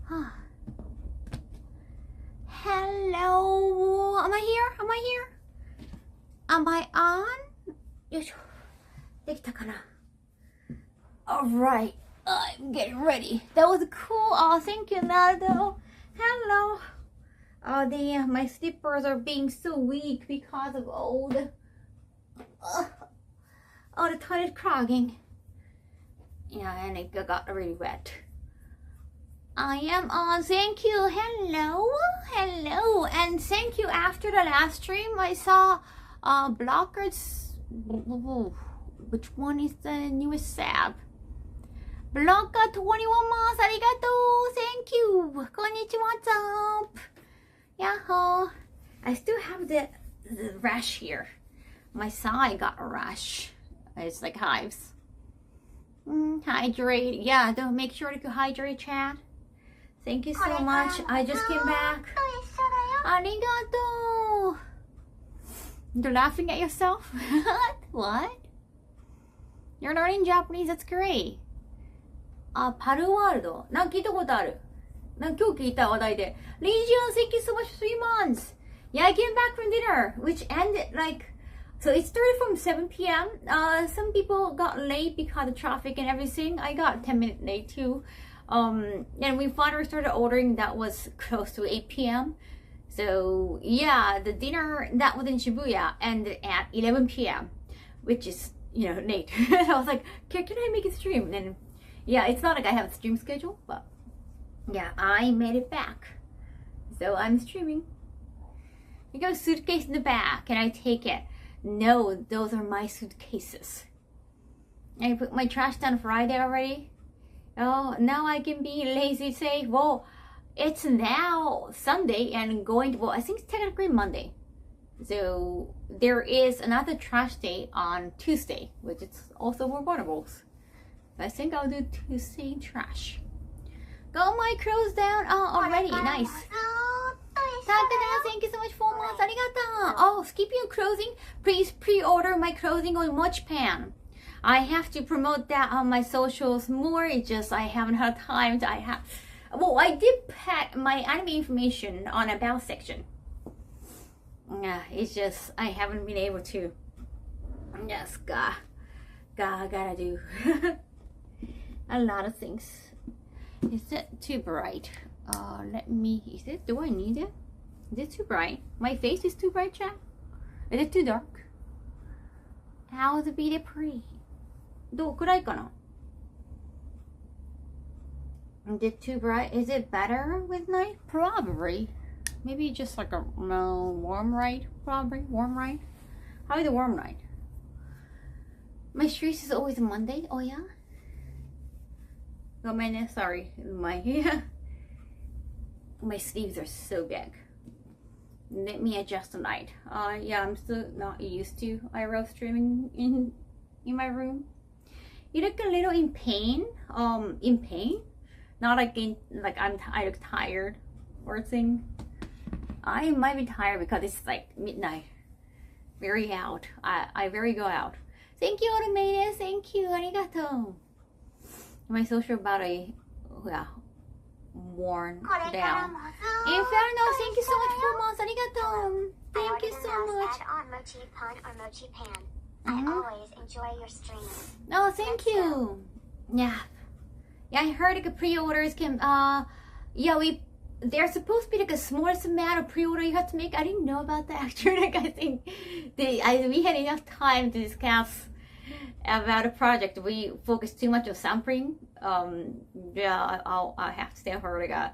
Hello. Am I here? Am I here? Am I on? よいしょ。できたかな? Alright. I'm getting ready. That was cool. Oh, thank you, Nado. Hello. Oh, damn. My slippers are being so weak because of all the toilet clogging. Yeah, and it got really wet. I am on. Thank you. Hello. Hello. And thank you. After the last stream, I saw blockers. Which one is the newest sab? Blocker 21 months. Arigato. Thank you. Konnichiwa. What's up? Yahoo. I still have the rash here. My side got a rash. It's like hives. Hydrate. Yeah, don't make sure to hydrate, Chad. Thank you so much. I just came back. Arigato. You're laughing at yourself? What? You're learning Japanese. That's great. パルワールド。なんか聞いたことある。なんか今日聞いた話題で。Legion, thank you so much for 3 months. Yeah, I came back from dinner, which ended like, so it started from 7 p.m. Some people got late because of traffic and everything. I got 10 minutes late too. And we finally started ordering. That was close to 8 p.m. So yeah, the dinner that was in Shibuya ended at 11 p.m. which is, you know, late. I was like, can I make a stream? And yeah, it's not like I have a stream schedule, but yeah, I made it back. So I'm streaming. You got a suitcase in the back. Can I take it? No, those are my suitcases. I put my trash down Friday already. Oh, now I can be lazy, say, well, it's now Sunday and going to, well, I think it's technically Monday. So there is another trash day on Tuesday, which is also for waterballs. I think I'll do Tuesday trash. Got my clothes down already. Nice. Takada, thank you so much for 4 months. Arigato. Oh, speaking of clothing, please pre-order my clothing on Mochipan. I have to promote that on my socials more. It's just I haven't had time. Well, I did put my anime information on about section. Yeah, it's just I haven't been able to. Yes, gotta do a lot of things. Is it too bright? Let me. Is it? Do I need it? Is it too bright? My face is too bright, chat. Is it too dark? How's it be pretty? どうくらいかな? Is it too bright? Is it better with night? Probably. Maybe just like a warm light. Probably warm light. How is the warm light? My streets is always Monday. Oh yeah. Oh man, sorry. My sleeves are so big. Let me adjust the light. Yeah, I'm still not used to IRL streaming in my room. You look a little in pain. In pain? Not like I look tired or thing. I might be tired because it's like midnight. Very out. I very go out. Thank you, automated. Thank you. Arigato. My social battery, yeah, worn down. Inferno, thank you so much for months. Arigato. Thank you so much. On Mochi Pun or Mochi Pan. I always enjoy your streams. Oh, thank you. Yeah, I heard like pre-orders can. Yeah, there's supposed to be like a smallest amount of pre-order you have to make. I didn't know about that actually. Like I think we had enough time to discuss about a project. We focused too much on sampling. Yeah, I have to tell her like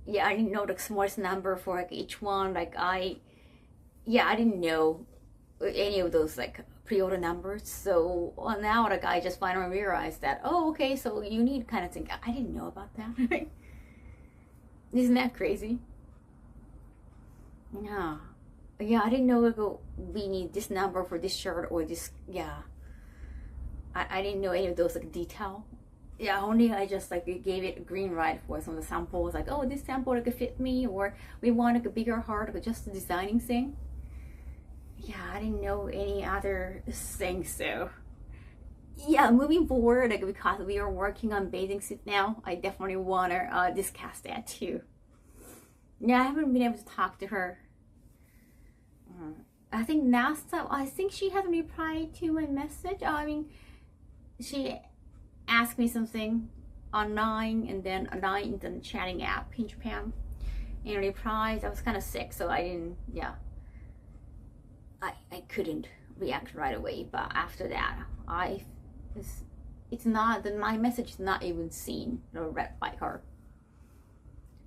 yeah, I didn't know the smallest number for like each one. Like I didn't know any of those like pre-order numbers. So now like I just finally realized that, oh, okay, so you need kind of think. I didn't know about that. Isn't that crazy? Yeah, I didn't know like, we need this number for this shirt or this. Yeah, I didn't know any of those like detail. Yeah, only I just like gave it a green light for some of the samples. Like, oh, this sample like fit me, or we want like a bigger heart, like just the designing thing. Yeah, I didn't know any other things. So yeah, moving forward, like because we are working on bathing suit now, I definitely want to discuss that too. Yeah, I haven't been able to talk to her. I think last time, I think she hasn't replied to my message. I mean, she asked me something online and then online in the chatting app in Japan. And replies, I was kind of sick, so I didn't, yeah. I couldn't react right away, but after that, it's not, my message is not even seen or read by her.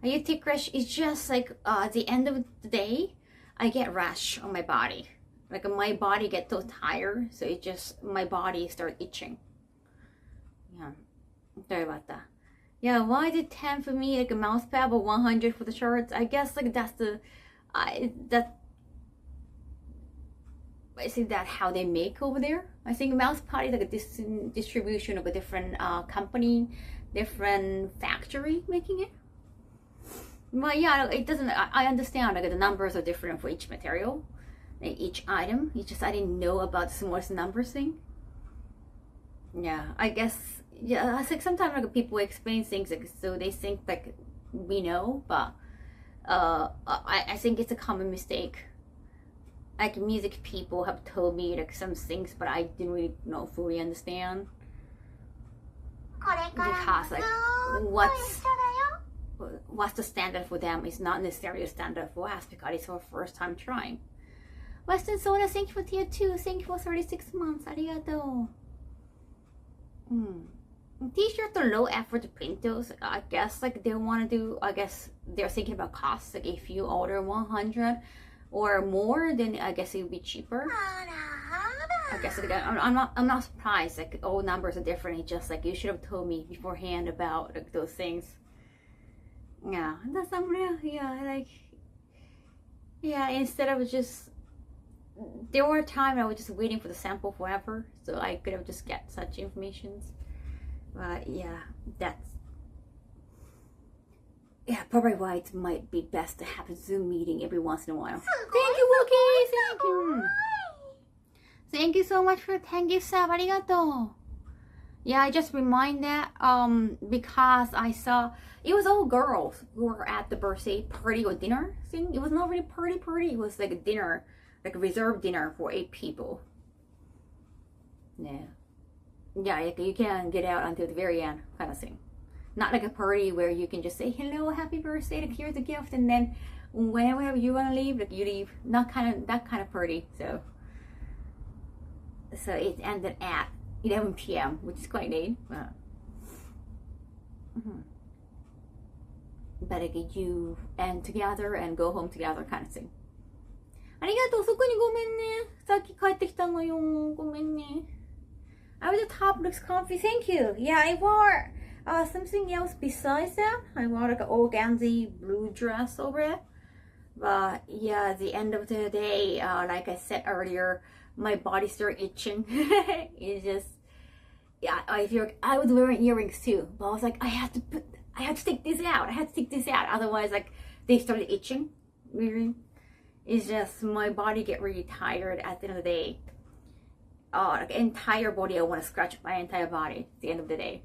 Are you take rash? It's just like at the end of the day, I get rash on my body. Like my body gets so tired, so it just, my body starts itching. Yeah, sorry about that. Yeah, why did 10 for me, like a mouse pad, but 100 for the shorts? I guess like that's the, I think that how they make over there. I think mouse pad is like a distribution of a different company, different factory making it. But yeah, it doesn't, I understand like the numbers are different for each material, like each item. It's just I didn't know about the smallest numbers thing. Yeah, I guess, yeah, I think sometimes like people explain things like so they think like we know, but I think it's a common mistake. Like music people have told me like some things, but I didn't really know fully understand. Because like what's the standard for them is not necessarily a standard for us because it's our first time trying. Western Soda, thank you for tier 2. Thank you for 36 months. Arigato. T-shirt or low effort printos. I guess like they want to do, I guess they're thinking about costs. Like if you order 100 or more, then I guess it would be cheaper. I guess like, I'm not surprised. Like all numbers are different. It's just like you should have told me beforehand about like those things. Yeah, that's unreal. Yeah, like yeah. Instead of just, there were times I was just waiting for the sample forever, so I could have just get such information. But yeah, that's, yeah, probably why it might be best to have a Zoom meeting every once in a while. Thank you, Wookie. Thank you. Thank you so much for 10 gift sub. Arigato. Yeah, I just remind that because I saw it was all girls who were at the birthday party or dinner thing. It was not really party. It was like a dinner, like a reserved dinner for 8 people. Yeah. Yeah, like you can get out until the very end kind of thing. Not like a party where you can just say, hello, happy birthday, like here's a gift, and then whenever you want to leave, like you leave. Not that kind of party. So it ended at 11 p.m., which is quite late. But like you end together and go home together kind of thing. ありがとう、遅くにごめんね。さっき帰ってきたのよ。ごめんね。I was the top looks comfy. Thank you. Yeah, I wore something else besides that. I wore like an organza blue dress over it. But yeah, at the end of the day, like I said earlier, my body started itching. It's just, yeah, I was wearing earrings too, but I was like, I had to take this out. Otherwise, like they started itching. Really, it's just my body get really tired at the end of the day. Like entire body, I want to scratch my entire body at the end of the day.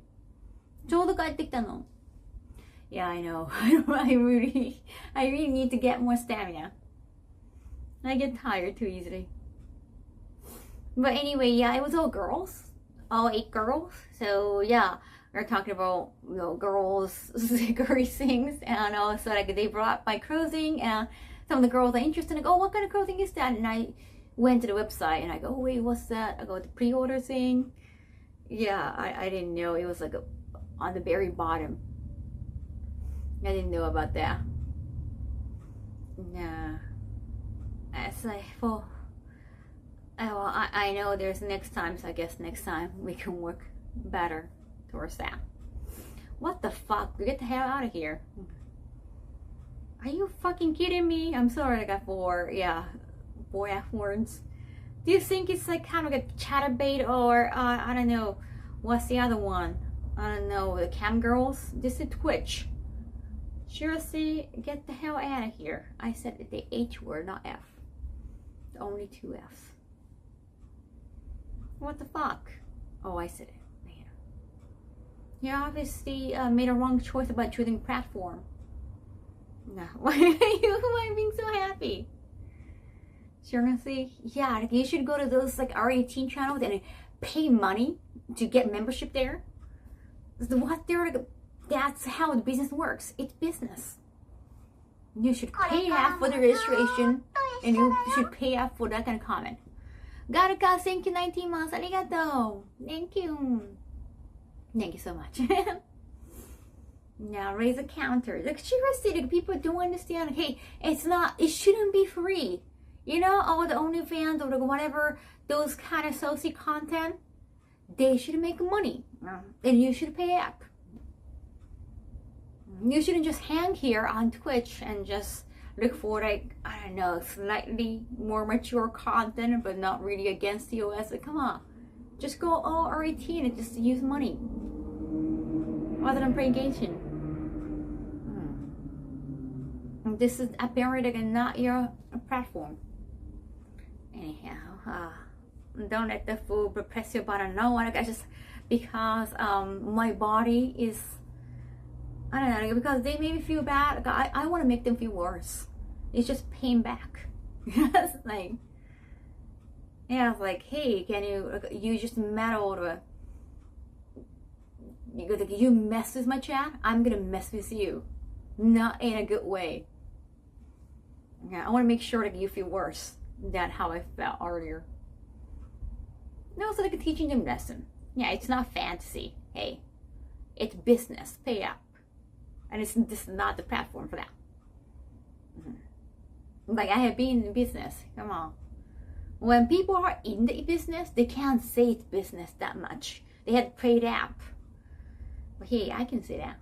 ちょうど帰ってきたの. Yeah, I know. I really need to get more stamina. I get tired too easily. But anyway, yeah, it was all girls. All 8 girls. So yeah, we're talking about, you know, girls, girly things. And also like they brought my clothing and some of the girls are interested. Like, oh, what kind of clothing is that? And I went to the website and I go, oh, wait, what's that? I go, the pre-order thing. Yeah, I didn't know. It was like on the very bottom. I didn't know about that. Nah. It's like, well, I know there's next time, so I guess next time we can work better towards that. What the fuck? Get the hell out of here. Are you fucking kidding me? I'm sorry I got 4 F words. Do you think it's like kind of like a chatterbait or I don't know, what's the other one? I don't know, the cam girls? This is Twitch. Seriously, get the hell out of here. I said the H word, not F. Only 2 F's. What the fuck? Oh, I said it. Yeah. You obviously made a wrong choice about choosing platform. No. Why am I being so happy? Seriously? Yeah, like you should go to those like R18 channels and pay money to get membership there. What they're like, that's how the business works. It's business. You should pay half for the registration and you should pay half for that kind of comment. Garuka, thank you 19 months. Arigato. Thank you. Thank you so much. Now raise a counter. Like seriously, like people don't understand. Like, hey, it shouldn't be free. You know, all the OnlyFans or like whatever, those kind of saucy content, they should make money. And you should pay up. You shouldn't just hang here on Twitch and just look for like, I don't know, slightly more mature content, but not really against the OS. Like, come on. Just go all R18 and just use money. Rather than play Genshin. This is apparently like not your platform. Anyhow, don't let the food press your button. No, like I just, because my body is, I don't know, because they made me feel bad. Like, I want to make them feel worse. It's just pain back. It's like, yeah, it's like, hey, can you just meddled, you mess with my chat, I'm gonna mess with you. Not in a good way. Yeah, I want to make sure that you feel worse than how I felt earlier. And also like a teaching them lesson. Yeah, it's not fantasy. Hey, it's business. Pay up. And this is not the platform for that. Like I have been in business. Come on. When people are in the business, they can't say it's business that much. They had to pay it up. But hey, I can say that.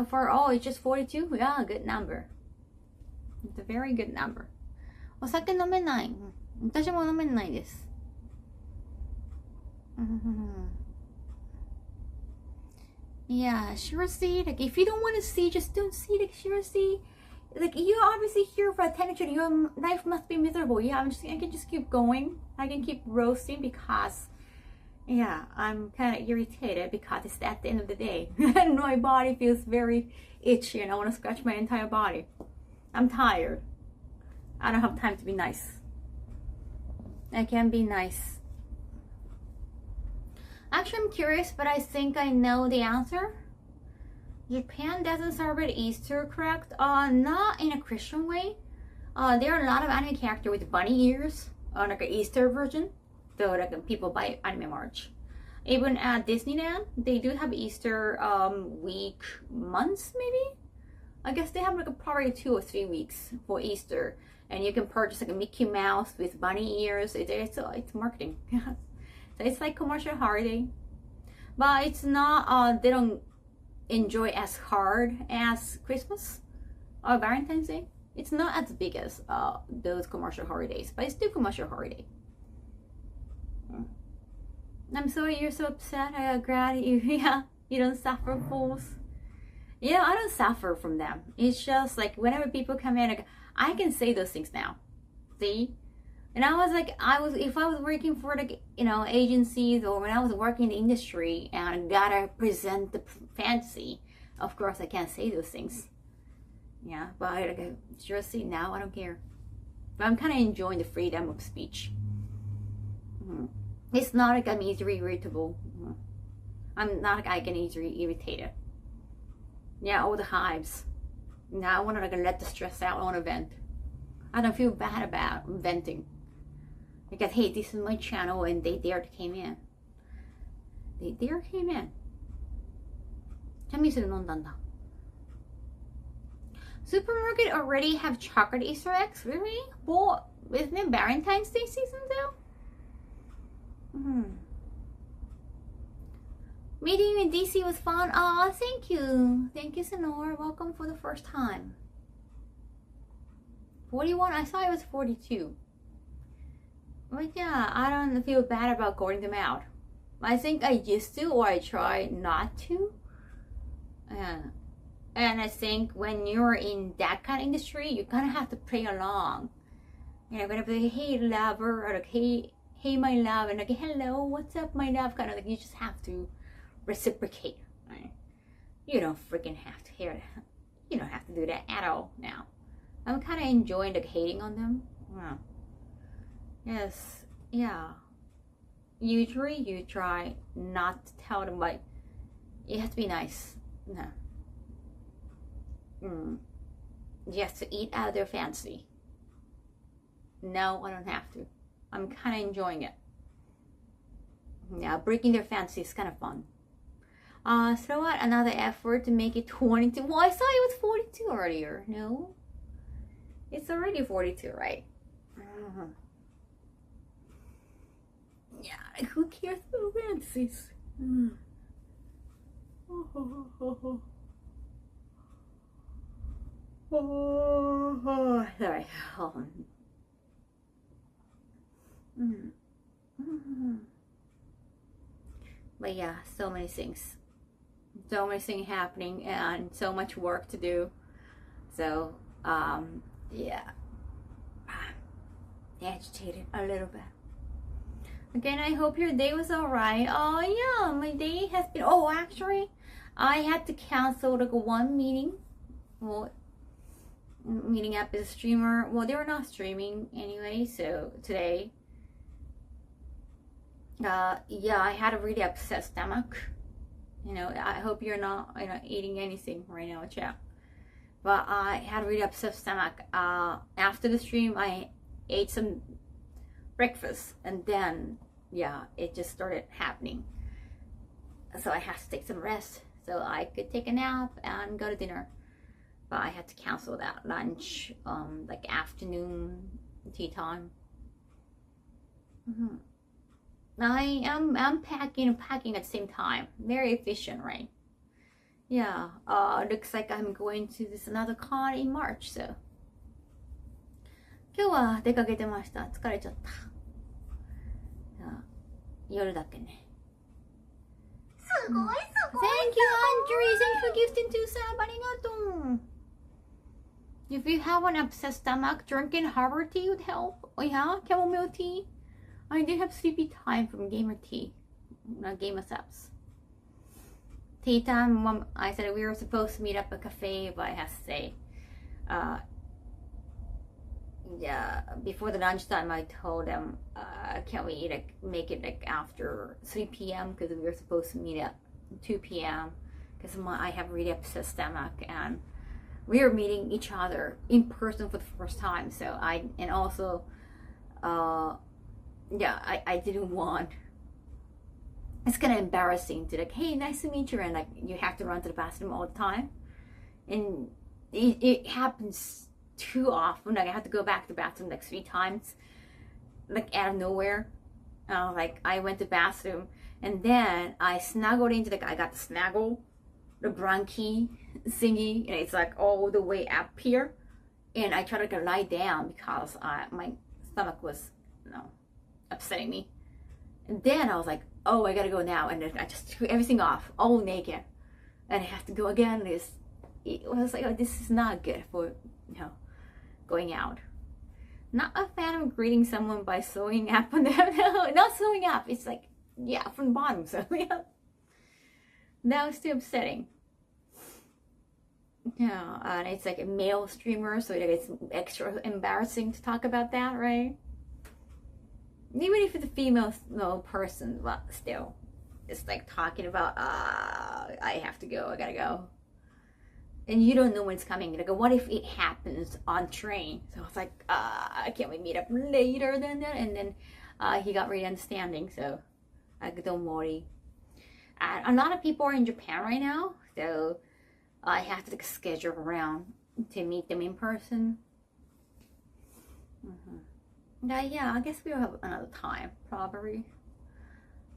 For it's just 42? Yeah, good number. It's a very good number. お酒飲めない。私も飲めないです。Yeah, seriously, like if you don't want to see, just don't see. Like seriously, like you're obviously here for attention. Your life must be miserable. Yeah, I can just keep going. I can keep roasting because, yeah, I'm kind of irritated because it's at the end of the day and my body feels very itchy and I want to scratch my entire body. I'm tired. I don't have time to be nice. I can be nice. Actually, I'm curious, but I think I know the answer. Japan doesn't celebrate Easter, correct? Not in a Christian way. There are a lot of anime characters with bunny ears, like an Easter version. Though like people buy anime merch. Even at Disneyland, they do have Easter week months maybe. I guess they have like probably 2 or 3 weeks for Easter, and you can purchase like a Mickey Mouse with bunny ears. It's marketing. So it's like commercial holiday, but it's not. They don't enjoy as hard as Christmas or Valentine's Day. It's not as big as those commercial holidays, but it's still commercial holiday. I'm sorry you're so upset. I'm glad you don't suffer fools. You know, I don't suffer from them. It's just like whenever people come in, like, I can say those things now. See? And I was like, if I was working for like, you know, agencies, or when I was working in the industry and I gotta present the fantasy, of course I can't say those things. Yeah, but like, seriously, now I don't care. But I'm kind of enjoying the freedom of speech. It's not like I'm easily irritable. I'm not like I get easily irritated. Yeah, all the hives. Now I want to like let the stress out. I want to vent. I don't feel bad about venting. Because hey, this is my channel and they dare came in. They dare came in. 참이슬 논단다. Supermarket already have chocolate Easter eggs? Really? Well, isn't it Valentine's Day season though? Meeting you in DC was fun. Aw, thank you. Thank you, Sonora. Welcome for the first time. 41? I thought it was 42. But yeah, I don't feel bad about calling them out. I think I used to, or I try not to. And I think when you're in that kind of industry, you kind of have to play along. Gonna be like, hey lover, or like, hey my love, and like, hello, what's up my love, kind of like, you just have to reciprocate, right? You don't freaking have to hear that. You don't have to do that at all now. I'm kind of enjoying like hating on them. Wow. Yes, yeah. Usually you try not to tell them, like, you have to be nice. No. Just to eat out of their fancy. No, I don't have to. I'm kind of enjoying it. Yeah, breaking their fancy is kind of fun. Throw out another effort to make it 22. Well, I saw it was 42 earlier. No? It's already 42, right? Yeah, who cares about fancies? Sorry. But yeah, so many things happening and so much work to do. So yeah, agitated a little bit. Again, I hope your day was alright. Oh yeah, my day has been, oh actually I had to cancel like one meeting. Well, meeting up as a streamer. Well, they were not streaming anyway, so today yeah, I had a really upset stomach. I hope you're not eating anything right now, chat. But I had a really upset stomach. After the stream I ate some breakfast, and then yeah, it just started happening. So I had to take some rest so I could take a nap and go to dinner. But I had to cancel that lunch, like afternoon tea time. I'm packing and packing at the same time. Very efficient, right? Yeah. Looks like I'm going to this another con in March, so. 今日は出かけてました。疲れちゃった。夜だけね。すごいすごい。 Thank you, Andres. Thank you for gifting to sub. ありがとう。If you have an upset stomach, drinking herbal tea would help. Oh yeah, chamomile tea. I did have sleepy time from gamer tea, not gamer subs. Tea time. Mom, I said we were supposed to meet up at a cafe, but I have to say, yeah, before the lunchtime, I told them, can we make it like after 3 p.m. because we were supposed to meet at 2 p.m. because I have really upset stomach, and we are meeting each other in person for the first time. So I didn't want. It's kind of embarrassing to like, hey, nice to meet you, and like you have to run to the bathroom all the time, and it happens too often. Like I have to go back to the bathroom like 3 times, like out of nowhere. Like I went to the bathroom and then I snuggled into I got the snuggle, the bronchi thingy, and it's like all the way up here, and I tried to lie down because my stomach was upsetting me. And then I was like, oh, I gotta go now, and then I just took everything off, all naked, and I have to go again. It was like, oh, this is not good for going out. Not a fan of greeting someone by sewing up on them. No, not sewing up. It's like, yeah, from the bottom. So yeah, that was too upsetting. Yeah, and it's like a male streamer, so it's extra embarrassing to talk about that, right? Even if it's a female person, but still, it's like talking about, I have to go, I gotta go. And you don't know when it's coming. Like, what if it happens on train? So it's like, can't we meet up later than that? And then he got really understanding, so don't worry. And a lot of people are in Japan right now, so I have to schedule around to meet them in person. Yeah, I guess we'll have another time, probably.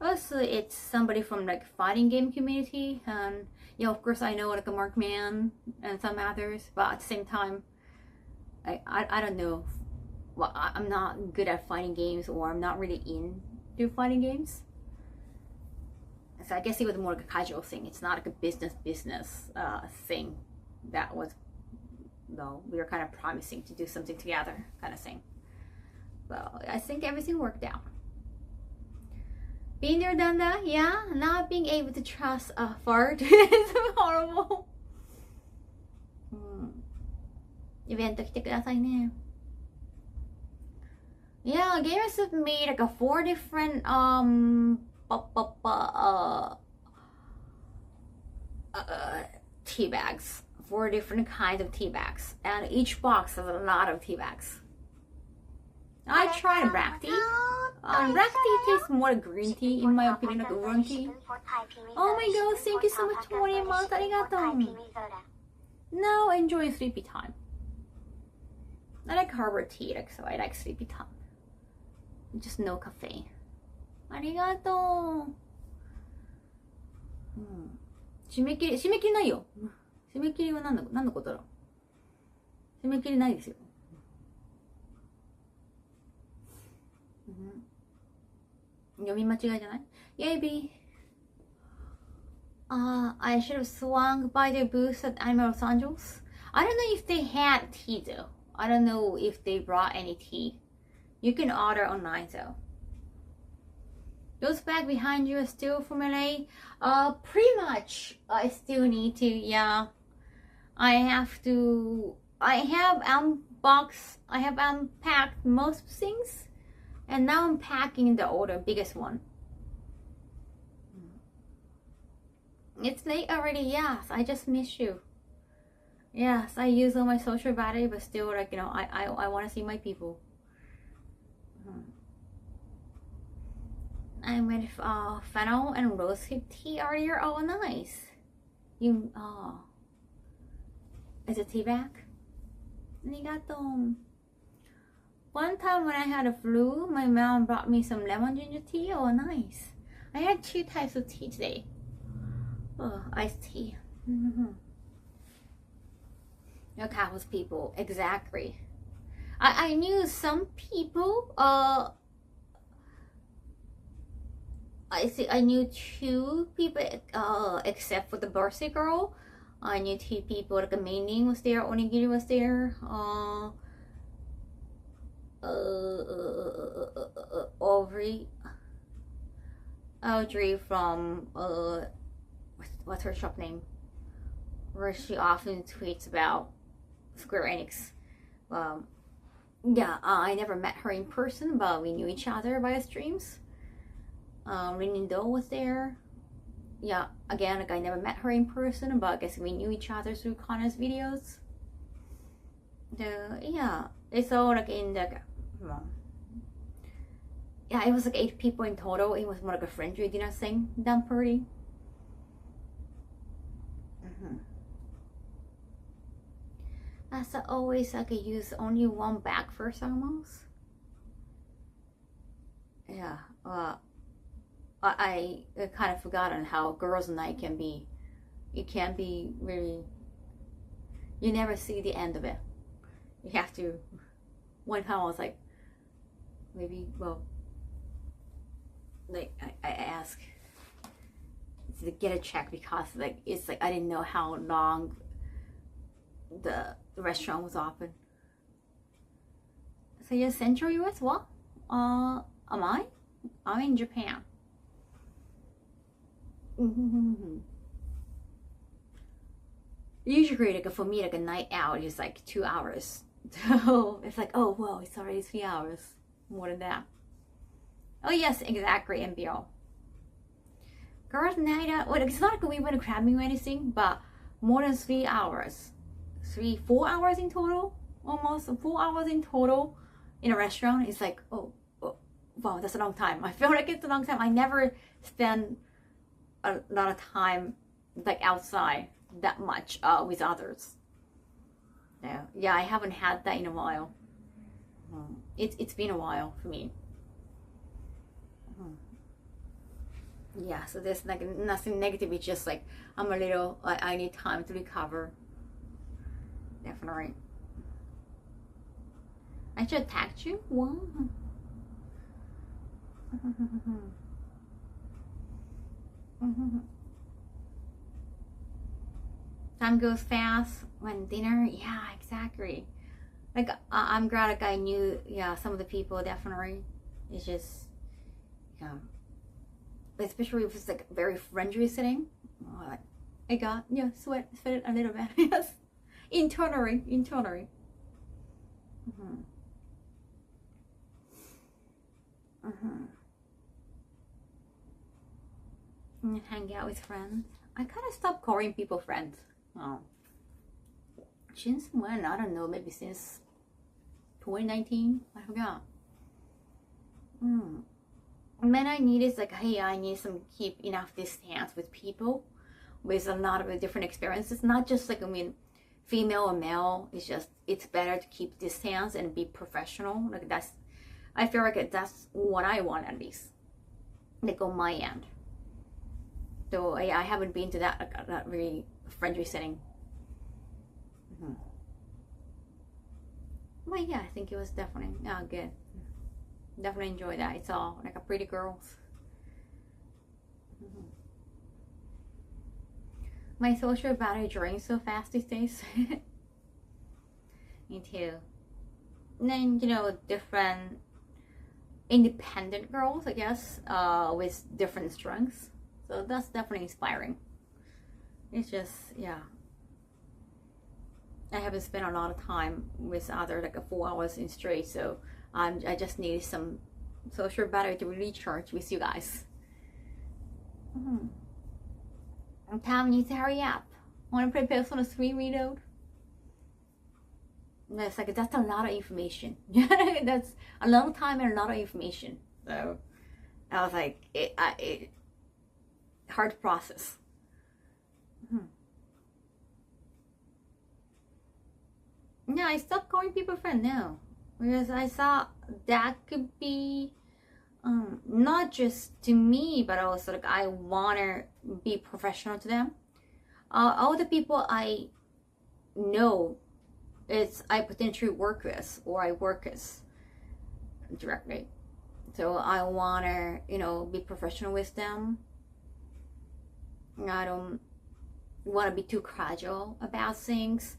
Also, it's somebody from like fighting game community, and yeah, of course I know like a Markman and some others, but at the same time, I don't know. Well, I'm not good at fighting games, or I'm not really into fighting games. So I guess it was more like a casual thing. It's not like a business thing. That was, we were kind of promising to do something together, kind of thing. Well, I think everything worked out. Been there, done that. Yeah, not being able to trust a fart is horrible. イベント来てくださいね。Yeah, gamers have made like 4 different tea bags. 4 different kinds of tea bags, and each box has a lot of tea bags. I tried black tea. Black tea tastes more like green tea, in my opinion, like oolong tea. Oh my god, thank you so much, 20 months. Arigato. Now enjoy sleepy time. I like harbor tea, so I like sleepy time. Just no caffeine. Arigato. 締め切りないよ。締め切りは何のことだろう。締め切りないですよ。読み間違いじゃない？ Yay, B. I should have swung by their booth at Animal Los Angeles. I don't know if they had tea though. I don't know if they brought any tea. You can order online though. Those bags behind you are still from LA? Pretty much. I still need to, yeah. I have unpacked most things. And now I'm packing the older, biggest one. It's late already, yes. I just miss you. Yes, I use all my social battery, but still, like, you know, I want to see my people. I made fennel and rosehip tea earlier. Oh, nice. Is it tea bag? Arigato. One time when I had a flu, my mom brought me some lemon ginger tea. Oh, nice. I had 2 types of tea today. Oh, iced tea. Your Kaho's people, exactly. I knew some people. I knew 2 people. Except for the birthday girl, I knew 2 people. Like a Meining was there, Onigiri was there. Audrey from what's her shop name? Where she often tweets about Square Enix. Yeah, I never met her in person, but we knew each other via streams. Rinindo was there. Yeah, again, like I never met her in person, but I guess we knew each other through Connor's videos. Yeah, it's all like in the yeah, it was like 8 people in total. It was more like a friendly dinner thing done pretty. As I always, I could use only 1 bag for thermals. Yeah, I kind of forgotten how girls' night can be. It can be really, you never see the end of it. You have to, one time I was like, maybe, well, like I asked to get a check because like it's like I didn't know how long the restaurant was open. So you're Central US? What? Am I? I'm in Japan. Usually, like for me, like a night out is like 2 hours. So it's like, oh well, it's already 3 hours, more than that. Oh yes, exactly, MBO. Girls' night out. Well, it's not like we went crabbing or anything, but more than 3 hours, 4 hours in total, almost 4 hours in total in a restaurant. It's like, oh wow, that's a long time. I feel like it's a long time. I never spend a lot of time like outside that much with others. Yeah, I haven't had that in a while. It's been a while for me. Yeah, so there's like nothing negative. It's just like I'm a little, I need time to recover. Definitely. I should tag you. Wow. Time goes fast when dinner. Yeah, exactly. Like I'm glad like I knew some of the people definitely. It's just especially if it's like very friendly setting. I got sweat a little bit. Yes, internally. And hang out with friends. I kind of stopped calling people friends. Since when? I don't know. Maybe since 2019. I forgot. When I need is like, hey, I need some keep enough distance with people with a lot of different experiences. Not just like female or male. It's just it's better to keep distance and be professional. Like I feel like that's what I want at least. Like on my end. So I haven't been to that really friendly setting. But yeah, I think it was definitely good. Definitely enjoy that. It's all like a pretty girls. My social battery drains so fast these days. Me too. And then different independent girls, I guess, with different strengths. So that's definitely inspiring. It's just I haven't spent a lot of time with other like 4 hours in straight, so I just need some social battery to recharge with you guys. Time needs to hurry up. Want to play Persona 3 reload? That's a lot of information. That's a lot of time and a lot of information. So I was like, it hard to process. Yeah, I stopped calling people friend now because I thought that could be not just to me, but also like I wanna be professional to them. All the people I know, I potentially work with or I work with directly. So I wanna be professional with them. I don't want to be too casual about things.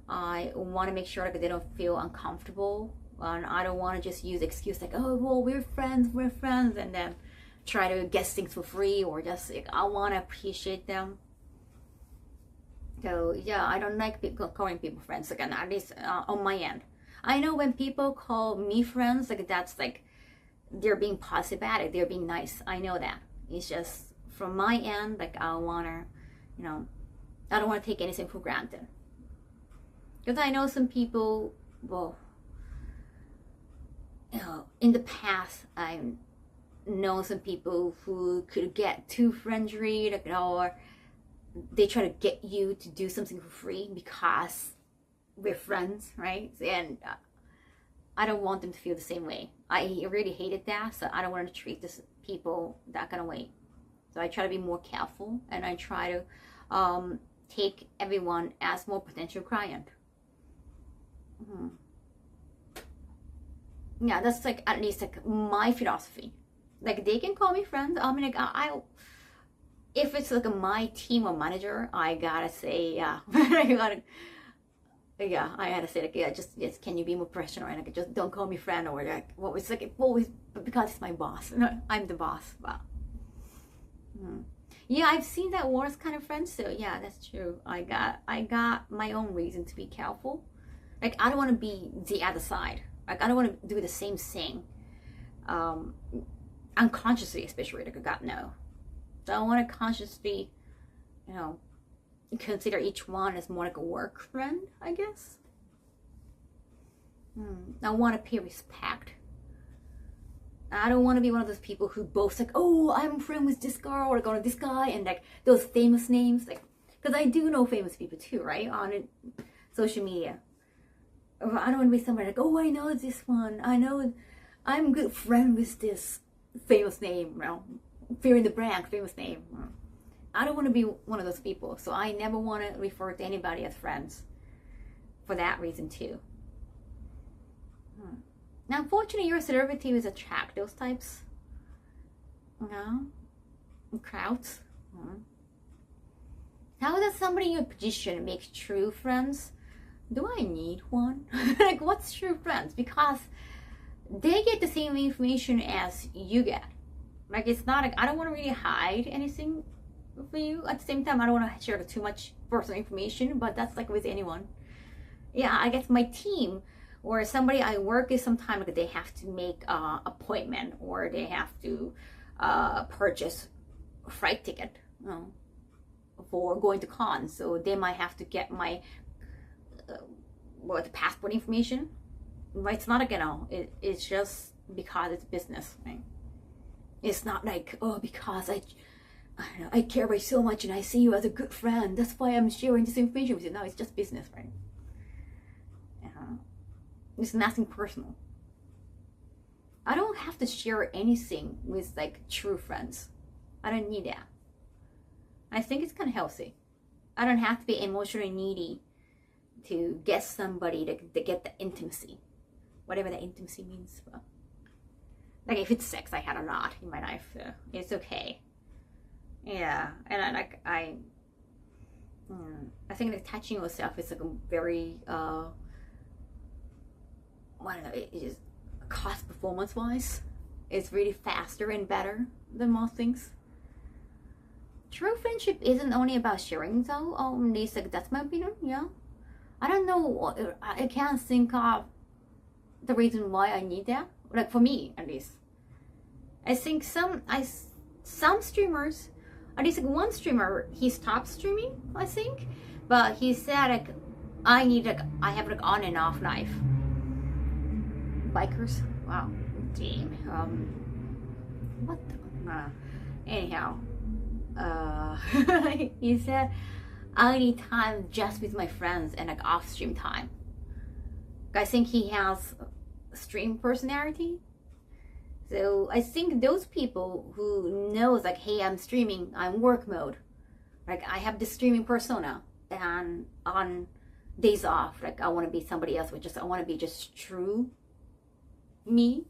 I want to make sure like they don't feel uncomfortable, and I don't want to just use excuse like, oh well, we're friends, and then try to get things for free, or just like, I want to appreciate them. So yeah, I don't like calling people friends again, at least on my end. I know when people call me friends, like that's like they're being positive at it, they're being nice. I know that. It's just from my end, like I wanna, I don't want to take anything for granted. Because I know some people, well, in the past, I know some people who could get too friendly, like, or they try to get you to do something for free because we're friends, right? And I don't want them to feel the same way. I really hated that, so I don't want to treat this people that kind of way. So I try to be more careful, and I try to take everyone as more potential client. Yeah, that's like at least like my philosophy. Like they can call me friends. I mean, like if it's like my team or manager, I gotta say I gotta say like just can you be more professional and like just don't call me friend or like what was like always because it's my boss. I'm the boss. But yeah, I've seen that worse kind of friends. So yeah, that's true. I got my own reason to be careful. Like I don't want to be the other side. Like I don't want to do the same thing, unconsciously, especially. Like God no. So I want to consciously, consider each one as more like a work friend, I guess. I want to pay respect. I don't want to be one of those people who boast like, oh, I'm friend with this girl or going to this guy, and like those famous names, like, because I do know famous people too, right, on social media. Or I don't want to be somebody like, oh, I know this one. I know I'm good friend with this famous name, fear in the brand, famous name. I don't want to be one of those people, so I never want to refer to anybody as friends for that reason too. Now, unfortunately, your celebrity will attract those types, crowds. How does somebody in your position make true friends? do I need one? Like, what's true friends? Because they get the same information as you get. Like, it's not like I don't want to really hide anything for you. At the same time, I don't want to share too much personal information, but that's like with anyone. Yeah, I guess my team or somebody I work with, sometimes like, they have to make an appointment or they have to purchase a flight ticket for going to con. So they might have to get my passport information. Right? It's not like, it's just because it's business, right? It's not like, oh, because I care about you so much and I see you as a good friend, that's why I'm sharing this information with you. No, it's just business, right? It's nothing personal. I don't have to share anything with like true friends. I don't need that. I think it's kind of healthy. I don't have to be emotionally needy to get somebody to get the intimacy, whatever the intimacy means. But, like, if it's sex, I had a lot in my life. So it's okay. Yeah, and I think like touching yourself is like a very I don't know. It is cost performance wise, it's really faster and better than most things. True friendship isn't only about sharing, though. At least like that's my opinion. Yeah, I don't know. I can't think of the reason why I need that. Like for me, at least. I think some streamers, at least like one streamer, he stopped streaming, I think, but he said like I have like on and off life. Bikers, wow, damn. What the, anyhow, he said I need time just with my friends and like off stream time. I think he has stream personality. So I think those people who knows like, hey, I'm streaming, I'm work mode. Like I have this streaming persona, and on days off, like I want to be somebody else, I want to be just true me.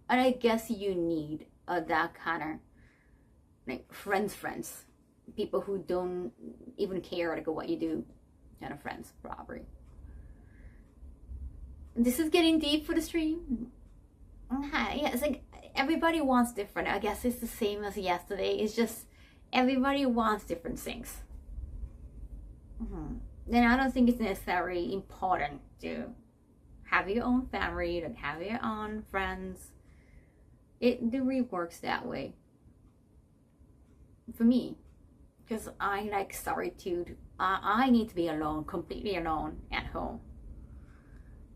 And I guess you need that kind of like friends, people who don't even care like what you do, kind of friends, probably. This is getting deep for the stream. Yeah, it's like everybody wants different. I guess it's the same as yesterday. It's just everybody wants different things. Then I don't think it's necessarily important to have your own family, like have your own friends. It really works that way for me, because I like solitude. I need to be alone, completely alone at home.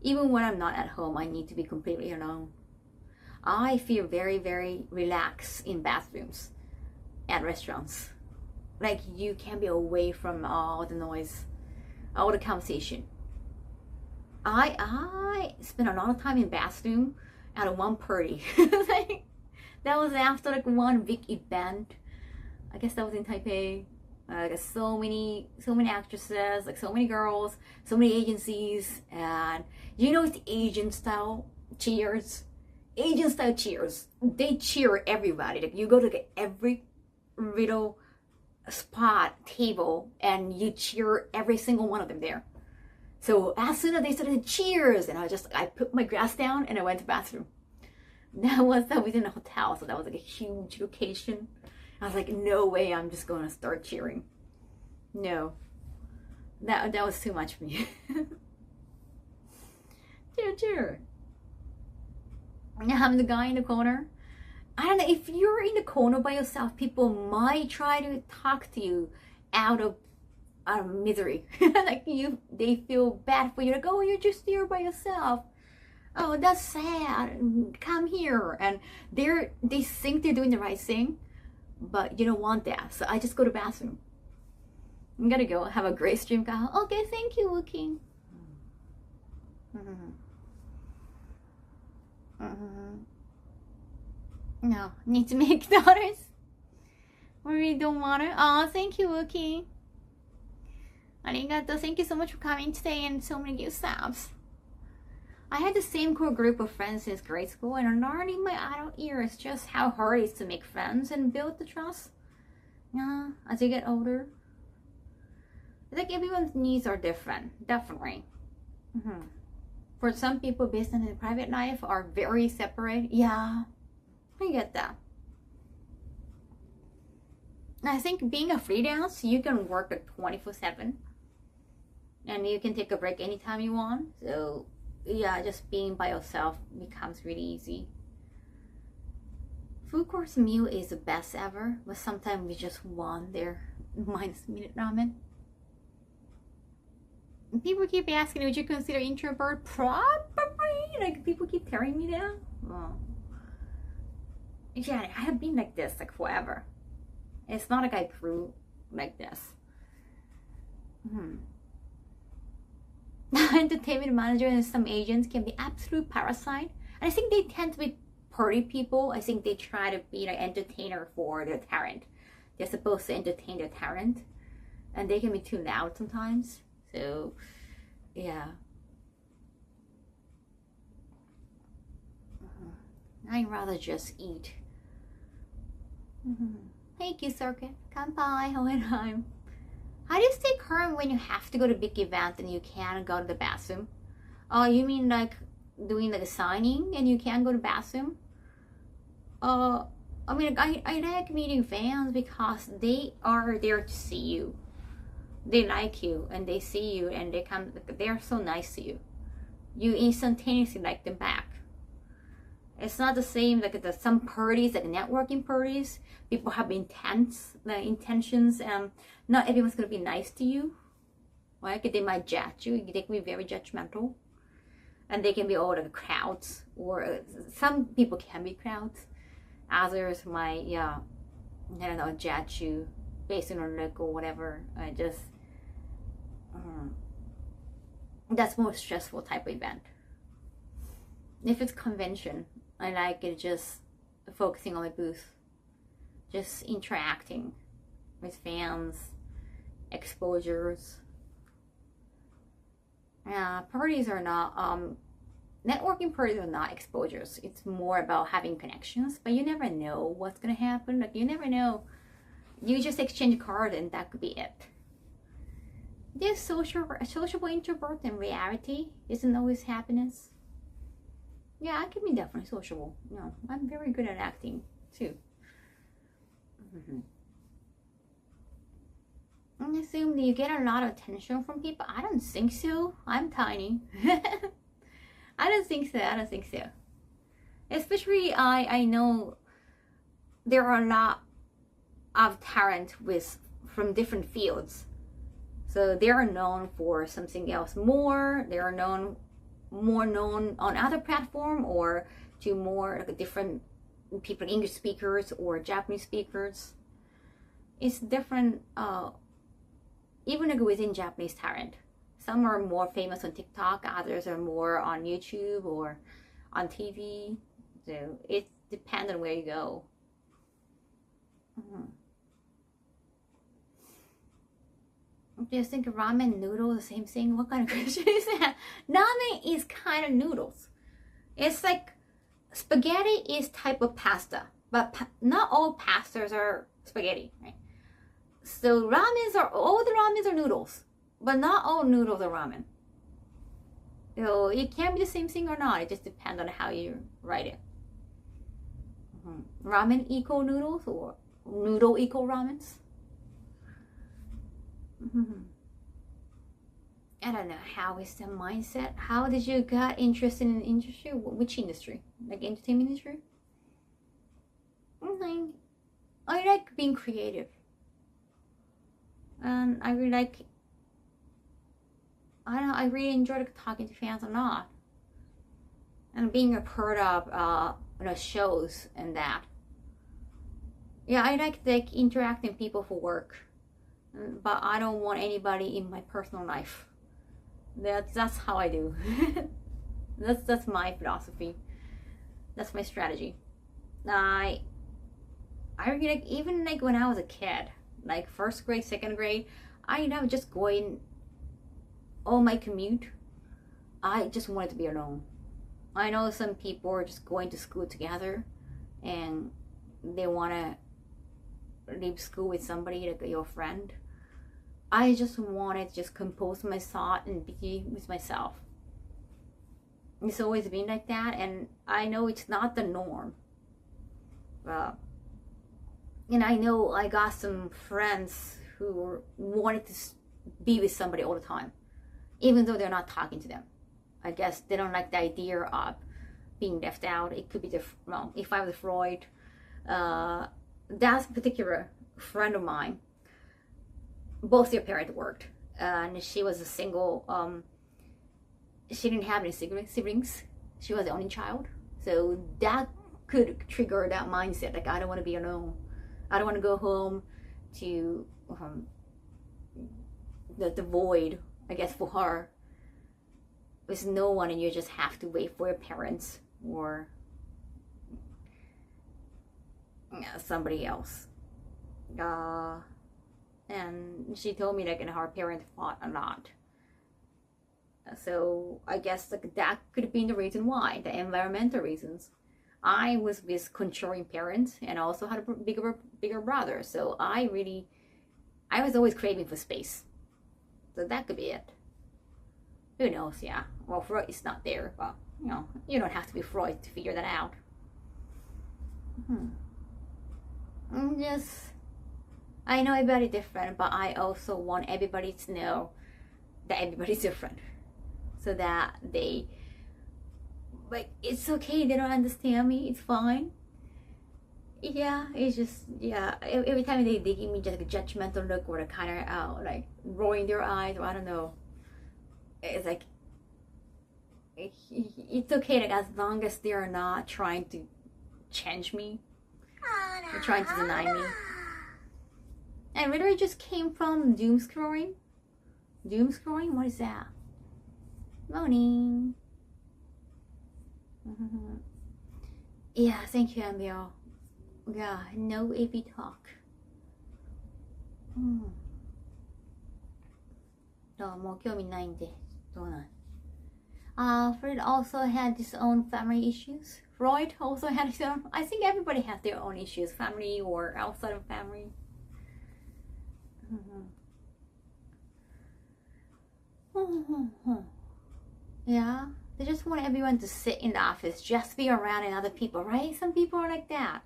Even when I'm not at home, I need to be completely alone. I feel very, very relaxed in bathrooms at restaurants. Like you can be away from all the noise, all the conversation. I spent a lot of time in bathroom at one party. Like, that was after like one big event. I guess that was in Taipei. So many actresses, like so many girls, so many agencies, and it's Asian style cheers. Asian style cheers. They cheer everybody. Like you go to like every little spot, table, and you cheer every single one of them there. So as soon as they started cheers, and I put my glass down and I went to the bathroom. That was within a hotel, so that was like a huge location. I was like, no way, I'm just going to start cheering. No, that was too much for me. Cheer. I'm the guy in the corner. I don't know, if you're in the corner by yourself, people might try to talk to you out of misery. Like they feel bad for you. Like, oh, you're just here by yourself. Oh, that's sad. Come here. And they think they're doing the right thing, but you don't want that. So I just go to the bathroom. I'm gonna go have a great stream, Kaho. Okay, thank you, Wookie. No, need to make daughters. We really don't want to. Oh, thank you, Wookie. Arigato. Thank you so much for coming today and so many gift subs. I had the same core group of friends since grade school, and I'm learning in my adult years just how hard it is to make friends and build the trust. Yeah, as you get older. I think everyone's needs are different, definitely. For some people, business and private life are very separate. Yeah, I get that. I think being a freelance, you can work like 24/7. And you can take a break anytime you want. So yeah, just being by yourself becomes really easy. Food course meal is the best ever, but sometimes we just want their minute ramen. People keep asking, would you consider introvert? Probably. Like, people keep telling me that. Oh. Yeah, I have been like this like forever. It's not like I grew like this. Entertainment manager and some agents can be absolute parasite. And I think they tend to be party people. I think they try to be like entertainer for their talent. They're supposed to entertain their talent, and they can be too loud sometimes. So yeah, I'd rather just eat. Thank you, Circuit. Kanpai, Hohenheim. How do you stay current when you have to go to big event and you can't go to the bathroom? Oh, you mean like doing like a signing and you can't go to the bathroom? I mean, like, I like meeting fans because they are there to see you. They like you and they see you and they come. They're so nice to you. You instantaneously like them back. It's not the same like some parties, like networking parties. People have intentions, and not everyone's gonna be nice to you. Right? They might judge you. They can be very judgmental, and they can be all like crowds. Or some people can be crowds. Others might, I don't know, judge you based on your look or whatever. That's more stressful type of event. If it's convention, I like it just focusing on my booth, just interacting with fans, exposures. Parties are not, networking parties are not exposures. It's more about having connections, but you never know what's gonna happen. Like, you never know. You just exchange a card and that could be it. This sociable introvert in reality isn't always happiness. Yeah, I can be definitely sociable. No, I'm very good at acting too. I assume that you get a lot of attention from people. I don't think so. I'm tiny. I don't think so. Especially, I know there are a lot of talent from different fields. So they are known for something else more. They are more known on other platform or to more like different people, English speakers or Japanese speakers. It's different, even like within Japanese talent. Some are more famous on TikTok, others are more on YouTube or on TV. So it depends on where you go. Do you think ramen noodle the same thing? What kind of question is that? Ramen is kind of noodles. It's like spaghetti is type of pasta, but not all pastas are spaghetti, right? So all the ramens are noodles, but not all noodles are ramen. So it can be the same thing or not. It just depends on how you write it. Ramen equal noodles or noodle equal ramens? I don't know, how is the mindset? How did you get interested in the industry? Which industry? Like entertainment industry? I like being creative. And I really like, I really enjoy like, talking to fans a lot. And being a part of shows and that. Yeah, I like interacting with people for work. But I don't want anybody in my personal life. That's how I do. that's my philosophy. That's my strategy. I really like, even like when I was a kid, like first grade, second grade, I never just going on my commute. I just wanted to be alone. I know some people are just going to school together and they want to leave school with somebody, like your friend. I just wanted to just compose my thought and be with myself. It's always been like that, and I know it's not the norm. And I know I got some friends who wanted to be with somebody all the time, even though they're not talking to them. I guess they don't like the idea of being left out. It could be if I was Freud, that particular friend of mine, both their parents worked, and she was a single. She didn't have any siblings. She was the only child, so that could trigger that mindset. Like, I don't want to be alone. I don't want to go home to the void, I guess, for her. There's no one, and you just have to wait for your parents or somebody else. And she told me, like, her parents fought a lot. So I guess like that could have been the reason why, the environmental reasons. I was with controlling parents and also had a bigger brother. So I was always craving for space. So that could be it. Who knows? Yeah. Well, Freud is not there, but you don't have to be Freud to figure that out. I know everybody's different, but I also want everybody to know that everybody's different, so that it's okay. They don't understand me. It's fine. Yeah, it's just, every time they give me just a judgmental look or a kind of like rolling their eyes, or I don't know. It's like, it's okay, like, as long as they're not trying to change me or trying to deny me. I literally just came from doom scrolling. Doom scrolling? What is that? Morning. Yeah, thank you, Ambio. Yeah, no AB talk. Freud also had his own family issues. Freud also had his own. I think everybody has their own issues, family or outside of family. Yeah, they just want everyone to sit in the office, just be around and other people, right? Some people are like that.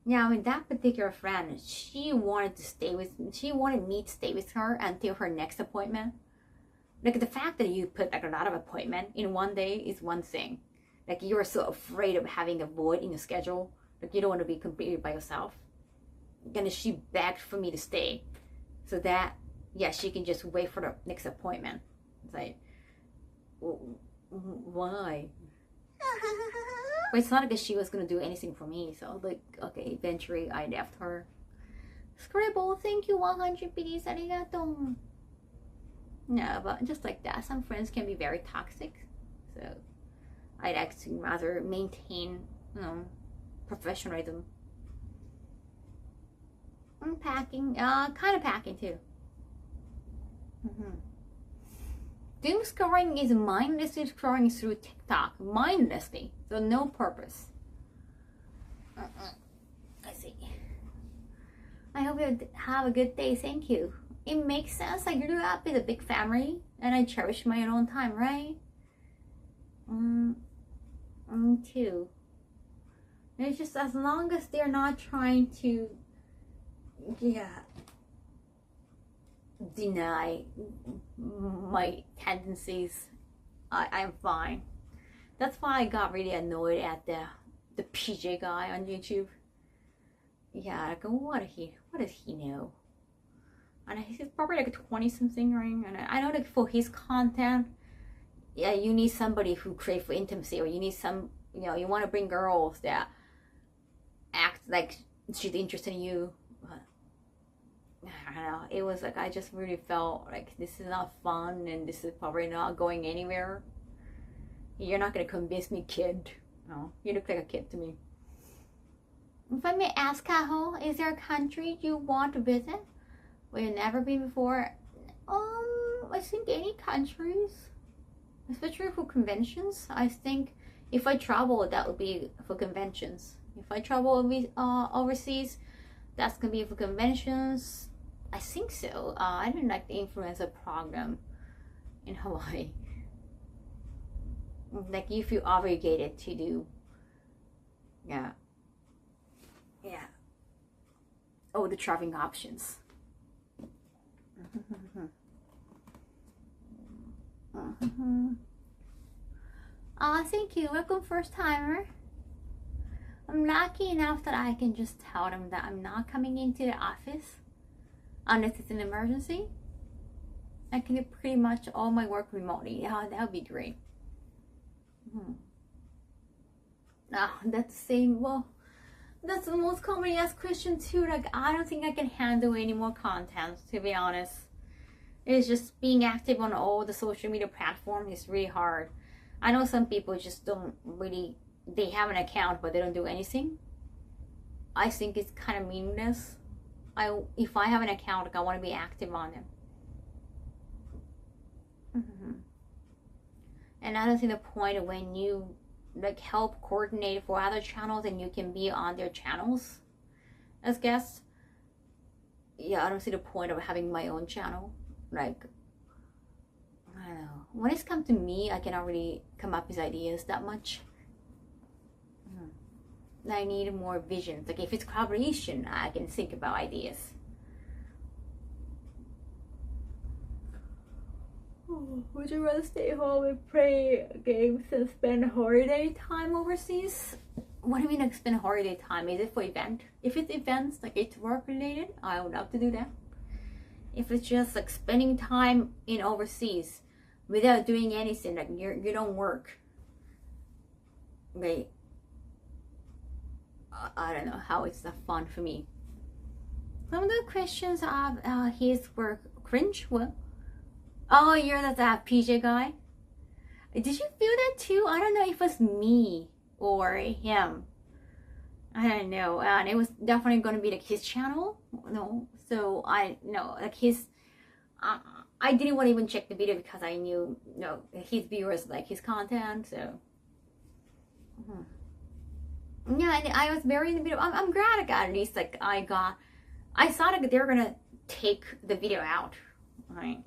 Yeah, I mean, that particular friend, she wanted me to stay with her until her next appointment. Like, the fact that you put like a lot of appointment in one day is one thing. Like, you're so afraid of having a void in your schedule. Like, you don't want to be completely by yourself. And she begged for me to stay, so that, yeah, she can just wait for the next appointment. It's like, why? But it's not like she was gonna do anything for me. So like, okay, eventually I left her. Scribble, thank you, 100 biddies, arigato. No, but just like that, some friends can be very toxic. So I'd actually rather maintain, professionalism. I'm packing, kind of packing too. Doom scrolling is mindlessly scrolling through TikTok, mindlessly, so no purpose. I see. I hope you have a good day. Thank you. It makes sense. I grew up with a big family, and I cherish my own time, right? Too. It's just, as long as they're not trying to, deny my tendencies, I'm fine. That's why I got really annoyed at the PJ guy on YouTube. Yeah, like, what does he know? And he's probably like 20 something, right? And I know, like, for his content, yeah, you need somebody who crave for intimacy, or you need some, you want to bring girls that act like she's interested in you. But I don't know, it was like, I just really felt like this is not fun, and this is probably not going anywhere. You're not gonna convince me, kid. No, you look like a kid to me. If I may ask, Kaho, is there a country you want to visit where you've never been before? I think any countries, especially for conventions. I think if I travel, that would be for conventions. If I travel overseas, that's gonna be for conventions. I think so. I didn't like the influencer program. in Hawaii. Like you feel obligated to do, yeah, all the traveling options. Thank you. Welcome, first timer. I'm lucky enough that I can just tell them that I'm not coming into the office unless it's an emergency. I can do pretty much all my work remotely. Yeah, that would be great. That's the same. Well, that's the most commonly asked question too. Like, I don't think I can handle any more content, to be honest. It's just being active on all the social media platforms is really hard. I know some people just don't really, they have an account but they don't do anything. I think it's kind of meaningless. If I have an account, like, I want to be active on it. And I don't see the point when you like help coordinate for other channels and you can be on their channels as guests. Yeah, I don't see the point of having my own channel. Like, I don't know. When it's come to me, I cannot really come up with ideas that much. I need more visions. Like if it's collaboration, I can think about ideas. Would you rather stay home and play games and spend holiday time overseas? What do you mean like spend holiday time? Is it for event? If it's events, like it's work related, I would love to do that. If it's just like spending time in overseas without doing anything, like you don't work, okay, I don't know how it's that fun for me. Some of the questions of his were cringe. Well, oh, you're that PJ guy. Did you feel that too? I don't know if it was me or him. I don't know. And it was definitely going to be like his channel. No, so I know like his. I didn't want to even check the video because I knew his viewers like his content. So yeah, and I was very in the video. I'm glad I got at least like I thought like they were gonna take the video out, right?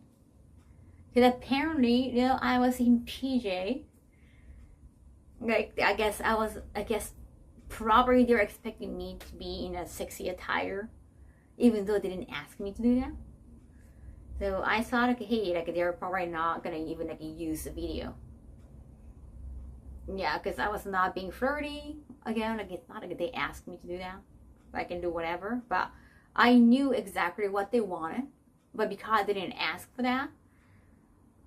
Because apparently, I was in PJ. Like I guess probably they're expecting me to be in a sexy attire, even though they didn't ask me to do that. So I thought like, hey, like they're probably not gonna even like use the video. Yeah, because I was not being flirty. Again, like it's not like they asked me to do that. I can do whatever. But I knew exactly what they wanted. But because they didn't ask for that,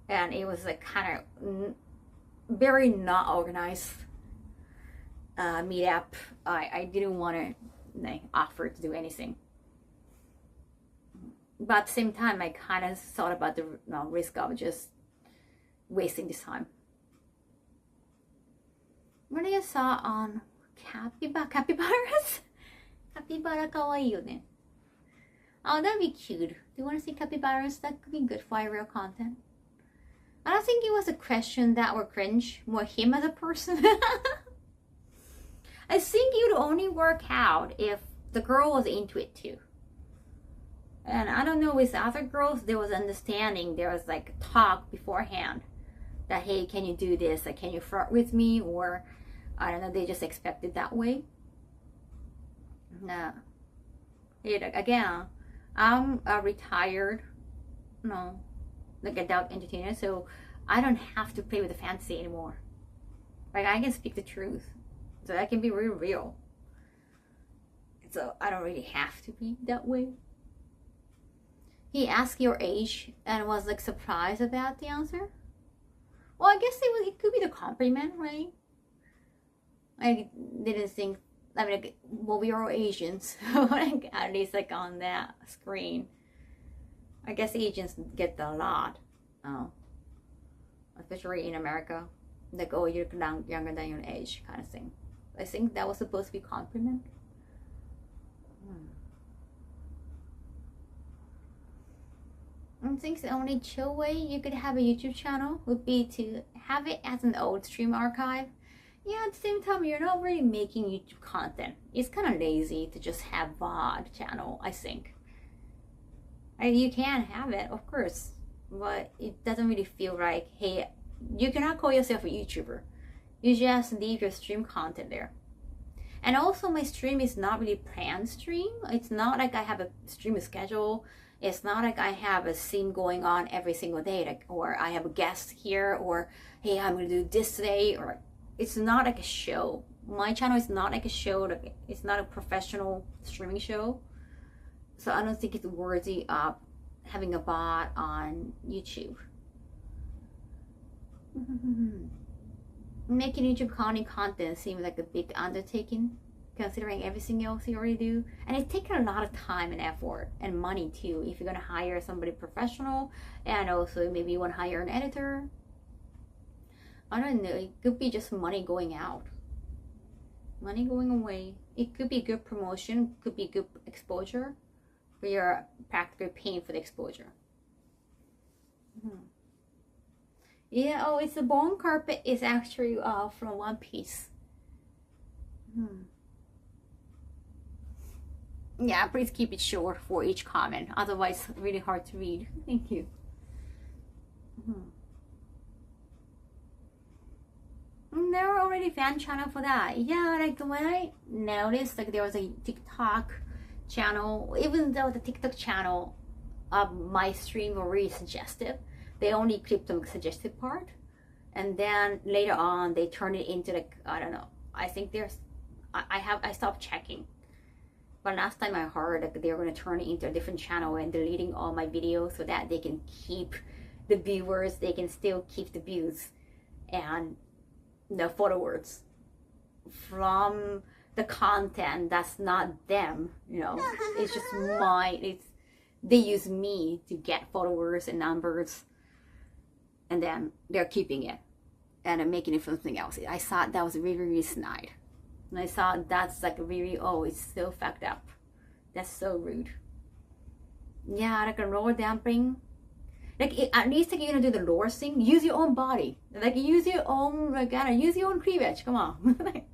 and it was like kind of very not organized meetup, I didn't want to like, offer to do anything. But at the same time, I kind of thought about the risk of just wasting this time. What I saw on capybaras? Capybara kawaii yo ne. Oh, that'd be cute. Do you want to see capybaras? That could be good for real content. I don't think it was a question that were cringe. More him as a person. I think it would only work out if the girl was into it too. And I don't know, with other girls, there was understanding. There was like talk beforehand. That, hey, can you do this? Like, can you flirt with me? Or I don't know, they just expect it that way. No. Again, I'm a retired, like adult entertainer, so I don't have to play with the fantasy anymore. Like, I can speak the truth. So I can be real. So I don't really have to be that way. He asked your age and was like surprised about the answer. Well, I guess it could be the compliment, right? I didn't think, I mean, like, well, we are all Asians, like, at least like on that screen. I guess Asians get that a lot, especially in America. Like, oh, you're younger than your age, kind of thing. I think that was supposed to be compliment. I think the only chill way you could have a YouTube channel would be to have it as an old stream archive. Yeah, at the same time, you're not really making YouTube content. It's kind of lazy to just have VOD channel, I think. You can have it, of course. but it doesn't really feel like, hey, you cannot call yourself a YouTuber. You just leave your stream content there. And also my stream is not really planned stream. It's not like I have a stream schedule. It's not like I have a scene going on every single day, like, or I have a guest here, or hey, I'm gonna do this today, or it's not like a show. My channel is not like a show. Like, it's not a professional streaming show. So I don't think it's worthy of having a bot on YouTube. Making YouTube content seems like a big undertaking, considering everything else you already do. And it takes a lot of time and effort and money too, if you're gonna hire somebody professional, and also maybe you want to hire an editor. I don't know, it could be just money going out, money going away. It could be good promotion, could be good exposure, but you're practically paying for the exposure. Yeah, oh, it's the bone carpet is actually from One Piece. Yeah, please keep it short for each comment, otherwise really hard to read. Thank you. There were already fan channel for that. Yeah, like when I noticed like there was a TikTok channel, even though the TikTok channel of my stream were really suggestive, they only clipped the suggested part, and then later on they turned it into like, I don't know, I think there's I stopped checking, but last time I heard like they were going to turn it into a different channel and deleting all my videos so that they can keep the viewers, they can still keep the views and the followers from the content that's not them, you know. It's just they use me to get followers and numbers, and then they're keeping it and making it for something else. I thought that was really, really snide. And I thought that's like really, oh, it's so fucked up. That's so rude. Yeah, like a lower damping. Like at least like you're gonna do the lower thing, use your own body. Like use your own, like use your own cleavage. Come on. Like,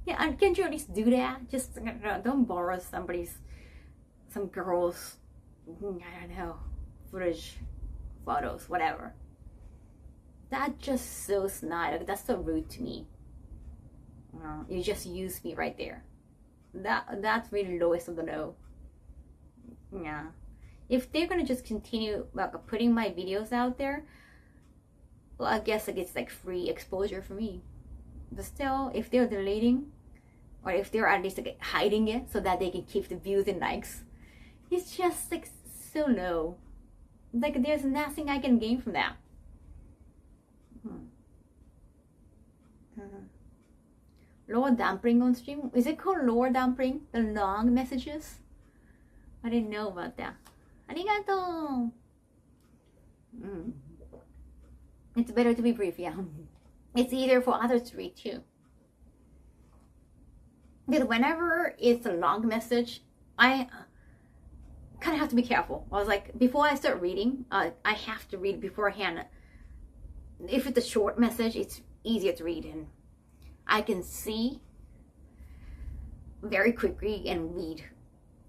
yeah, and can't you at least do that? Just don't borrow some girls, I don't know, footage, photos, whatever. That's just so snide. Like, that's so rude to me. You just use me right there. That's really lowest of the low. Yeah. If they're gonna just continue like putting my videos out there, well, I guess like it's like free exposure for me. But still, if they're deleting, or if they're at least like hiding it so that they can keep the views and likes, it's just like so low. Like there's nothing I can gain from that. Lower damping on stream? Is it called lower damping? The long messages? I didn't know about that. Arigato! It's better to be brief, yeah. It's easier for others to read too. Because whenever it's a long message, I kind of have to be careful. I was like, before I start reading, I have to read beforehand. If it's a short message, it's easier to read, and I can see very quickly and read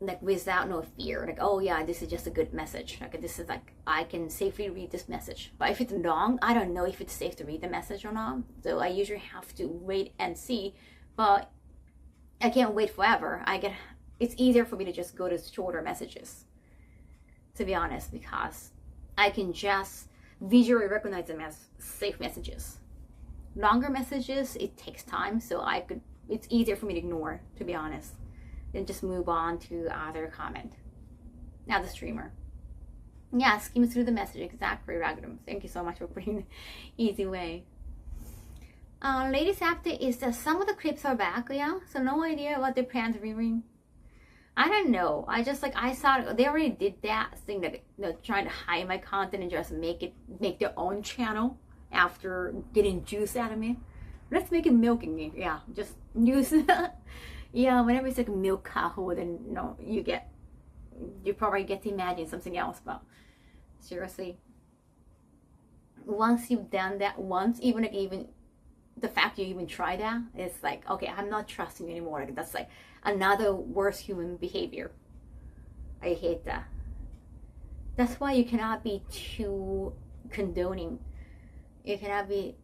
like without no fear, like, oh yeah, this is just a good message, like this is like I can safely read this message. But if it's long, I don't know if it's safe to read the message or not, so I usually have to wait and see. But I can't wait forever. It's easier for me to just go to shorter messages, to be honest, because I can just visually recognize them as safe messages. Longer messages, it takes time, so it's easier for me to ignore, to be honest, than just move on to other comment. Now the streamer. Yeah, skim through the message, exactly, Ragdom. Thank you so much for putting the easy way. Latest update is that some of the clips are back, yeah? So no idea what they plan to reviewing. I don't know. I thought they already did that thing that they're trying to hide my content and just make their own channel after getting juice out of me. Let's make it milking me. Yeah, just use yeah, whenever it's like milk Kaho, then you probably get to imagine something else. But seriously, once you've done that once, even the fact you even try that, it's like, okay, I'm not trusting you anymore. Like, that's like another worse human behavior. I hate that. That's why you cannot be too condoning. You cannot be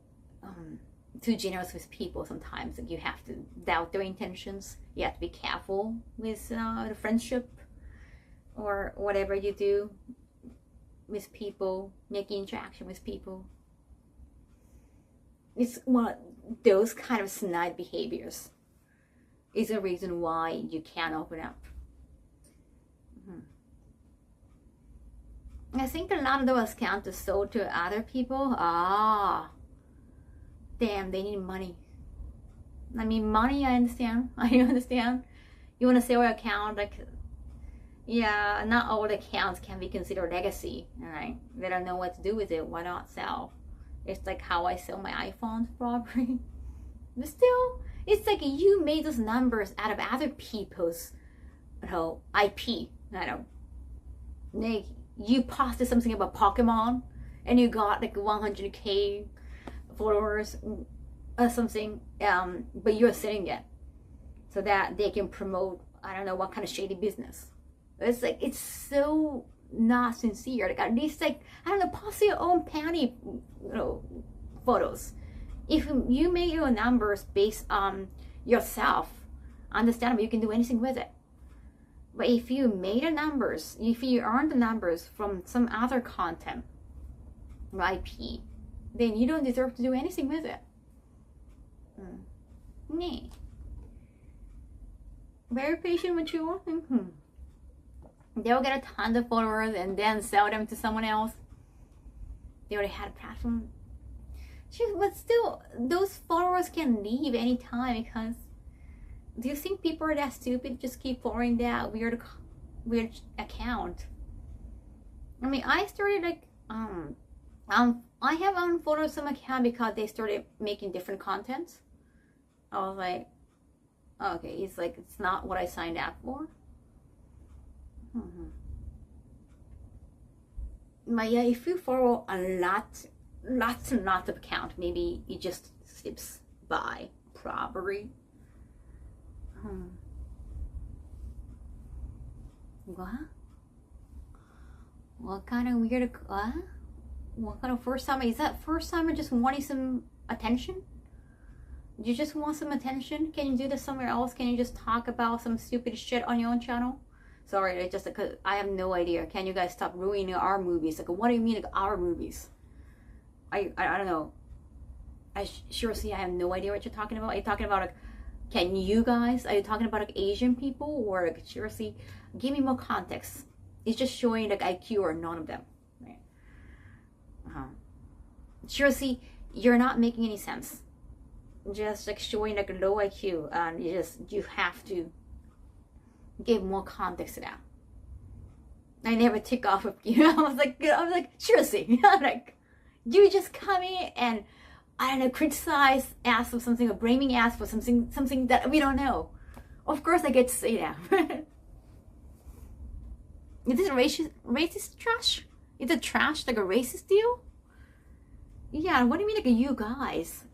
too generous with people sometimes. Like, you have to doubt their intentions. You have to be careful with the friendship or whatever you do with people, making interaction with people. It's one of those kind of snide behaviors is a reason why you can't open up. I think a lot of those accounts are sold to other people. Damn, they need money. I mean, money, I understand. I understand. You want to sell your account, like, yeah, not all accounts can be considered legacy. Right? They don't know what to do with it. Why not sell? It's like how I sell my iPhones, probably. But still, it's like you made those numbers out of other people's, IP. I don't know. You posted something about Pokemon, and you got like 100K followers or something, but you're selling it so that they can promote, I don't know what kind of shady business. It's like, it's so not sincere. Like, at least, like, I don't know, post your own panty, photos. If you make your numbers based on yourself, understandable, you can do anything with it. But if you made the numbers, if you earned the numbers from some other content or IP, then you don't deserve to do anything with it. Nee. Very patient, mature. They'll get a ton of followers and then sell them to someone else. They already had a platform. But still, those followers can leave anytime because, do you think people are that stupid? Just keep following that weird account. I mean, I started like I have unfollowed some account because they started making different content. I was like, okay, it's not what I signed up for. But yeah, if you follow lots and lots of accounts, maybe it just slips by, probably. What kind of weird, what kind of first time? Is that first time just wanting some attention? You just want some attention? Can you do this somewhere else? Can you just talk about some stupid shit on your own channel? Sorry, I just, I have no idea. Can you guys stop ruining our movies? Like, what do you mean, like, our movies? I don't know. Seriously, I have no idea what you're talking about. Are you talking about, like, are you talking about, like, Asian people? Or, like, seriously, give me more context. It's just showing, like, IQ or none of them. Right? Seriously, you're not making any sense. Just, like, showing, like, low IQ. And you have to give more context to that. I never took off with you. I was like, seriously. Like, you just come in and, I don't know, criticize us for something or blaming us for something that we don't know. Of course I get to say that. Is this racist trash? Is it trash like a racist deal? Yeah, what do you mean, like, you guys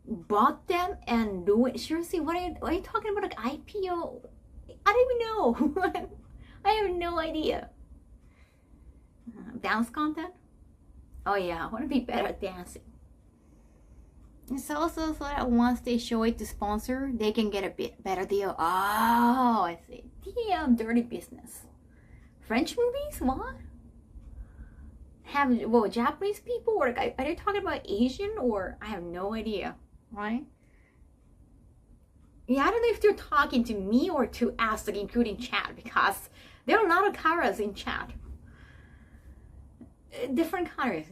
bought them and do it? Seriously, what are you talking about, like, IPO? I don't even know. I have no idea. Dance content? Oh yeah, I want to be better at dancing. It's also so that once they show it to sponsor, they can get a bit better deal. Oh, I see. Damn, dirty business. French movies? What? Japanese people? Or are they talking about Asian? Or I have no idea, right? Yeah, I don't know if they're talking to me or to us, like, including chat, because there are a lot of cameras in chat. Different countries,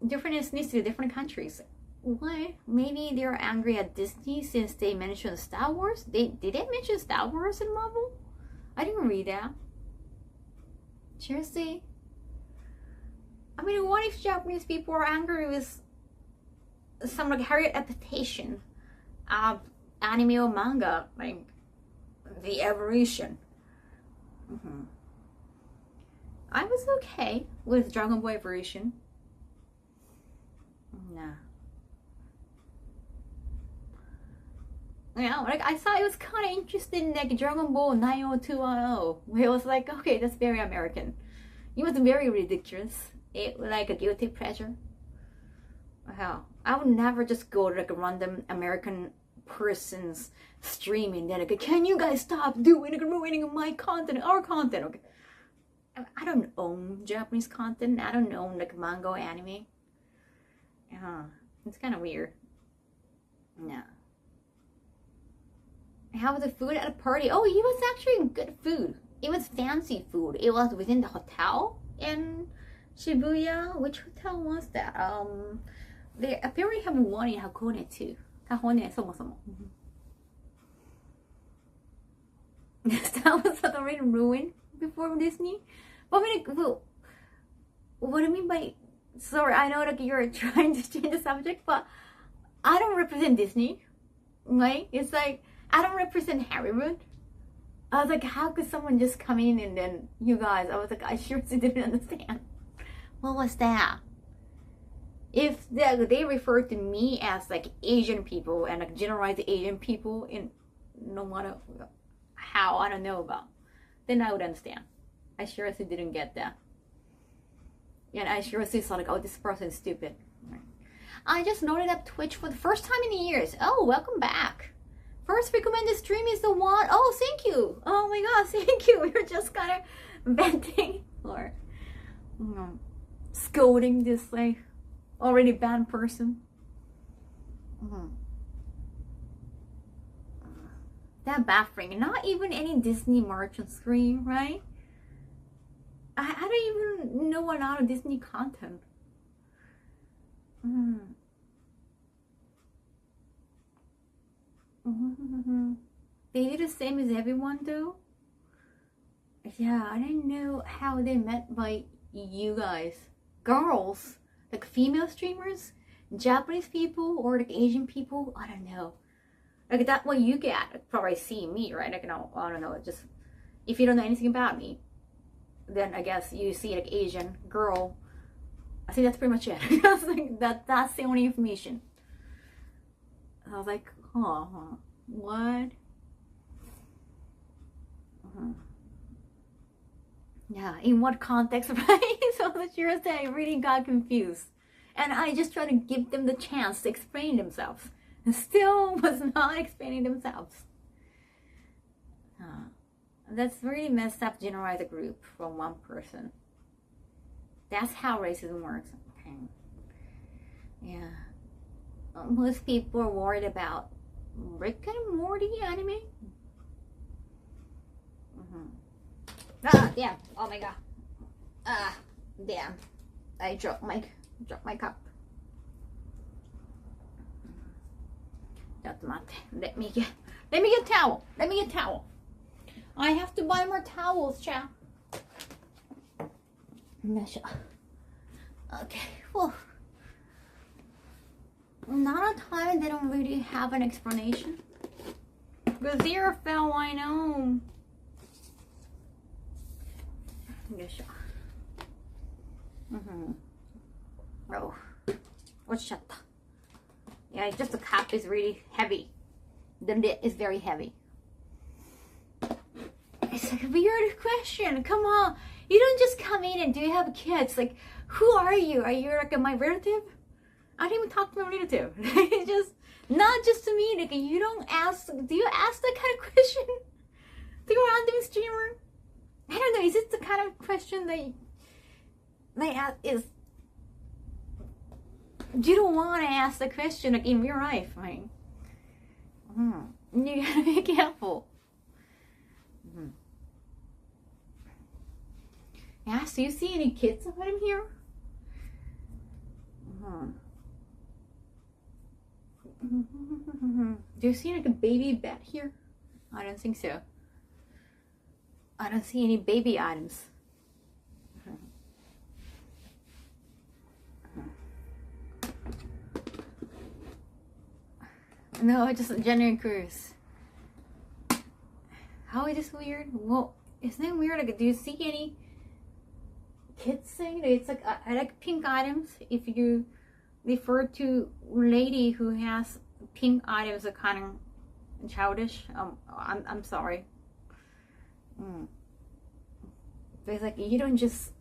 different ethnicity, different countries. What? Maybe they're angry at Disney since they mentioned Star Wars? Did they mention Star Wars in Marvel? I didn't read that. Seriously? I mean, what if Japanese people are angry with some, like, higher adaptation of anime or manga, like the evolution? I was okay with Dragon Ball Evolution. Nah. Yeah, like I thought it was kind of interesting, like Dragon Ball 90210. It was like, okay, that's very American. It was very ridiculous. It was like a guilty pleasure. Wow, I would never just go to like a random American person's stream and then like, can you guys stop doing like ruining my content, our content? Okay, I don't own Japanese content. I don't own like manga or anime. Yeah, it's kind of weird. No. How was the food at a party? Oh, it was actually good food. It was fancy food. It was within the hotel in Shibuya. Which hotel was that? They apparently have one in Hakone too. Kahone, そもそも. That was already ruined before Disney. But I mean, like, well, what do you mean by? Sorry, I know like you're trying to change the subject, but I don't represent Disney, right? It's like I don't represent Hollywood. I was like, how could someone just come in and then you guys? I was like, I seriously didn't understand. What was that? If they refer to me as like Asian people and like generalize Asian people in no matter how, I don't know about, then I would understand. I seriously didn't get that. And I seriously thought like, oh, this person is stupid. I just loaded up Twitch for the first time in years. Oh, welcome back. First recommended stream is the one. Oh, thank you. Oh my god, thank you. We were just kind of venting or scolding this like already banned person. That baffling. Not even any Disney merch on screen, right? I don't even know a lot of Disney content. They did the same as everyone though. Yeah, I didn't know how they met by you guys. Girls, like female streamers, Japanese people, or like Asian people. I don't know. Like that what you get, like, probably see me, right? Like, no, I don't know. Just if you don't know anything about me, then I guess you see like Asian girl. I think that's pretty much it. Like that's the only information. I was like, oh, what? Yeah, in what context, right? So the sure say I really got confused. And I just tried to give them the chance to explain themselves. And still was not explaining themselves. That's really messed up, generalize a group from one person. That's how racism works. Okay. Yeah. Most people are worried about Rick and Morty anime. Ah, damn. Oh my god. Ah, damn. I dropped my cup. Let me get towel. Let me get towel. I have to buy more towels, child. Okay. Well, not a time they don't really have an explanation. Because zero fell, I know. Oh, what's that? Yeah, just the cup is really heavy. The lid is very heavy. It's like a weird question. Come on, you don't just come in and do you have kids? Like, who are you? Are you like my relative? I didn't even talk to my relative. It's just not just to me. Like, you don't ask. Do you ask that kind of question to a random streamer? I don't know. Is it the kind of question that they ask? Is you don't want to ask the question like in real life, right? You gotta be careful. Yeah. So you see any kids around here? Do you see like a baby bed here? I don't think so. I don't see any baby items. No, just a genuine cruise. How is this weird? Well, isn't it weird? Like, do you see any kids thing? It's like I like pink items. If you refer to lady who has pink items, are kind of childish. I'm sorry. But it's like you don't just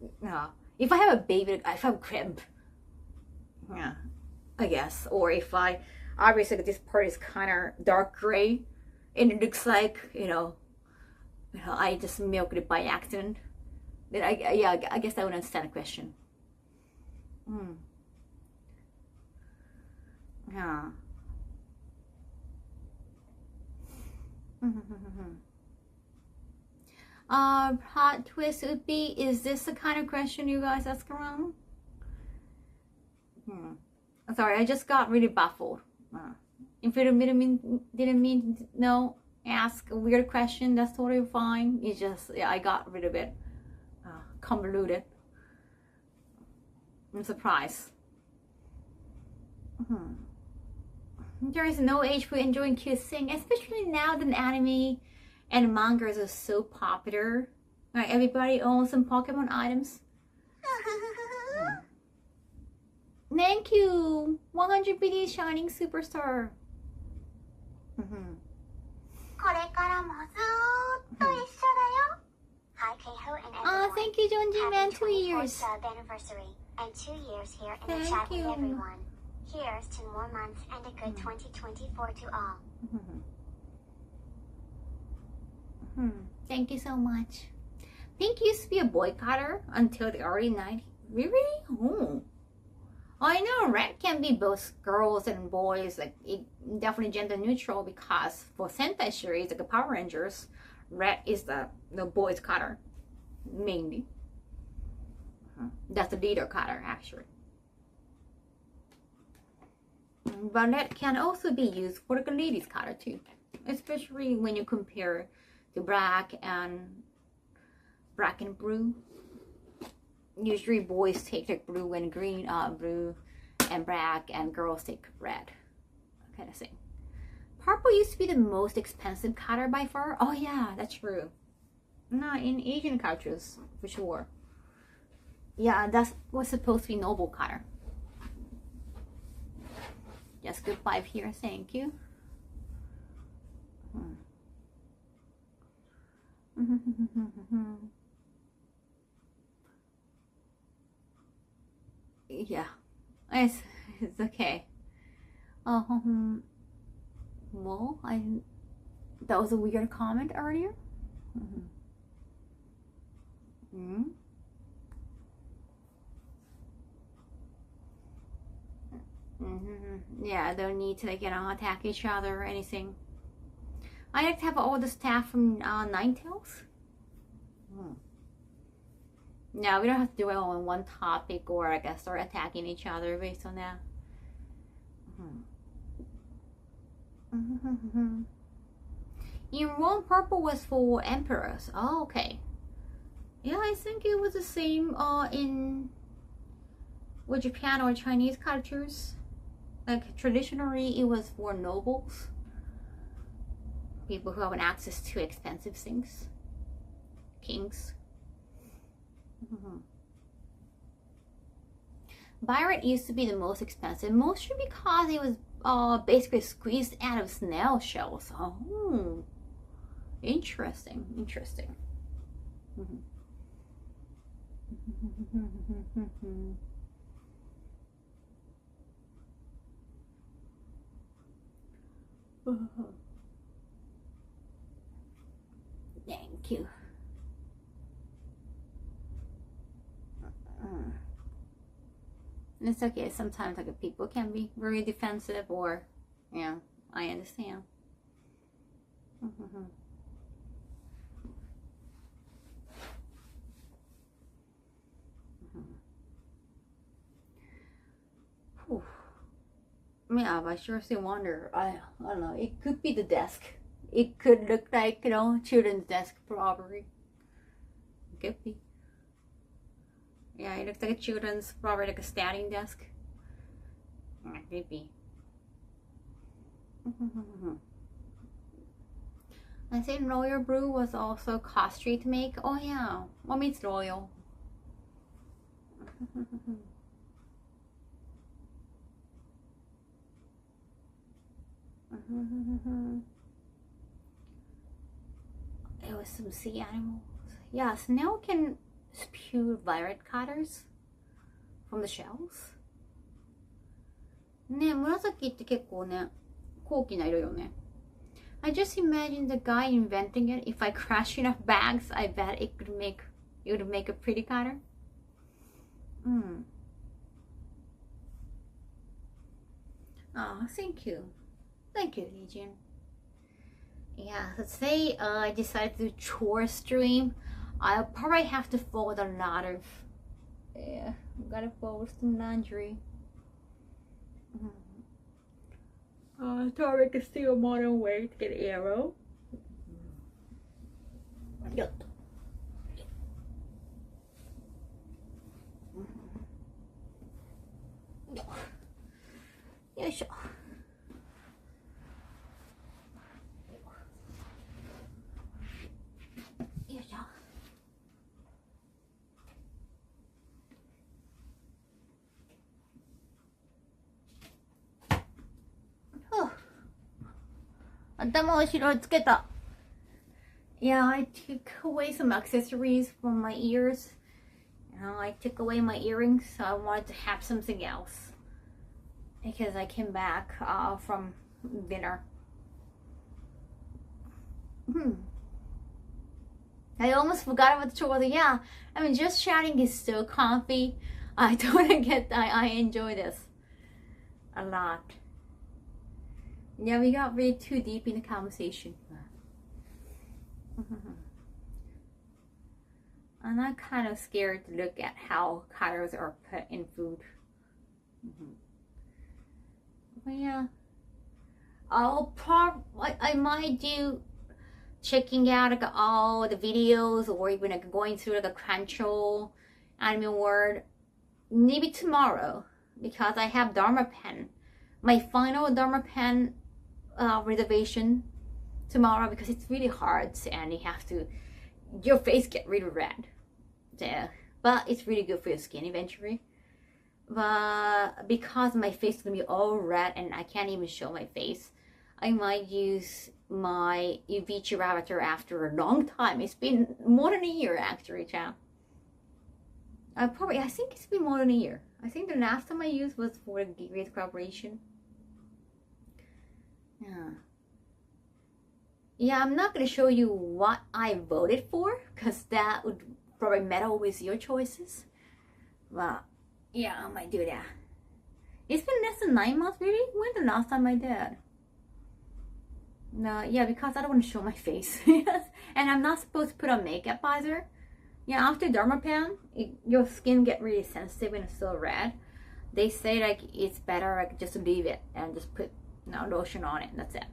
if I have a baby, if I have cramp, yeah, I guess. Or if I obviously this part is kind of dark gray, and it looks like I just milked it by accident. Then I guess I would understand the question. Yeah. Hot twist would be, is this the kind of question you guys ask around? Sorry, I just got really baffled. If you didn't mean no, ask a weird question, that's totally fine. It's just, I got a little bit convoluted. I'm surprised. There is no age for enjoying kissing, especially now that anime and mangas are so popular. Right, everybody owns some Pokemon items. Thank you, 100 BD Shining Superstar. これからもずーっと一緒だよ。Hi Kaho and everyone. Thank you, Jonji Man, 2 Happy years. 24th sub anniversary and 2 years here in Thank the chat you. with everyone. Here's 2 more months and a good 2024 to all. Thank you so much. Pink used to be a boycotter until the early 90s. Really? Oh. I know red can be both girls and boys, like it definitely gender neutral, because for Sentai series like the Power Rangers, red is the boys cutter mainly. That's the leader cutter actually. But red can also be used for the ladies cutter too, especially when you compare the black and blue. Usually boys take like blue and green, blue and black, and girls take red, kind of thing. Purple used to be the most expensive color by far. Oh yeah, that's true. No, in Asian cultures for sure. Yeah, that was supposed to be noble color. Just good vibe here, thank you. Yeah, it's okay. Well, that was a weird comment earlier. Yeah, don't need to attack each other or anything. I like to have all the staff from Ninetales. No, we don't have to do it on one topic or start attacking each other based on that. In Rome, purple was for emperors. Oh, okay. Yeah, I think it was the same in Japan or Chinese cultures. Like traditionally, it was for nobles, people who have access to expensive things, kings. Violet used to be the most expensive, mostly because it was basically squeezed out of snail shells. Oh, interesting. Thank you. It's okay. Sometimes people can be very defensive, or yeah, I understand. Yeah, but I seriously wonder. I don't know. It could be the desk. It could look like children's desk probably. It could be. Yeah, it looks like a children's, probably like a standing desk. Maybe. I think Royal Brew was also costly to make. Oh yeah, what means royal? It was some sea animals. Yeah, snail can spew violet colors from the shells. ね、紫って結構ね、高貴な色よね。I just imagine the guy inventing it. If I crush enough bags, I bet it would make a pretty color. Oh, thank you. Thank you, Legion. Yeah, so today I decided to do chore stream. I'll probably have to fold a lot of... Yeah, I'm gonna fold some laundry. Sorry, I can see a modern way to get an arrow. Yoいしょ。よいしょ。頭を後ろにつけた。Yeah, I took away some accessories from my ears. I took away my earrings, so I wanted to have something else. Because I came back from dinner. I almost forgot about the chores. Yeah, I mean, just chatting is so comfy. I totally get that. I enjoy this a lot. Yeah, we got really too deep in the conversation. I'm not kind of scared to look at how colors are put in food. But yeah, I might do checking out like all the videos, or even like going through like a Crunchyroll anime world maybe tomorrow, because I have Dharma Pen, my final Dharma Pen reservation tomorrow, because it's really hard and you have to, your face get really red. Yeah, but it's really good for your skin eventually. But because my face is gonna be all red and I can't even show my face, I might use my UV Avatar after a long time. It's been more than a year actually, child. I think it's been more than a year. I think the last time I used was for the Great Collaboration. Yeah, I'm not gonna show you what I voted for, because that would probably meddle with your choices. But yeah, I might do that. It's been less than 9 months, really? When the last time I did? No, yeah, because I don't want to show my face. And I'm not supposed to put on makeup either. Yeah, after Dermapen, your skin get really sensitive and it's so red. They say like it's better like just leave it and just put lotion on it. That's it.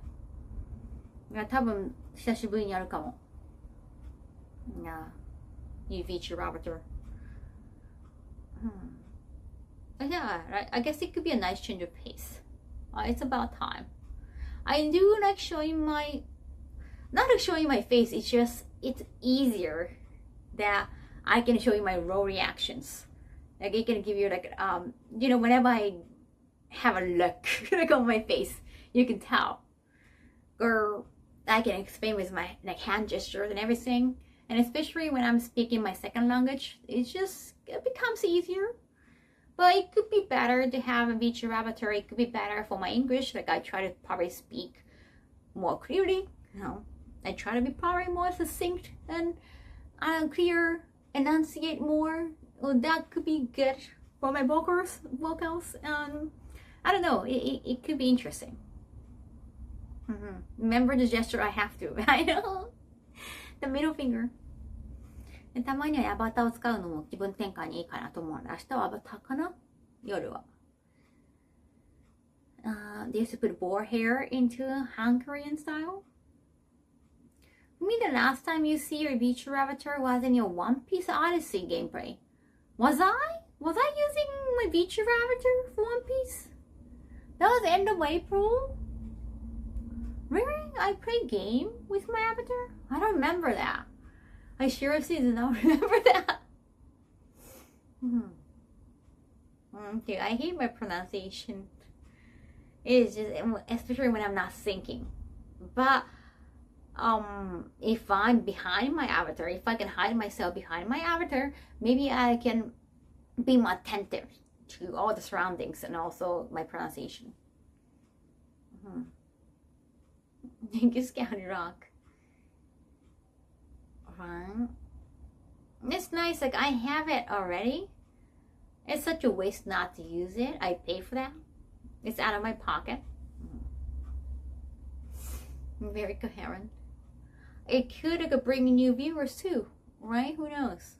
いや、多分久しぶりにやるかも。Yeah, UV Avatar. Yeah, I guess it could be a nice change of pace. It's about time. I do like showing my, not like showing my face, it's just, it's easier that I can show you my raw reactions. Like it can give you like, you know, whenever I have a look like on my face, you can tell. Or I can explain with my like hand gestures and everything. And especially when I'm speaking my second language, it becomes easier. But it could be better to have a VC Avatar. It could be better for my English. Like I try to probably speak more clearly. You know, I try to be probably more succinct and clear, enunciate more. Well, that could be good for my vocals. I don't know. It could be interesting. Remember the gesture I have to. I know. The middle finger. たまにはアバターを使うのも気分転換にいいかなと思うので、明日はアバターかな？夜は。They used to put boar hair into Hungarian style. For me, the last time you see your VC Avatar was in your One Piece Odyssey gameplay. Was I using my VC Avatar for One Piece? That was the end of April? Really? I played game with my avatar? I don't remember that. I seriously do not remember that. Okay, I hate my pronunciation. It is just, especially when I'm not thinking. But if I'm behind my avatar, if I can hide myself behind my avatar, maybe I can be more attentive to all the surroundings and also my pronunciation. Thank you, Scouty Rock. Right. It's nice, like I have it already. It's such a waste not to use it. I pay for that. It's out of my pocket. Very coherent. It could bring new viewers too, right? Who knows?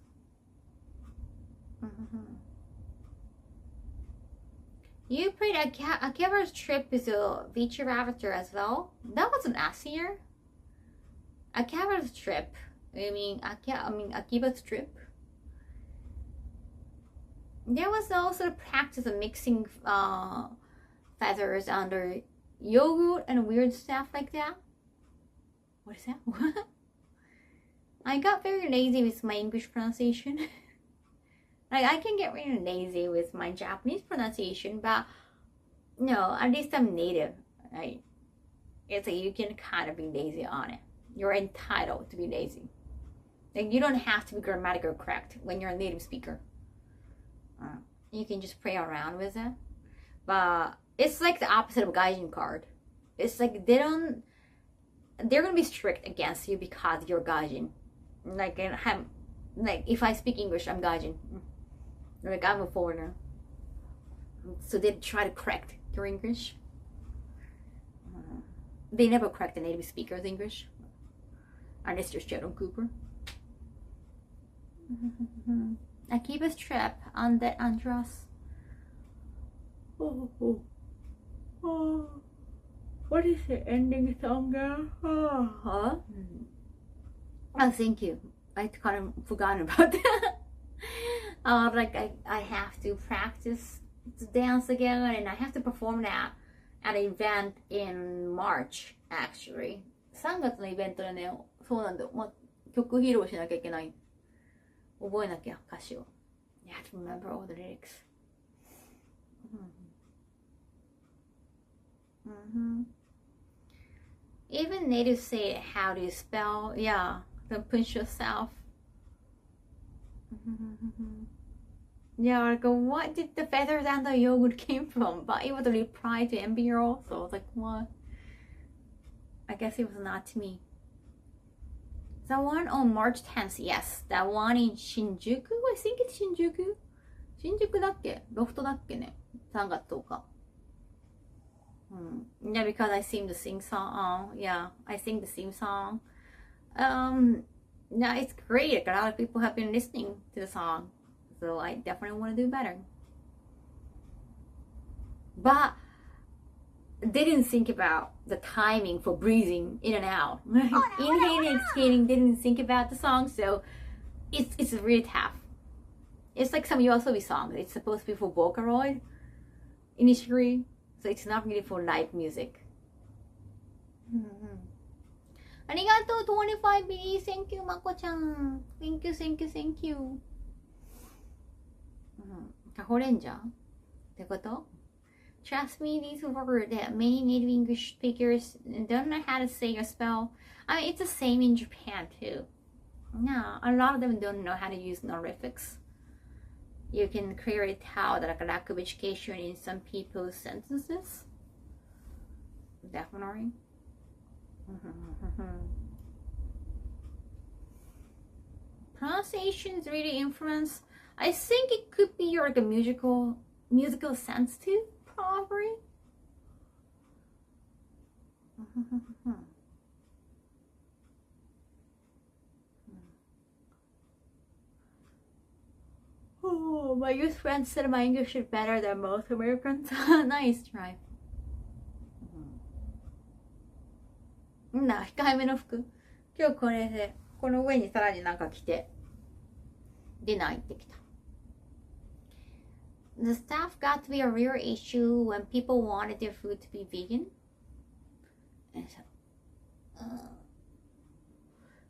You played Akiba's Trip is a feature avatar as well. That wasn't last year. Akiba's Trip. Akiba's Trip. There was also the practice of mixing feathers under yogurt and weird stuff like that. What is that? What? I got very lazy with my English pronunciation. Like I can get really lazy with my Japanese pronunciation, but no, at least I'm native. Right? It's like you can kind of be lazy on it. You're entitled to be lazy. Like you don't have to be grammatically correct when you're a native speaker. You can just play around with it. But it's like the opposite of gaijin card. It's like they're gonna be strict against you because you're gaijin. Like if I speak English, I'm gaijin. Like I'm a foreigner. So they try to correct your English. They never correct the native speaker's English. Unless you're Sheldon Cooper. Akiba's Trip on that Andros. What is the ending song there? Oh, thank you. I kind of forgot about that. Like I have to practice to dance again, and I have to perform that at an event in March, actually. 3月のイベントでね、そうなんだよ。曲披露しなきゃいけない。覚えなきゃ、歌詞を。You have to remember all the lyrics. Even natives say, how do you spell? Yeah, don't push yourself. Yeah, like what did the feathers and the yogurt came from? But it was a reply to MBR, so I was like, what? I guess it was not to me. The one on March 10th, yes. That one in Shinjuku? I think it's Shinjuku. Shinjuku だっけ? ロフトだっけね? 3月10日. Yeah, because I sing the sing song. Yeah, I sing the theme song. Yeah, it's great. Like, a lot of people have been listening to the song. So I definitely want to do better. But they didn't think about the timing for breathing in and out. Inhaling, exhaling, they didn't think about the song, so it's really tough. It's like some YOASOBI songs. It's supposed to be for Vocaloid initially, so it's not really for live music. ありがとう、25 B. Thank you, まこちゃん。Thank you, thank you, thank you. カホレンジャーってこと? Trust me, these words that many native English speakers don't know how to say or spell. I mean, it's the same in Japan too. No, a lot of them don't know how to use honorifics. You can clearly tell that like a lack of education in some people's sentences. Definitely. Pronunciation is really influenced. I think it could be your like a musical sense too, probably. Oh, my youth friends said my English is better than most Americans. Nice try. 控えめの服。今日これで、この上にさらになんか着て、ディナー行ってきた。The stuff got to be a real issue when people wanted their food to be vegan. And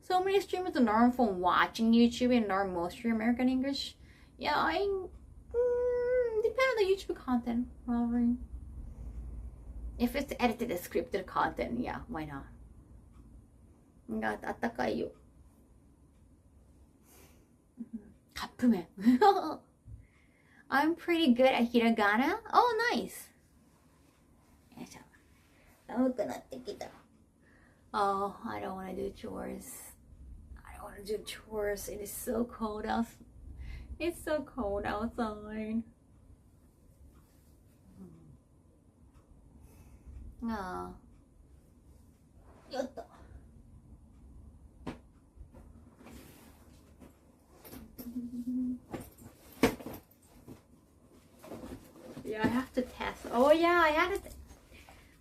so many streamers learn from watching YouTube and learn mostly American English. Yeah, depend on the YouTube content, probably. If it's edited and scripted content, yeah, why not? があったかいよ。カップ麺。I'm pretty good at hiragana. Oh, nice. よいしょ。寒くなってきた。Oh, I don't want to do chores. I don't want to do chores. It is so cold out. It's so cold outside. ああ。よっと。Yeah, I have to test. Oh yeah,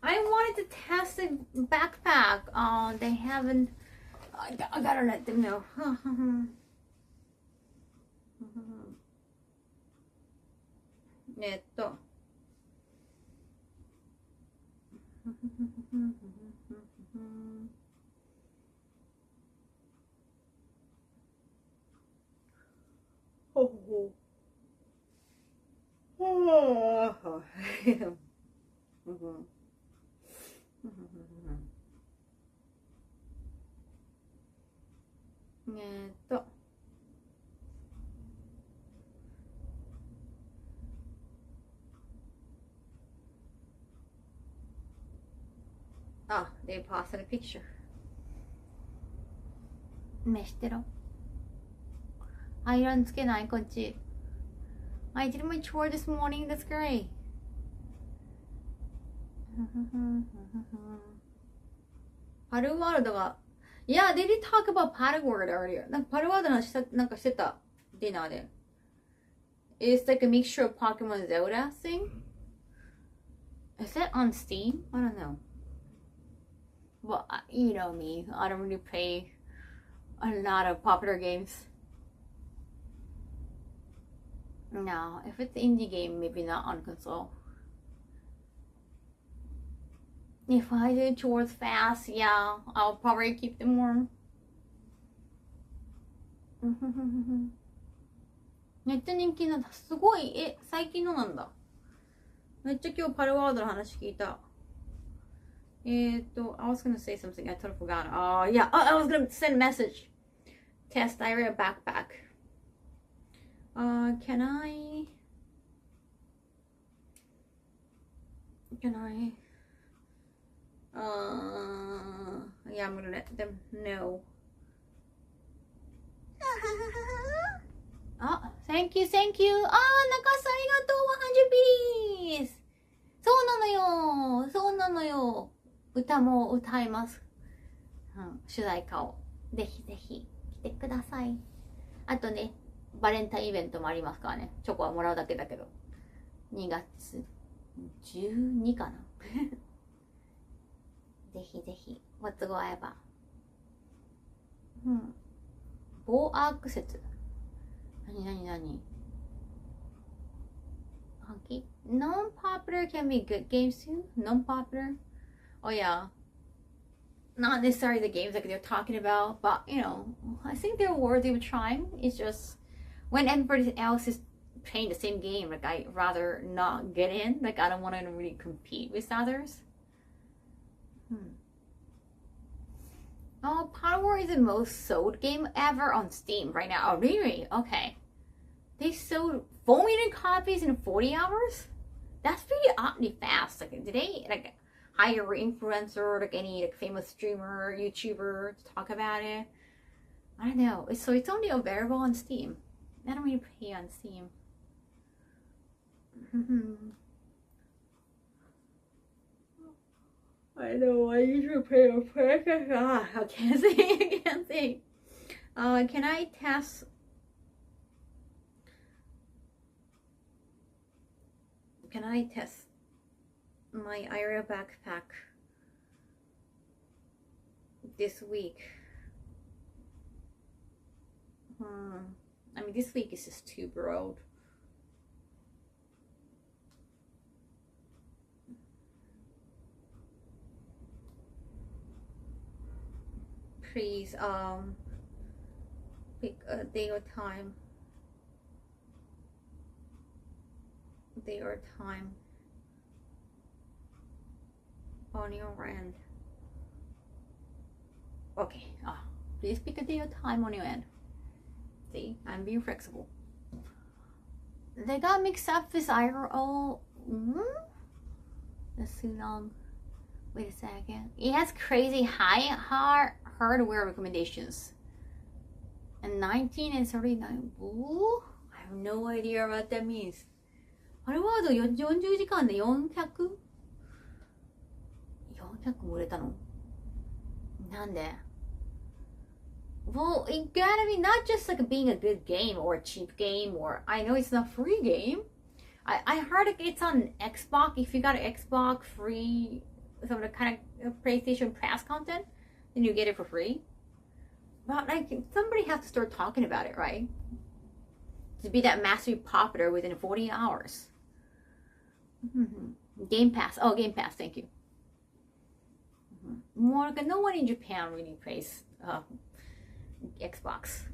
I wanted to test the backpack. Oh, they haven't. I gotta let them know. ほほあ、they posted a picture. 飯してろ。アイロンつけないこっち。I did my chore this morning. That's great. パルワールドが Yeah, they did talk about Paddle World earlier. なんかパルワールドのなんかしてたディナーで。It's like a mixture of Pokemon Zelda thing. Is that on Steam? I don't know. Well, you know me. I don't really play a lot of popular games. No, if it's indie game, maybe not on console. If I do chores fast, yeah, I'll probably keep them warm. めっちゃ人気なんだ。すごい。最近のなんだ。めっちゃ今日パルワードの話聞いた。I was gonna say something. I totally forgot. Oh, yeah. Oh, I was gonna send a message. Test diarrhea backpack. Can I? Yeah, I'm gonna let them know. Oh, thank you. あー、中さんありがとう。100 piece. そうなのよ。歌も歌います。主題歌を。ぜひぜひ来てください。あとね、バレンタインイベントもありますからね。チョコはもらうだけだけど。2月12かな。ぜひぜひ、ご都合合えば。棒アーク説。何Non-popular can be good games too. Non-popular. Oh yeah. Not necessarily the games like they're talking about, but you know, I think they're worthy of trying. It's just when everybody else is playing the same game, like I rather not get in. Like I don't want to really compete with others. Oh, Power is the most sold game ever on Steam right now. Oh, really? Okay. They sold 4 million copies in 40 hours? That's pretty oddly fast. Like, did they like hire an influencer, like any like famous streamer, YouTuber to talk about it? I don't know. It's only available on Steam. I don't really play on Steam. I know. I usually play on PlayStation. I can't say. Can I test? Can I test my Ira backpack this week? I mean, this week is just too broad. Please, pick a day or time. On your end. Okay. Please pick a day or time on your end. See, I'm being flexible. They got mixed up with IRL. That's too long. Wait a second. It has crazy hardware recommendations. And 19 and 39. Ooh, I have no idea what that means. あれワード40時間で 400? 400も売れたのなんで Well, it gotta be not just like being a good game or a cheap game, or I know it's not a free game. I heard it's on Xbox. If you got an Xbox free, some kind of PlayStation Pass content, then you get it for free. But like somebody has to start talking about it, right? To be that massively popular within 40 hours. Game Pass. Oh, Game Pass. Thank you. More like no one in Japan really plays Xbox.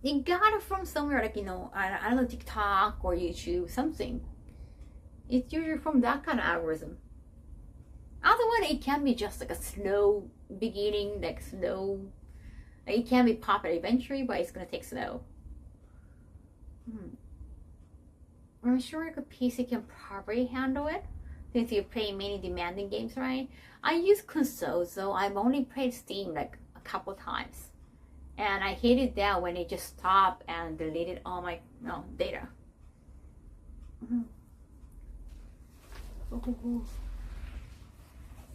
You got it from somewhere like, I don't know, TikTok or YouTube, something. It's usually from that kind of algorithm. Otherwise, it can be just like a slow beginning, like slow. It can be popular eventually, but it's gonna take slow. I'm sure like a PC can probably handle it, since you play many demanding games, right? I use consoles, so I've only played Steam like a couple times. And I hated that when it just stopped and deleted all my data.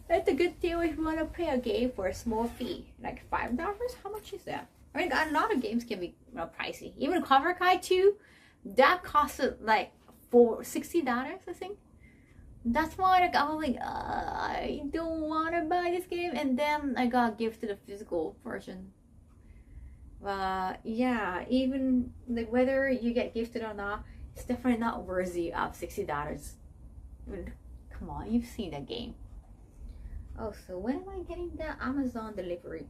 That's a good deal if you want to play a game for a small fee, like $5. How much is that? I mean, a lot of games can be pricey. Even Cover Kai 2, that costed like $60, I think. That's why like, I was like, I don't want to buy this game, and then I got gifted a physical version. Yeah, even like whether you get gifted or not, it's definitely not worthy of $60. I mean, come on, you've seen that game. Oh, so when am I getting that Amazon delivery?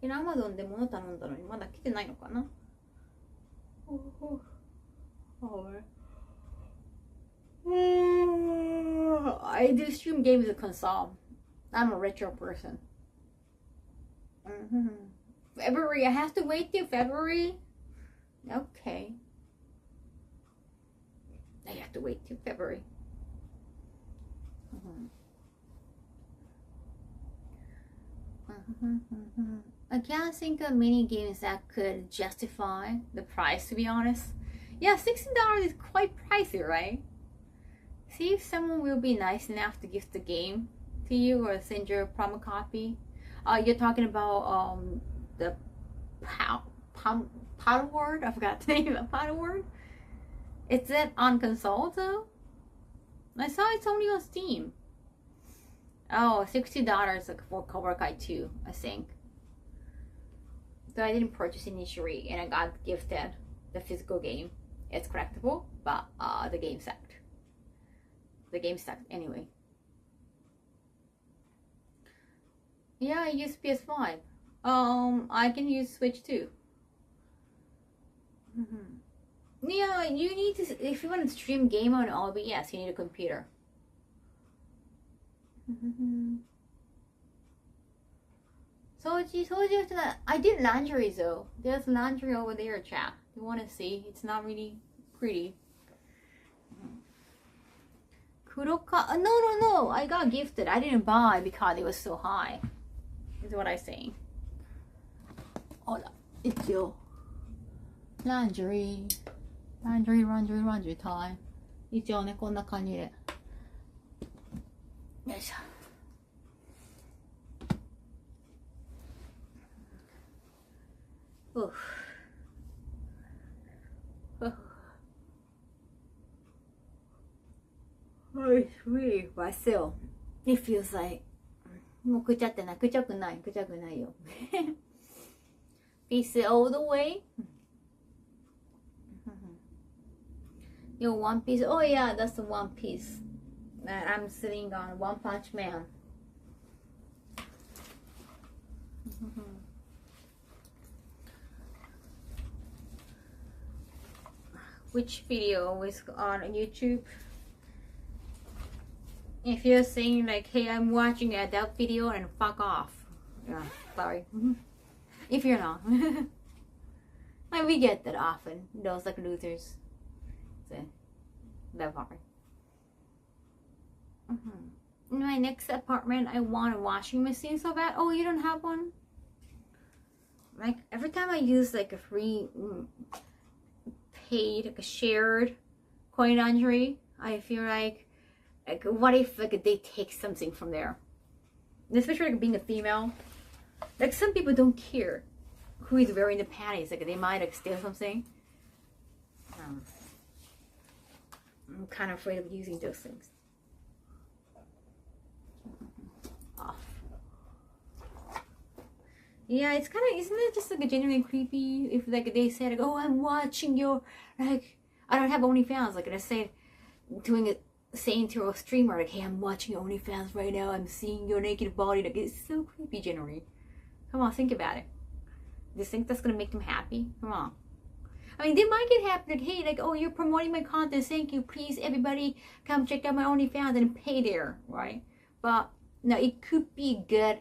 Amazon で物頼んだのにまだ来てないのかな? I do stream games with console. I'm a retro person. February, I have to wait till February? Okay. I have to wait till February. I can't think of many games that could justify the price, to be honest. Yeah, $60 is quite pricey, right? See if someone will be nice enough to gift the game to you or send your promo copy. You're talking about the Paddle Word? I forgot the name of Paddle Word. Is it on console though? I saw it's only on Steam. Oh, $60 like for Cobra Kai 2, I think. So I didn't purchase initially, and I got gifted the physical game. It's collectible, but the game sucked. The game sucked anyway. Yeah, I use PS5. I can use Switch too. Yeah, you need to, if you want to stream game on OBS, you need a computer. I did laundry though. There's laundry over there, chat. You want to see? It's not really pretty. Kuroka? No. I got gifted. I didn't buy because it was so high. Is what I'm saying. Hold on. It's your laundry time. 一応ね、こんな感じで。よいしょ。Oh, sweet, but still, it feels like もうくちゃってない、くちゃくないよ。Piece it all the way. Your One Piece. Oh yeah, that's the One Piece that I'm sitting on. One Punch Man. Which video was on YouTube? If you're saying like, hey, I'm watching an adult video and fuck off. Yeah, sorry. If you're not. Like, we get that often. Those like losers. So, that part. In my next apartment, I want a washing machine so bad. Oh, you don't have one? Like, every time I use like a free paid, like a shared coin laundry, I feel like what if like they take something from there? Especially like being a female. Like, some people don't care who is wearing the panties. Like, they might like steal something. I'm kind of afraid of using those things. Off. Yeah, it's kind of, isn't it just like a genuinely creepy if like they said like, oh, I'm watching your, like, I don't have OnlyFans, like, let's say saying to a streamer like, hey, I'm watching your OnlyFans right now, I'm seeing your naked body. Like, it's so creepy generally. Come on, think about it. Do you think that's gonna make them happy? Come on. I mean, they might get happy like, hey, like, oh, you're promoting my content, thank you, please everybody come check out my OnlyFans and pay there, right? But no, it could be good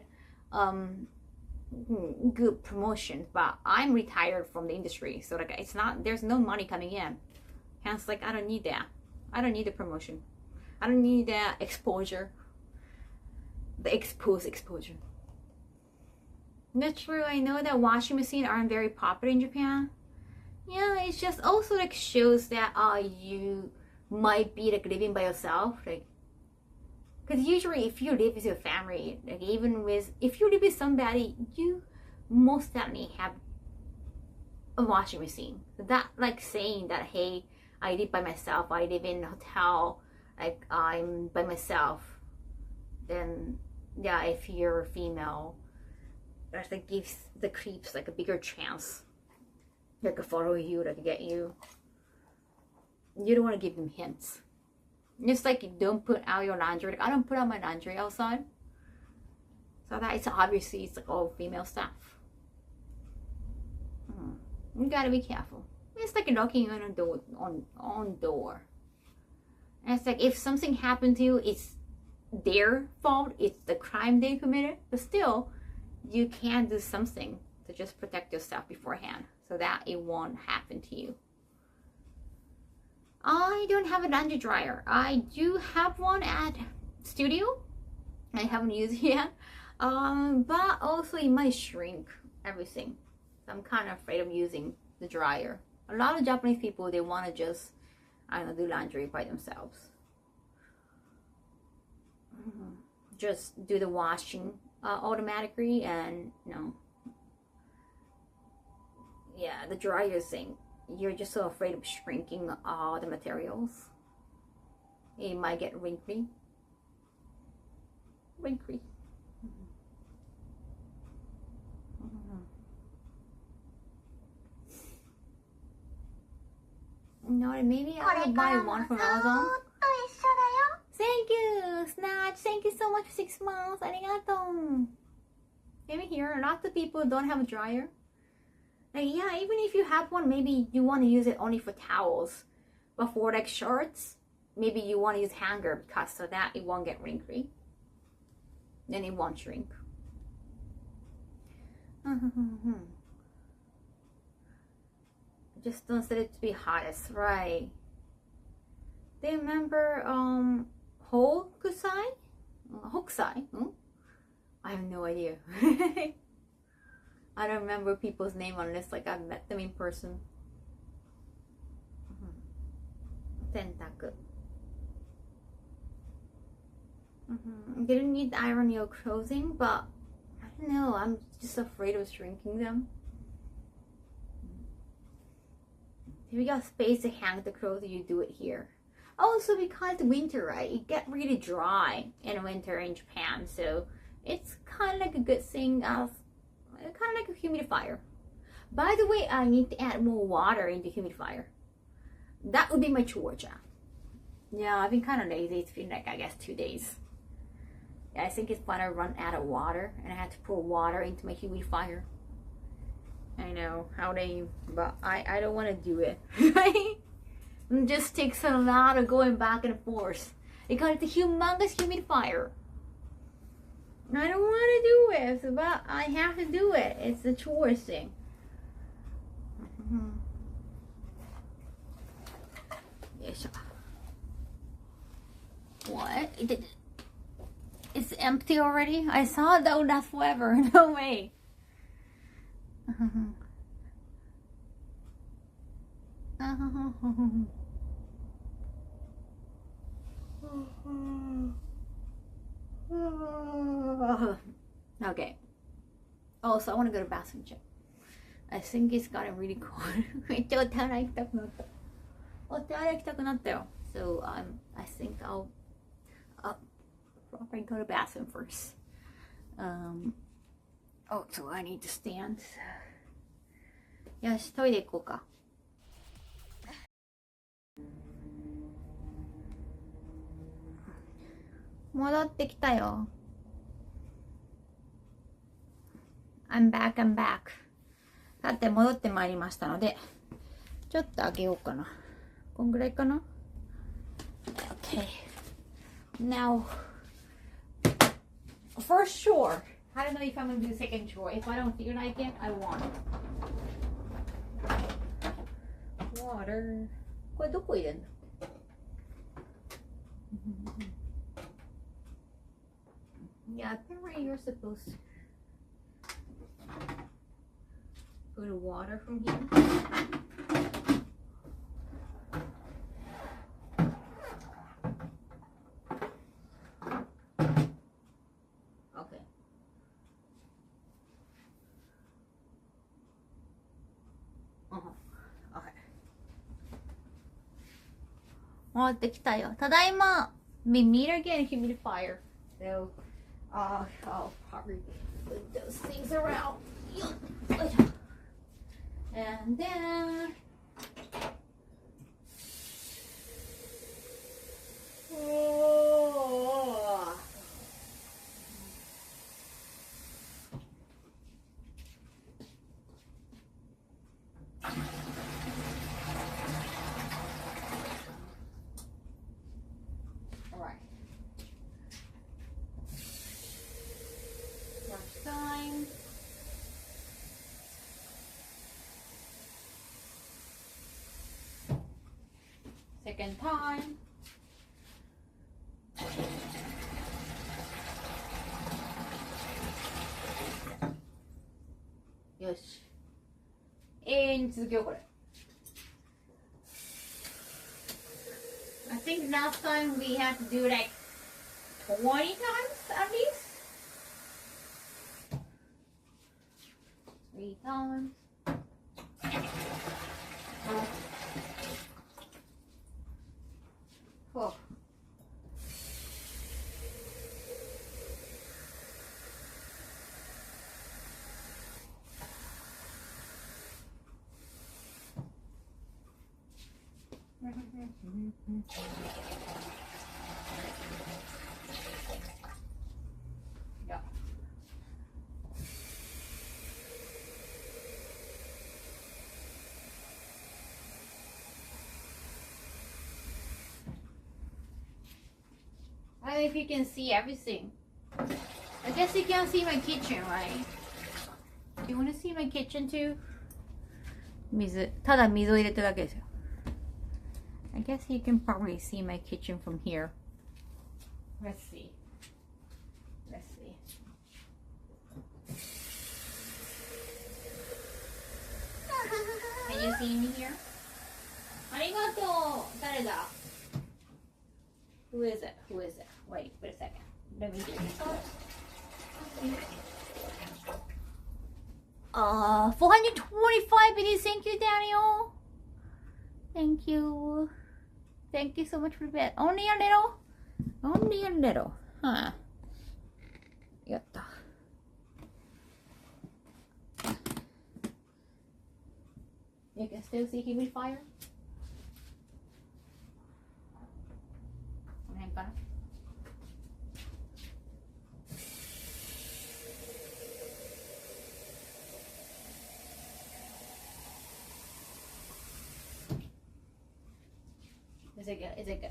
good promotion, but I'm retired from the industry, so like, it's not, there's no money coming in, hence like, I don't need that. I don't need the promotion. I don't need that exposure, the exposure. That's true. I know that washing machines aren't very popular in Japan. Yeah, it's just also like shows that you might be like living by yourself, like, because usually if you live with your family, like, even with, if you live with somebody, you most certainly have a washing machine. That, like, saying that, hey, I live by myself, I live in a hotel, like, I'm by myself, then yeah, if you're female, that like gives the creeps like a bigger chance, like, to follow you, like, get you. You don't want to give them hints. Just like, you don't put out your laundry. Like, I don't put out my laundry outside, so that it's obviously it's like all female stuff. You gotta be careful. It's like knocking on a door, on door. And it's like, if something happened to you, it's their fault. It's the crime they committed. But still, you can do something to just protect yourself beforehand, so that it won't happen to you. I don't have a laundry dryer. I do have one at studio. I haven't used it yet. But also it might shrink everything. So I'm kind of afraid of using the dryer. A lot of Japanese people, they want to just, I don't know, do laundry by themselves. Just do the washing automatically, and yeah, the dryer thing, you're just so afraid of shrinking all the materials. It might get wrinkly. No, maybe I'll buy one from Amazon. Thank you, Snatch. Thank you so much for 6 months. Arigato. Maybe here, lots of people don't have a dryer. Like, yeah, even if you have one, maybe you want to use it only for towels. But for like shirts, maybe you want to use hanger, because so that it won't get wrinkly. Then it won't shrink. Just don't set it to be hottest, right? Do you remember Hokusai? Hokusai? I have no idea. I don't remember people's name unless like I've met them in person. Tentaku. Didn't need to iron your clothing, but I don't know, I'm just afraid of shrinking them. If you got space to hang the clothes, you do it here. Also, because winter, right? It gets really dry in winter in Japan, so it's kind of like a good thing as kind of like a humidifier. By the way, I need to add more water in the humidifier. That would be my chore job. Yeah, I've been kind of lazy. It's been like, I guess, 2 days. Yeah, I think it's when I run out of water and I had to pour water into my humidifier. I know, how lame, but I don't want to do it. It just takes a lot of going back and forth. because it's a humongous humidifier. I don't want to do it, but I have to do it. It's the chores thing. What? It's empty already? I saw it though, that's forever. No way. Okay. Oh, so I want to go to bathroom check. I think it's gotten really cold. めっちゃお手洗い行きたくなった。お手洗い行きたくなったよ。So I think I'll probably go to bathroom first. Oh, so I need to stand. よし、トイレ行こうか。戻ってきたよ。I'm back, I'm back. さて、戻ってまいりましたので、ちょっと上げようかな。こんぐらいかな？ Okay. Now, first chore. I don't know if I'm going to do the second chore. If I don't feel like it, I won't. Water. これどこ入れんの？Yeah, apparently you're supposed to put water from here. Okay. Okay. 回ってきたよ。ただいま。We meet again, humidifier. So, I'll probably put those things around. And then, oh. All right. First time. Second time. Yosh. 永遠に続けようこれ。I think last time we had to do like 20 times at least. 3 times. Oh. Yeah. I don't know if you can see everything. I guess you can't see my kitchen, right? Do you want to see my kitchen too? 水。ただ水を入れてるだけですよ。I guess you can probably see my kitchen from here. Let's see. Let's see. Can you see me here? ありがとう。誰だ? Who is it? Who is it? Wait a second. Let me do this. 425 pennies. Thank you, Daniel. Thank you. Thank you so much for the bet. Only a little? Only a little. Huh. やった。You can still see humidifier? この辺かな? Is it good? Is it good?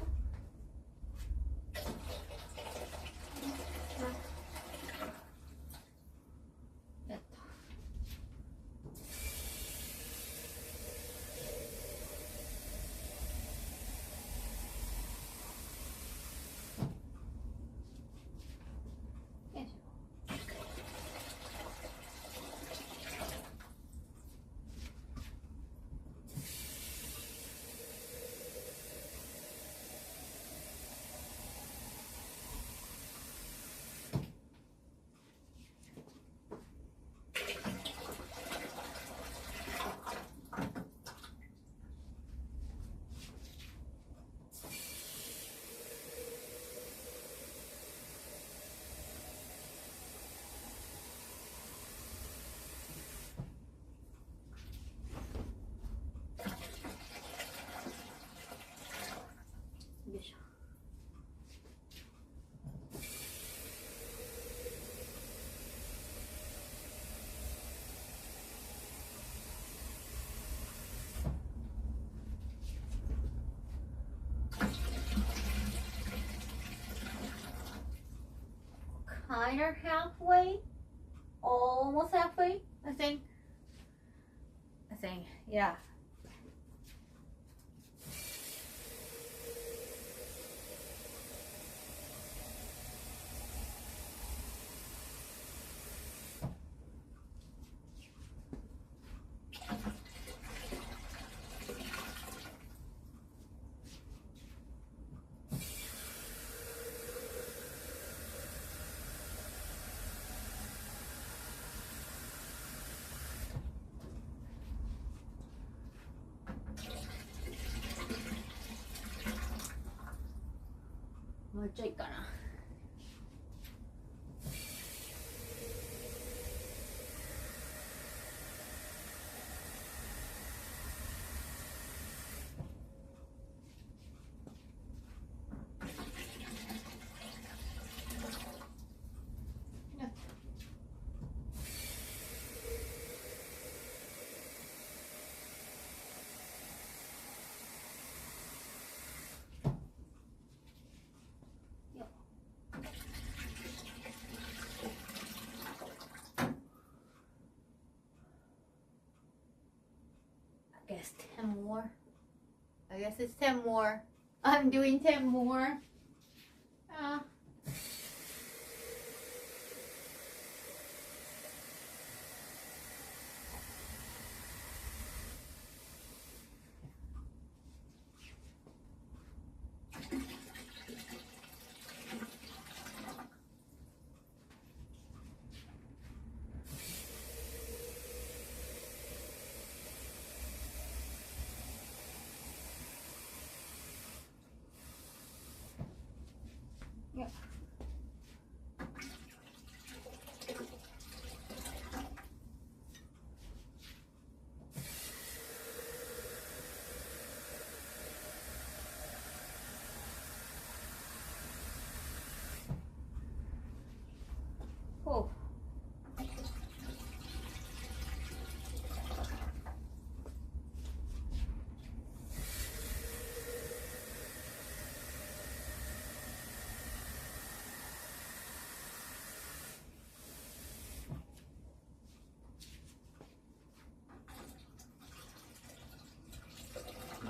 minor halfway, almost halfway, I think, yeah.もうちょいかな。I guess 10 more. I guess it's 10 more. I'm doing 10 more. Yeah. Oh.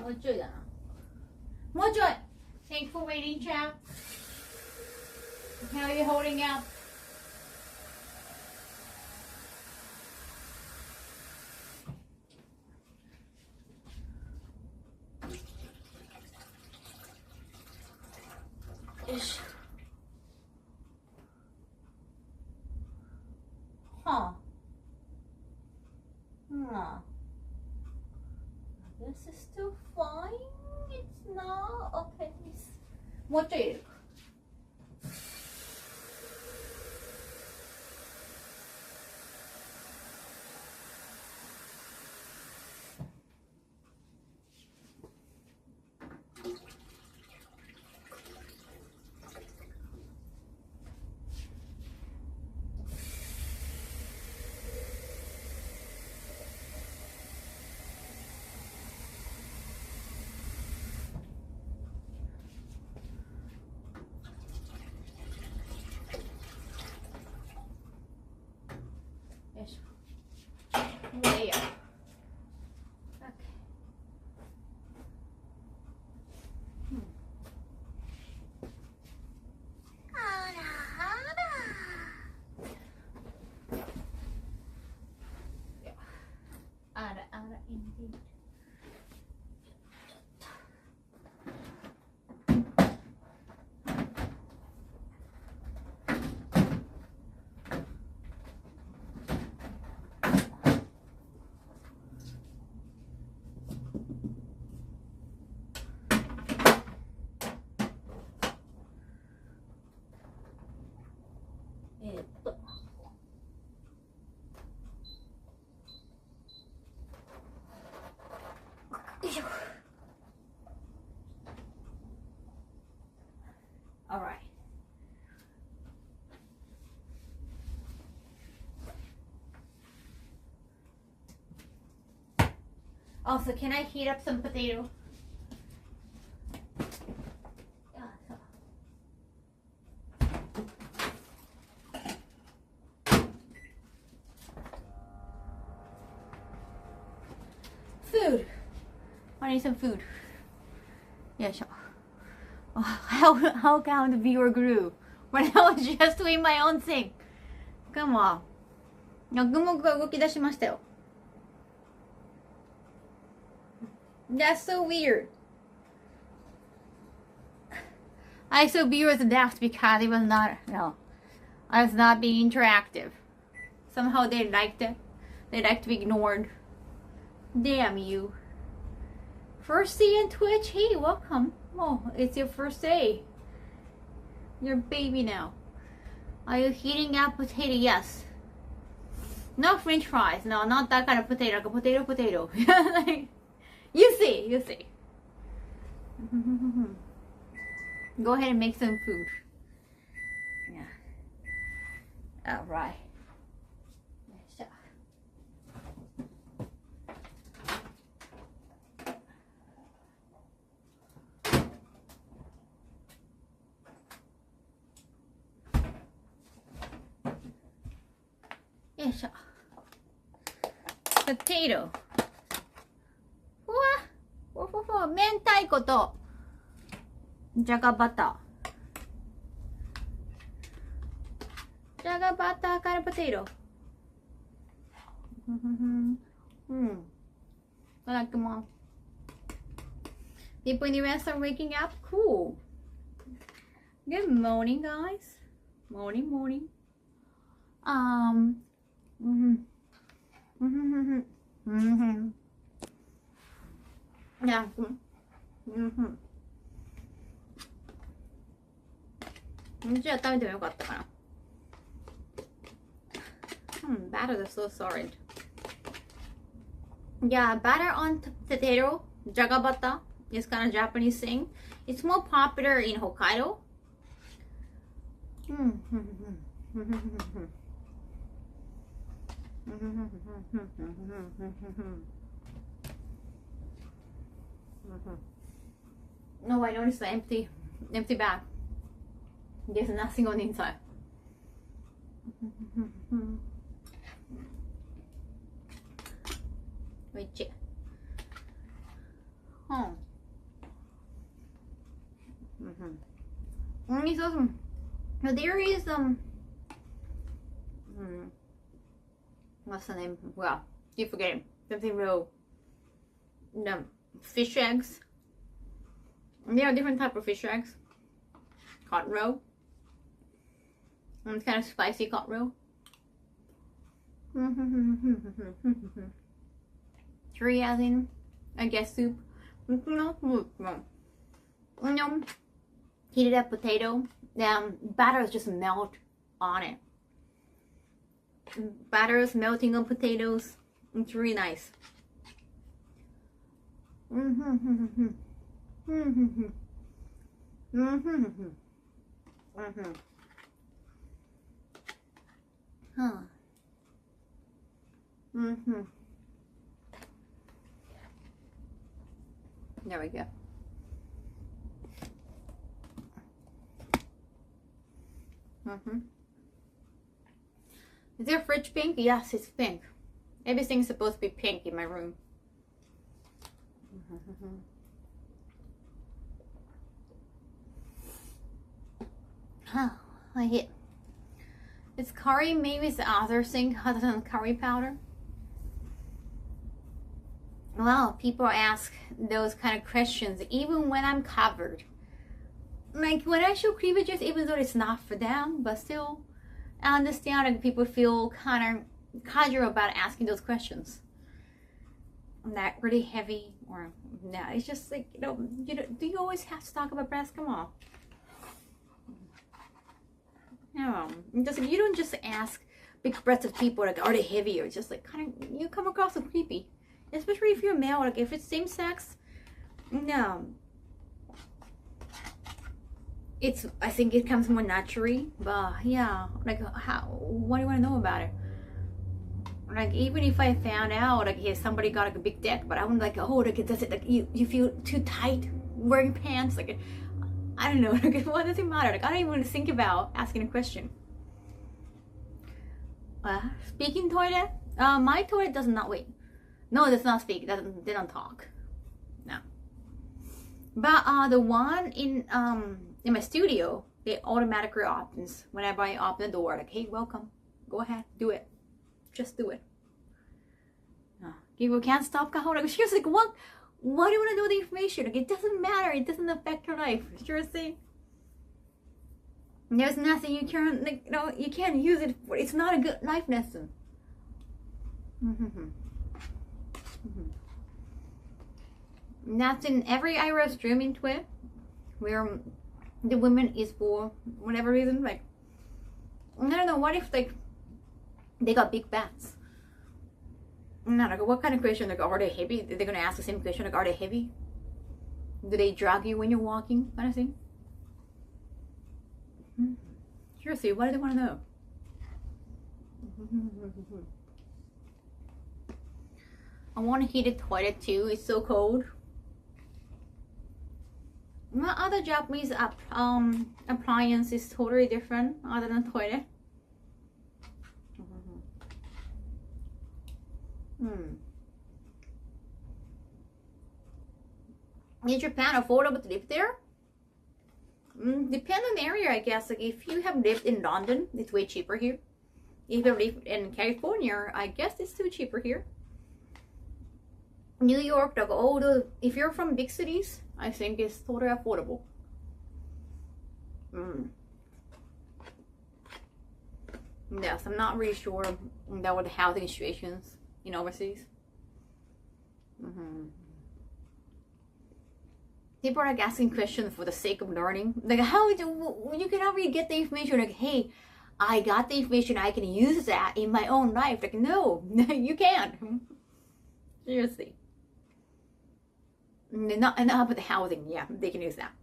More joy, more joy. Thanks for waiting, champ. How are you holding up? Ish. Huh. This is still fine. It's not okay. More joy. Way up. Okay. Ara indeed. All right. Also, can I heat up some potato? I need some food. Yes. Oh, how come the viewer grew when I was just doing my own thing? Come on. もぐもぐが動き出しましたよ。That's so weird. I saw viewers left because it was not, no, I was not being interactive. Somehow they liked it. They like to be ignored. Damn you. First day on Twitch. Hey, welcome. Oh, it's your first day. You're a baby now. Are you heating up potato? Yes. Not French fries. No, not that kind of potato. Like a potato. You see. Go ahead and make some food. Yeah. All right. Potato. 明太子とじゃがバター。じゃがバターからポテト。I like them all. People in the US are waking up. Cool. Good morning, guys. Morning. Yeah.じゃあ食べてもよかったかな。Batter is so sorry. Yeah, batter on potato, jagabata is kind of Japanese thing. It's more popular in Hokkaido. No, I noticed the empty bag. There's nothing on the inside. Wait, Only so there is what's the name? Well, you forget it. Something real. No, fish eggs. There are different type of fish eggs. Cod roe. And it's kind of spicy cod roe. Curry as in, I guess, soup. Heated up potato. Then batter just melt on it. Batter is melting on potatoes. It's really nice. There we go. Is your fridge pink? Yes, it's pink. Everything's supposed to be pink in my room. I hit. Is curry made with other thing other than curry powder? Well, people ask those kind of questions even when I'm covered. Like when I show cleavages, even though it's not for them, but still, I understand that people feel kind of casual about asking those questions. Not really heavy or no, it's just like, do you always have to talk about breasts? Come on. No, just you don't just ask big breasts of people like, are they heavy, or just like kind of you come across as creepy, especially if you're male. Like if it's same sex, no. I think it comes more naturally, but yeah, like what do you want to know about it? Like even if I found out like yeah, somebody got like a big dick, but I wouldn't like, oh, like does it like you feel too tight wearing pants, like I don't know, like what does it matter? Like I don't even want to think about asking a question. Speaking toilet, my toilet does not wait. No, it does not speak. They don't talk. No. But the one in my studio, they automatically opens whenever I open the door. Like, hey, welcome. Go ahead, do it. Just do it. People can't stop Kaho. Like, she was like, what? Why do you want to know the information? Like, it doesn't matter. It doesn't affect your life. Seriously. There's nothing you can't, like, you can't use it for. It's not a good life lesson. And that's in every IRL stream in Twitch, where the woman is for whatever reason. Like, I don't know. What if like they got big bats? No, like, what kind of question? Like, are they heavy? They're gonna ask the same question. Like, are they heavy? Do they drag you when you're walking? Kind of thing. Seriously, what do they want to know? I want to heat the toilet too. It's so cold. My other Japanese appliance is totally different other than toilet. In Japan, affordable to live there? Depend on the area, I guess. Like, if you have lived in London, it's way cheaper here. If you live in California, I guess it's still cheaper here. New York, like, if you're from big cities, I think it's totally affordable. Yes, I'm not really sure about the housing situations in overseas. People are like asking questions for the sake of learning. Like, you cannot really get the information. Like, hey, I got the information, I can use that in my own life. Like, no, you can't. Seriously. Not about the housing. Yeah, they can use that.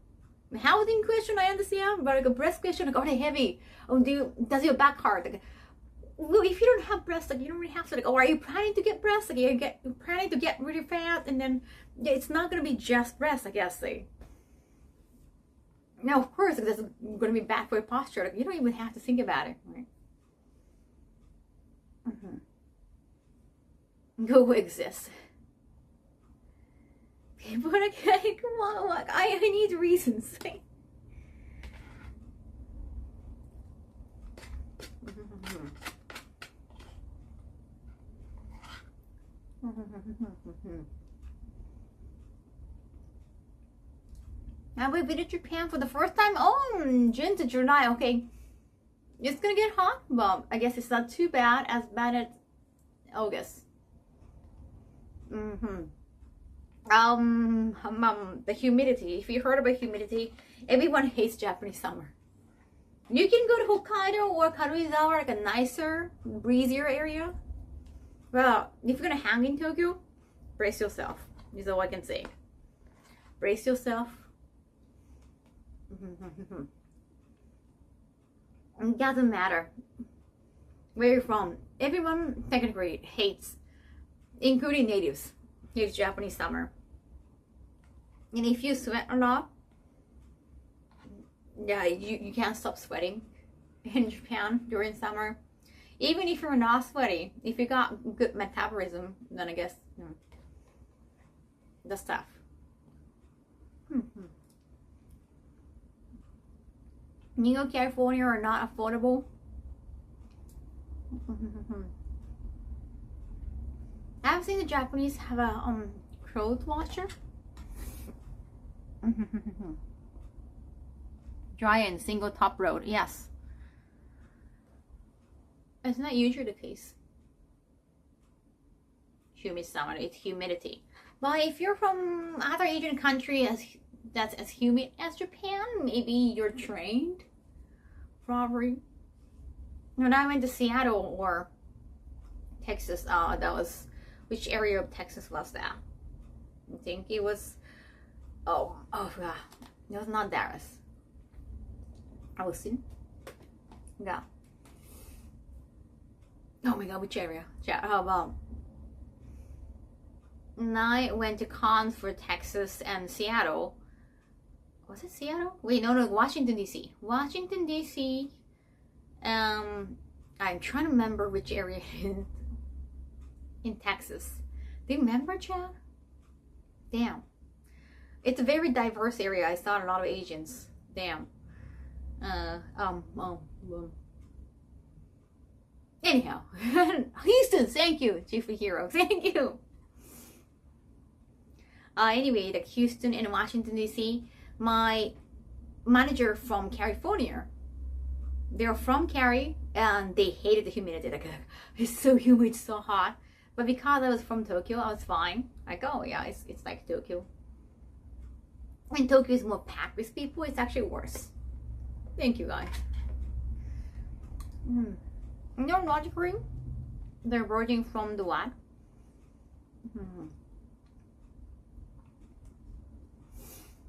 The housing question, I understand, but like a breast question, like, are they heavy? Does your back hurt? Like, well, if you don't have breasts, like, you don't really have to, like, are you planning to get breasts? Like, you're planning to get really fat, and then it's not gonna be just breasts, I guess. Like, now, of course, like, that's gonna be bad for your posture. Like, you don't even have to think about it, right? Go exist. People are like, hey, come on, like, I need reasons. I will visit Japan for the first time. Oh, June to July. Okay, it's gonna get hot, but I guess it's not too bad as August. The humidity. If you heard about humidity, everyone hates Japanese summer. You can go to Hokkaido or Karuizawa, like a nicer, breezier area. Well, if you're gonna hang in Tokyo, brace yourself. Is all I can say. Brace yourself. It doesn't matter where you're from. Everyone technically hates, including natives, hates Japanese summer. And if you sweat or not, yeah, you can't stop sweating in Japan during summer. Even if you're not sweaty, if you got good metabolism, then I guess the stuff. New York, California are not affordable. I've seen the Japanese have a clothes washer. Dry and single top load. Yes. It's not usually the case. Humid summer, it's humidity. But if you're from other Asian country that's as humid as Japan, maybe you're trained. Probably. When I went to Seattle or Texas, that was, which area of Texas was that? I think it was, oh god, it was not Dallas. Austin. Yeah. Oh my god, which area? How about? And I went to cons for Texas and Seattle. Was it Seattle? Wait, no, Washington DC. Washington DC. I'm trying to remember which area in Texas. Do you remember, Chad? Damn. It's a very diverse area. I saw a lot of Asians. Damn. Anyhow, Houston, thank you, Chief Hero, thank you. Anyway, like Houston and Washington D.C., my manager from California, they're from Cali and they hated the humidity. Like, it's so humid, so hot. But because I was from Tokyo, I was fine. Like, oh yeah, it's like Tokyo. When Tokyo is more packed with people, it's actually worse. Thank you, guys. Logically, they're virgin from the what?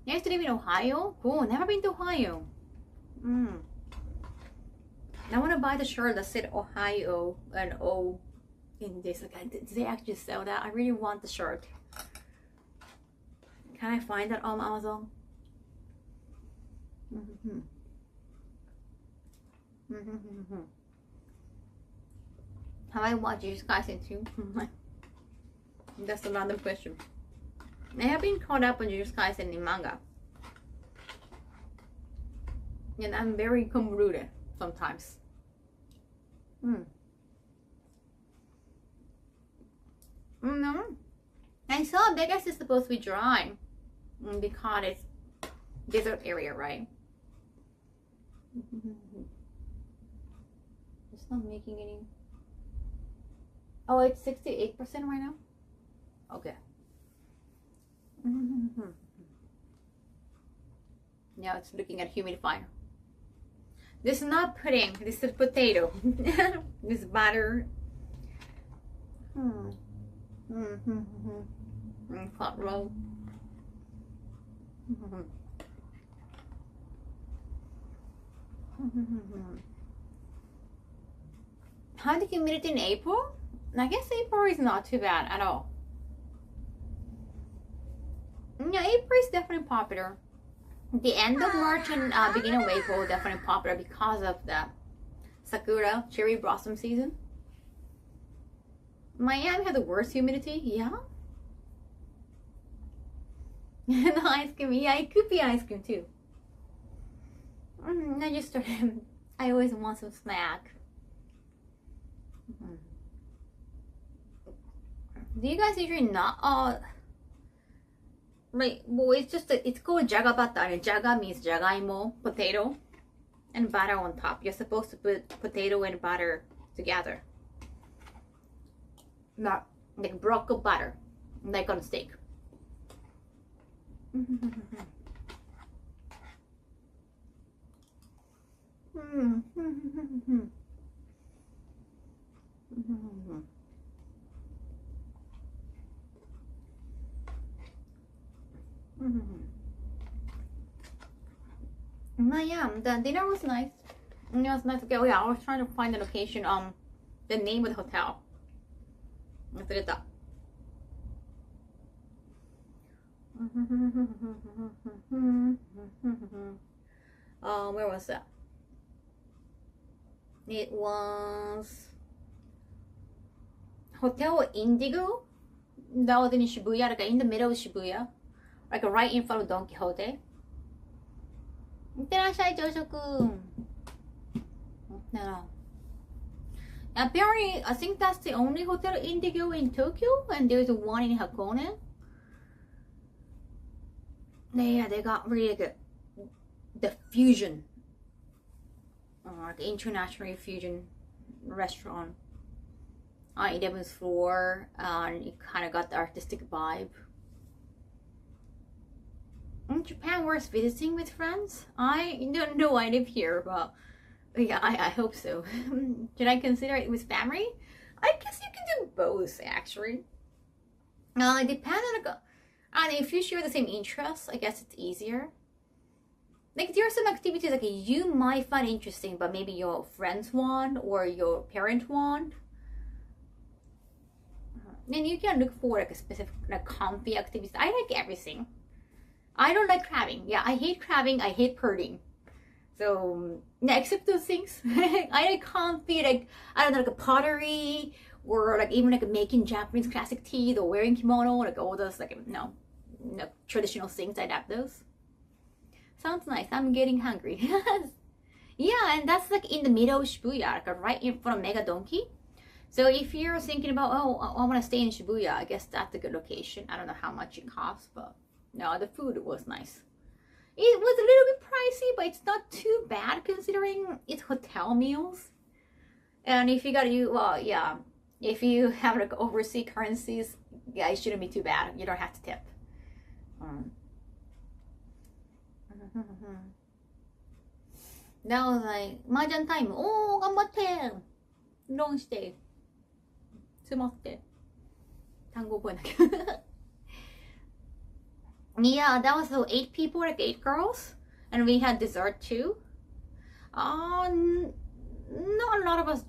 I used to live in Ohio. Cool, never been to Ohio. I want to buy the shirt that said Ohio and O in this. Like, did they actually sell that? I really want the shirt. Can I find that on Amazon? Have I watched Jujutsu Kaisen too? That's a random question. I have been caught up on Jujutsu Kaisen in manga. And I'm very convoluted sometimes. No. I saw Vegas is supposed to be dry because it's desert area, right? It's not making any. Oh, it's 68% right now? Okay. Now it's looking at humidifier. This is not pudding, this is potato. This butter. Pot roll. How the humidity in April? I guess April is not too bad at all. Yeah, April is definitely popular. The end of March and beginning of April definitely popular because of the sakura cherry blossom season. Miami had the worst humidity, yeah. The ice cream, yeah, it could be ice cream too. I just started. I always want some snack. Do you guys usually not? Like, well, it's just it's called jaga butter, and jaga means jagaimo, potato, and butter on top. You're supposed to put potato and butter together, not like broccoli butter, like on steak. Yeah, the dinner was nice. It was nice. Okay, oh yeah, I was trying to find the location, the name of the hotel. Where was that? It was Hotel Indigo. That was in Shibuya, like in the middle of Shibuya, like right in front of Don Quixote. いってらっしゃい朝食。No. Apparently, I think that's the only Hotel Indigo in Tokyo, and there's one in Hakone. Yeah, they got really good. The fusion, like international fusion restaurant on 11th floor, and it kind of got the artistic vibe. In Japan worth visiting with friends? I don't know, I live here, but yeah, I hope so. Should I consider it with family? I guess you can do both, actually. It depends on if you share the same interests, I guess it's easier. Like, there are some activities like you might find interesting, but maybe your friends want or your parent want. Then you can look for like a specific, like, comfy activities. I like everything. I don't like crabbing. Yeah, I hate crabbing. I hate purring. So, yeah, except those things. I like comfy, like, I don't know, like a pottery, or like even like making Japanese classic teas or wearing kimono, like all those, like, no. traditional things. I adapt those. Sounds nice. I'm getting hungry. Yeah, and that's like in the middle of Shibuya, like right in front of Mega Donkey. So if you're thinking about, oh, I want to stay in Shibuya, I guess that's a good location. I don't know how much it costs, but no, the food was nice. It was a little bit pricey, but it's not too bad considering it's hotel meals. And if you if you have like overseas currencies, yeah, it shouldn't be too bad. You don't have to tip. That was like, mahjong time. Oh, 頑張って。ロンして。つまって。単語覚えなきゃ。Yeah, that was so 8 people, like 8 girls. And we had dessert too. Not a lot of us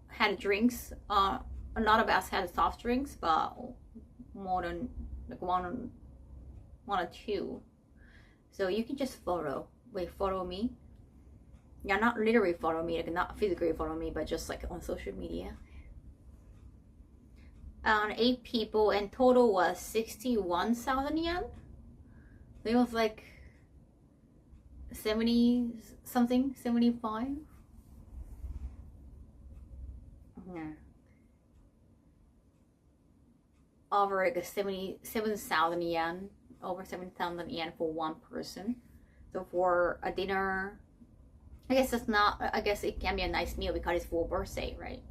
had drinks. A lot of us had soft drinks, but more than like one or two. So you can just follow me. Yeah, not literally follow me, like not physically follow me, but just like on social media. 8 people, and total was 61,000 yen. It was like 70 something, 75. Yeah. Over like 77,000 yen, over 7,000 yen for one person. So for a dinner, I guess it's not, I guess it can be a nice meal because it's for birthday, right?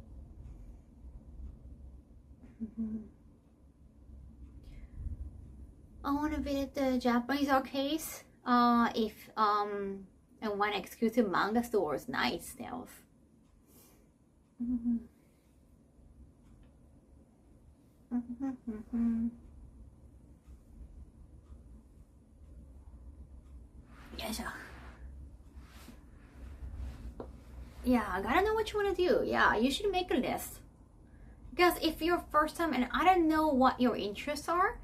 I want to visit the Japanese arcades. And one exclusive manga store is nice. That was. Yeah, I gotta know what you want to do. Yeah, you should make a list. Because if you're first time and I don't know what your interests are,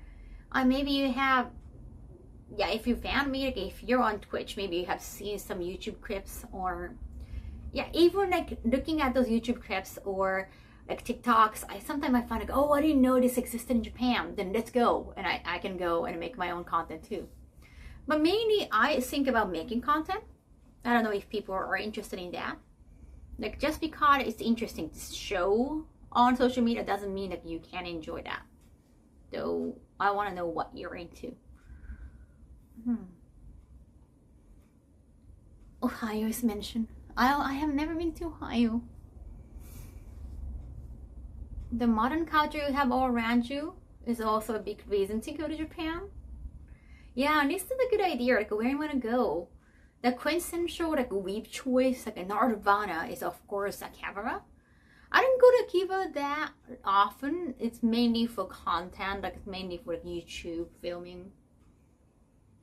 maybe you have, if you found me, like if you're on Twitch, maybe you have seen some YouTube clips, or even like looking at those YouTube clips or like TikToks, sometimes I find like, oh, I didn't know this existed in Japan, then let's go, and I can go and make my own content too. But mainly I think about making content. I don't know if people are interested in that. Like just because it's interesting to show on social media doesn't mean that you can enjoy that. So I want to know what you're into. Ohio is mentioned. I have never been to Ohio. The modern culture you have all around you is also a big reason to go to Japan. Yeah, this is a good idea. Like where you want to go. The quintessential like weeb choice, like Nirvana, is of course Akihabara. I don't go to Akiba that often. It's mainly for content, like it's mainly for like, YouTube filming.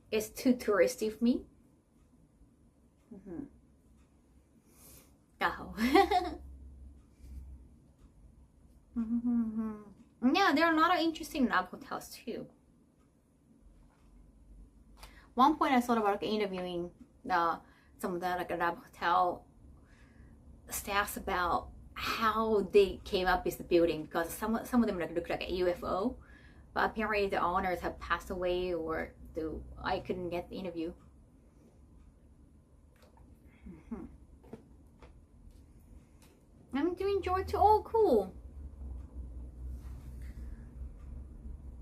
It's too touristy for me. Kaho. Yeah, there are a lot of interesting lab hotels too. One point I thought about like, interviewing some of the like lab hotel staffs about how they came up with the building, because some of them like look like a UFO, but apparently the owners have passed away, or I couldn't get the interview. I'm doing enjoy too. Oh, cool.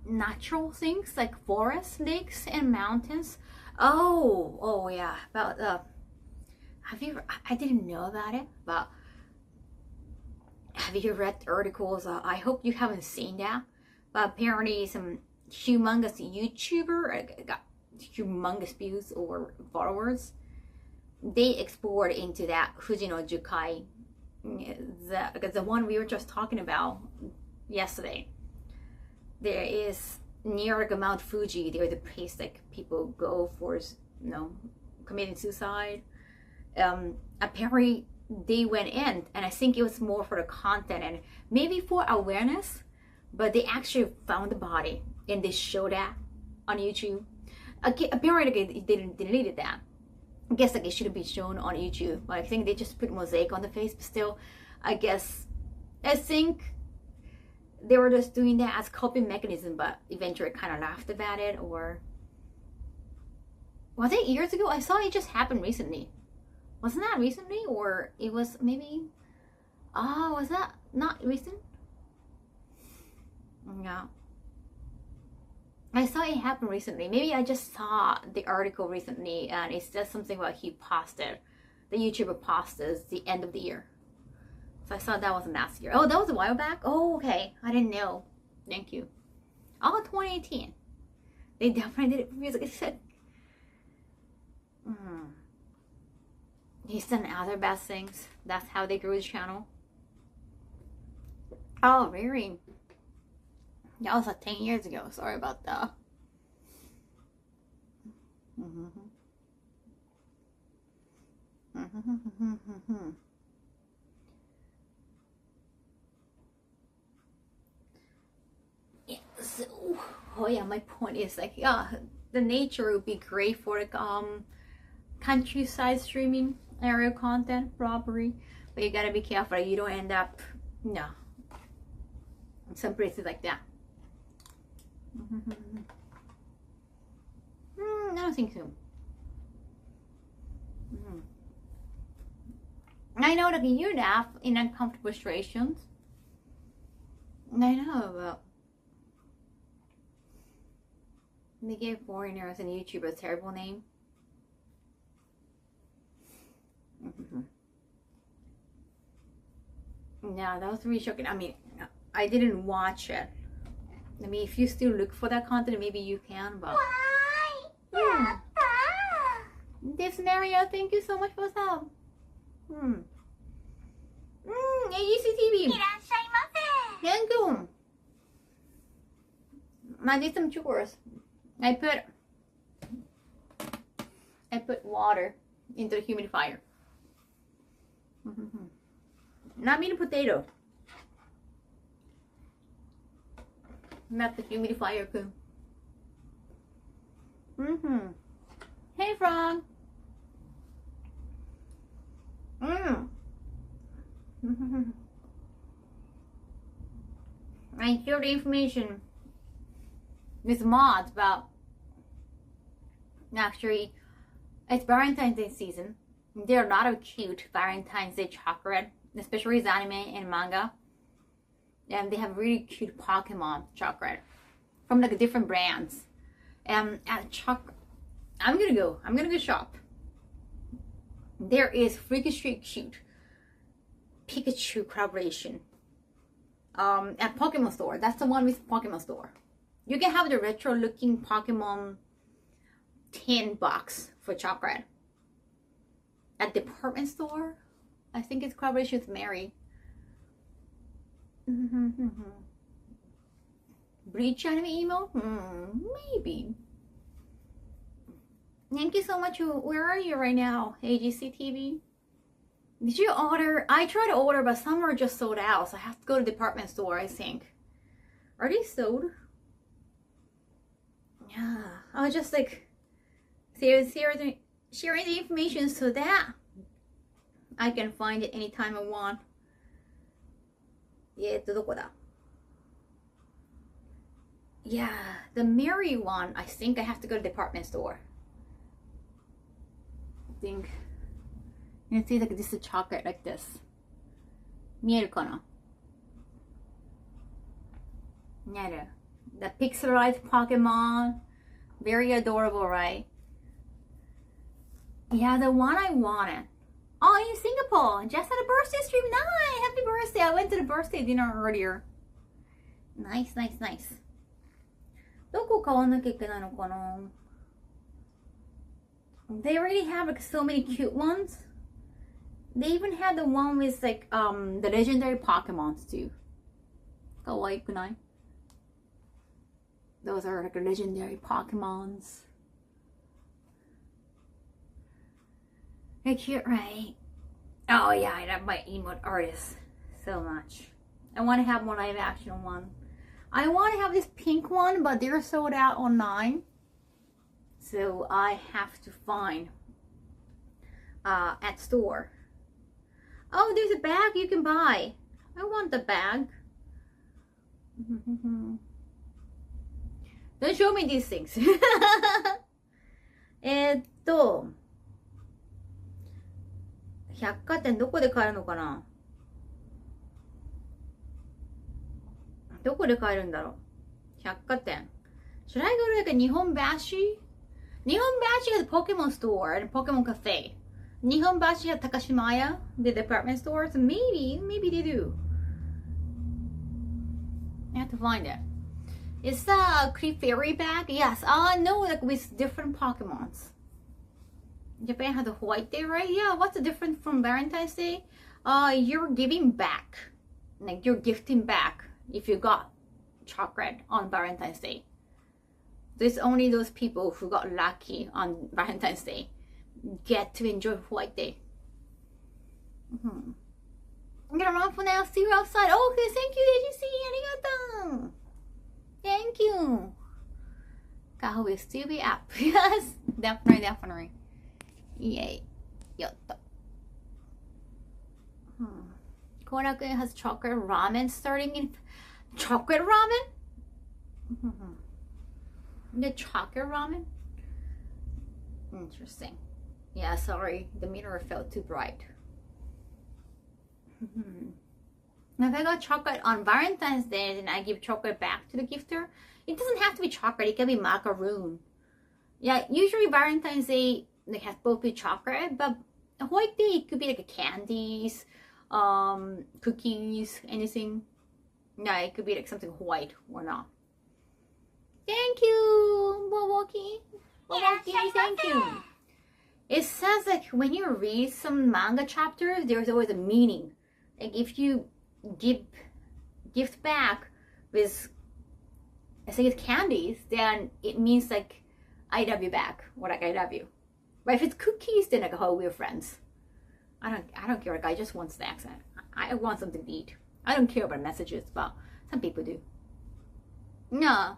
Natural things like forests, lakes, and mountains. Oh yeah. About have you? I didn't know about it, but have you read articles? I hope you haven't seen that. But apparently, some humongous YouTuber got humongous views or followers. They explored into that Fuji no Jukai, the one we were just talking about yesterday. There is near like Mount Fuji. There's a place like people go for, committing suicide. Apparently they went in, and I think it was more for the content and maybe for awareness, but they actually found the body and they showed that on YouTube. Apparently they deleted that. I guess like it should have been shown on YouTube, but I think they just put mosaic on the face. But still, I think they were just doing that as coping mechanism, but eventually kind of laughed about it. Or was it years ago? I saw it just happened recently. Wasn't that recently? Or it was maybe, was that not recent? Yeah, I saw it happen recently. Maybe I just saw the article recently, and it says something about he posted, the YouTuber posted the end of the year. So I saw that was last year. Oh, that was a while back? Oh, okay. I didn't know. Thank you. Oh, 2018. They definitely did it for music. I said, he's done other bad things. That's how they grew his channel. Oh, really? That was like 10 years ago. Sorry about that. Yeah, so, oh yeah, my point is like, yeah, the nature would be great for like countryside streaming area content probably, but you gotta be careful you don't end up, no, in some places like that. I don't think so. I know that you laugh in uncomfortable situations. I know, but they gave foreigners and YouTubers a terrible name. Yeah, that was really shocking. I mean, I didn't watch it. I mean, if you still look for that content, maybe you can, but... Why? This Mario, thank you so much for sub. AGCTV. いらっしゃいませ。 Thank you. I did some chores. I put water into the humidifier. Not mean potato. Not the humidifier, too. Hey, frog. I shared the information with mods about, actually, it's Valentine's Day season. There are a lot of cute Valentine's Day chocolate, especially with anime and manga. And they have really cute Pokemon chocolate from like different brands. And I'm gonna go shop. There is freakishly cute Pikachu collaboration at Pokemon store. That's the one with Pokemon store. You can have the retro looking Pokemon tin box for chocolate. At department store, I think it's collaboration with Mary. Bleach anime emo? Maybe. Thank you so much. Where are you right now, AGC TV? Did you order? I tried to order, but some are just sold out, so I have to go to the department store, I think. Are they sold? Yeah. I was just like sharing the information so that I can find it anytime I want. Yeah, the Mary one, I think I have to go to the department store. I think. You can see like this is chocolate like this. 見えるかな? 見える? The pixelized Pokemon. Very adorable, right? Yeah, the one I wanted. Oh, in Singapore. Just had a birthday stream. Nice. Happy birthday. I went to the birthday dinner earlier. Nice. どこ買わなきゃいけないのかな? They already have like so many cute ones. They even had the one with like the legendary Pokemons too. Kawaii kunai? Those are like legendary Pokemons. They're cute, right? Oh yeah, I love my emote artists so much. I want to have more live action one. I want to have this pink one, but they're sold out online. So I have to find at store. Oh, there's a bag you can buy. I want the bag. Don't show me these things. 百貨店どこで買えるのかな？どこで買えるんだろう？百貨店。Should I go to like a Nihonbashi? Nihonbashi has a Pokemon store and a Pokemon cafe. Nihonbashi has Takashimaya, the department store. So maybe they do. I have to find it. Is the Creep Fairy bag? Yes. No, like with different Pokemons. Japan has a White Day, right? Yeah. What's the difference from Valentine's Day? You're giving back. Like you're gifting back if you got chocolate on Valentine's Day. There's only those people who got lucky on Valentine's Day get to enjoy White Day. I'm gonna run for now. See you outside. Oh, okay. Thank you, AGC. Arigato. Thank you. Kaho will still be up. Yes, definitely. Yay. Yatta. Korakuen has chocolate ramen starting in chocolate ramen? The chocolate ramen? Interesting. Yeah, sorry. The mirror felt too bright. Now, if I got chocolate on Valentine's Day and I give chocolate back to the gifter, it doesn't have to be chocolate. It can be macaroon. Yeah, usually Valentine's Day, they have both be chocolate, but White Day, it could be like candies, cookies, anything. Yeah, it could be like something white or not. Thank you, Boboki. Boboki, thank you. It says like when you read some manga chapters, there's always a meaning. Like if you gift back with, I think it's candies, then it means like I love you back or like I love you. But if it's cookies, then like, oh, we're friends. I don't care. Like I just want snacks. I want something to eat. I don't care about messages, but some people do. No.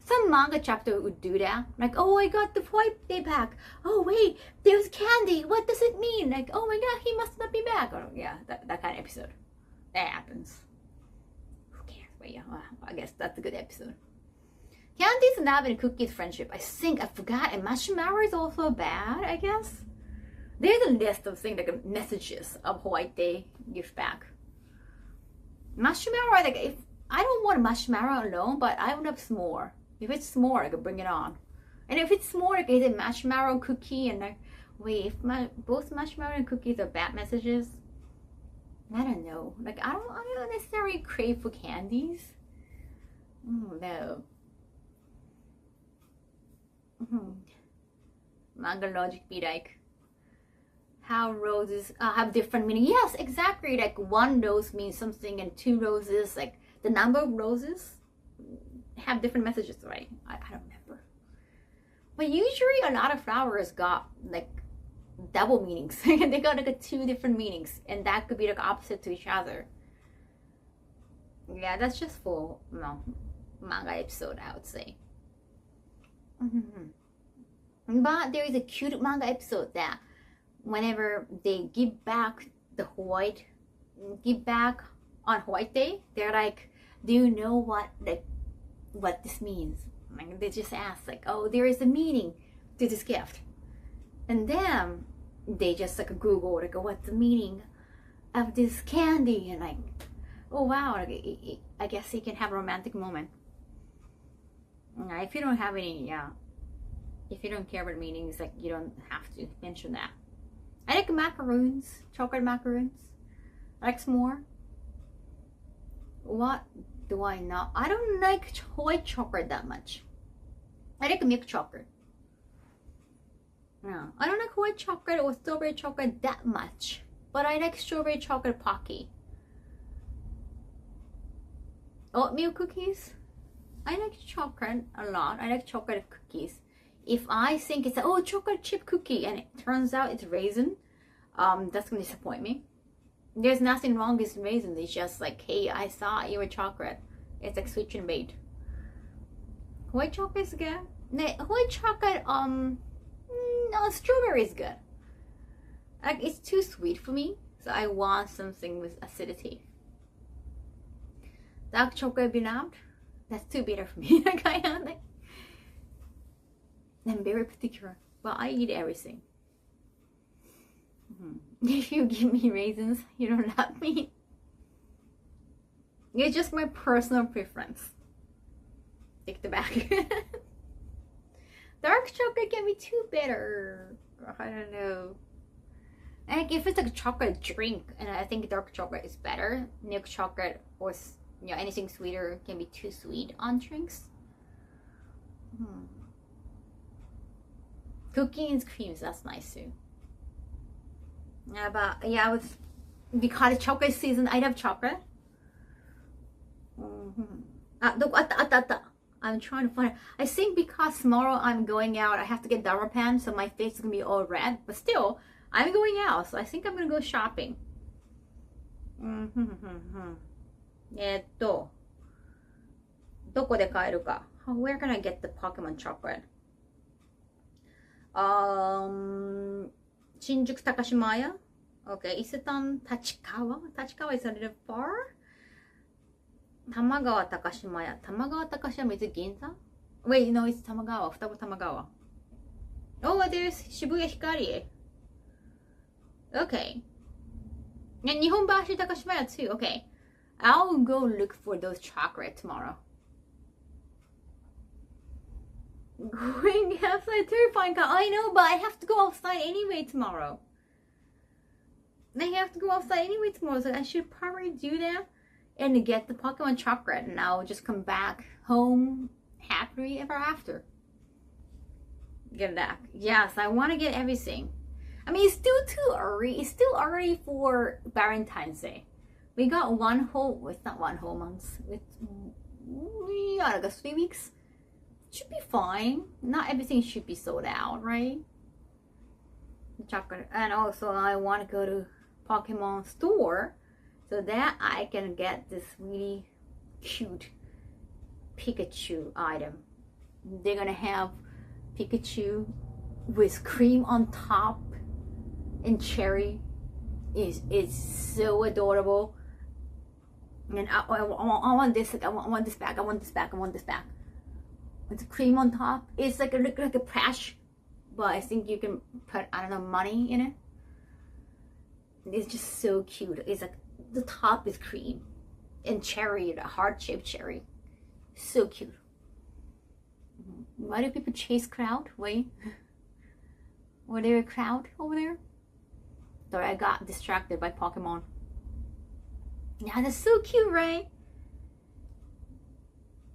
Some manga chapter would do that. Like, oh, I got the White Day back. Oh, wait, there's candy. What does it mean? Like, oh my god, he must not be back. Or, yeah, that kind of episode. That happens. Who cares? But yeah, well, I guess that's a good episode. Candies and love and cookies friendship. I think I forgot. And marshmallow is also bad, I guess. There's a list of things like messages of White Day gift back. Marshmallow, like if I don't want marshmallow alone, but I would have s'more. If it's s'more, I could bring it on. And if it's s'more, like is it marshmallow cookie and like wait, if both marshmallow and cookies are bad messages, I don't know. Like I don't necessarily crave for candies. Oh no. Manga logic be like how roses have different meaning. Yes, exactly. Like one rose means something and two roses, like the number of roses have different messages, right? I don't remember. But usually a lot of flowers got like double meanings. They got like two different meanings, and that could be like opposite to each other. Yeah, that's just for manga episode, I would say. But there is a cute manga episode that whenever they give back on White Day, they're like, do you know what this means? Like they just ask like, oh, there is a meaning to this gift, and then they just like Google like, what's the meaning of this candy, and like, oh wow, like, I guess you can have a romantic moment. If you don't have any, if you don't care about meanings, like you don't have to mention that. I like macaroons, chocolate macaroons. I like s'more. What do I not? I don't like white chocolate that much. I like milk chocolate. Yeah, I don't like white chocolate or strawberry chocolate that much, but I like strawberry chocolate pocky. Oatmeal cookies. I like chocolate a lot. I like chocolate cookies. If I think it's a chocolate chip cookie and it turns out it's raisin, that's gonna disappoint me. There's nothing wrong with raisins. It's just like, hey, I thought you were chocolate. It's like switch and bait. White chocolate is good. White chocolate, no, strawberry is good. Like it's too sweet for me, so I want something with acidity. Dark chocolate beloved? That's too bitter for me. I'm very particular, but I eat everything. If you give me raisins, you don't love me. It's just my personal preference. Take the back. Dark chocolate can be too bitter. I don't know. Like if it's like a chocolate drink, and I think dark chocolate is better. Milk chocolate or anything sweeter can be too sweet on drinks. Cookies and creams, that's nice too. Yeah, but yeah, because it's chocolate season, I love chocolate. I'm trying to find it. I think because tomorrow I'm going out, I have to get Darmapan, so my face is gonna be all red. But still, I'm going out, so I think I'm gonna go shopping. Where can I get the Pokemon chocolate? Shinjuku Takashimaya. Okay, Isetan Tachikawa. Tachikawa is a little far. Tamagawa Takashimaya. Tamagawa Takashimaya is it Ginza? Wait, no, it's Tamagawa. Futaba Tamagawa. Oh, there's Shibuya Hikari. Okay. And Nihonbashi Takashimaya too. Okay. I'll go look for those chocolate tomorrow. Going outside terrifying. I know, but I have to go outside anyway tomorrow. I have to go outside anyway tomorrow, so I should probably do that and get the Pokemon chocolate, and I'll just come back home happily ever after. Get that. Yes, I want to get everything. I mean, it's still too early. It's still early for Valentine's Day. We got it's not 1 whole month. We got like 3 weeks. Should be fine. Not everything should be sold out, right? Chocolate. And also I want to go to Pokemon store so that I can get this really cute Pikachu item. They're gonna have Pikachu with cream on top and cherry. It's so adorable. And I want this. I want this back. I want this back. I want this back. With the cream on top. It's like a prash, but I think you can put, I don't know, money in it. It's just so cute. It's like the top is cream and cherry, the heart-shaped cherry. So cute. Why do people chase crowd? Wait. Were there a crowd over there? Sorry, I got distracted by Pokemon. Yeah, that's so cute, right?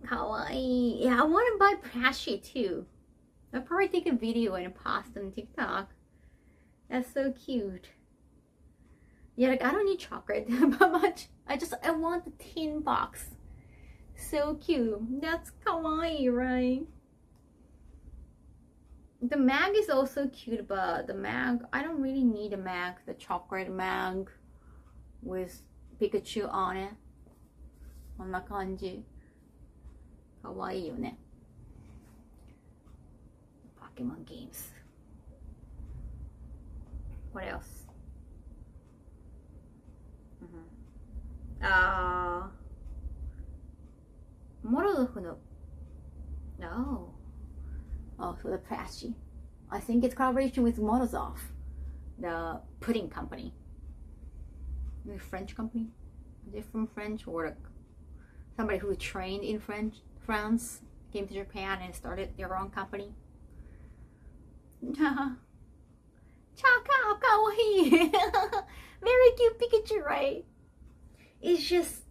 Kawaii. Yeah, I want to buy plushie too. I'll probably take a video and post on TikTok. That's so cute. Yeah, like I don't need chocolate that much. I want the tin box. So cute. That's kawaii, right? The mag is also cute, but the mag, I don't really need a mag. The chocolate mag with Pikachu on it. こんな感じ。かわいいよね。Pokemon games. What else? Morozov no. No. Oh, for the plushie. I think it's collaboration with Morozov, the pudding company. The French company. Are they from French, or like somebody who trained in France, came to Japan and started their own company? Kawaii. Very cute Pikachu, right? It's just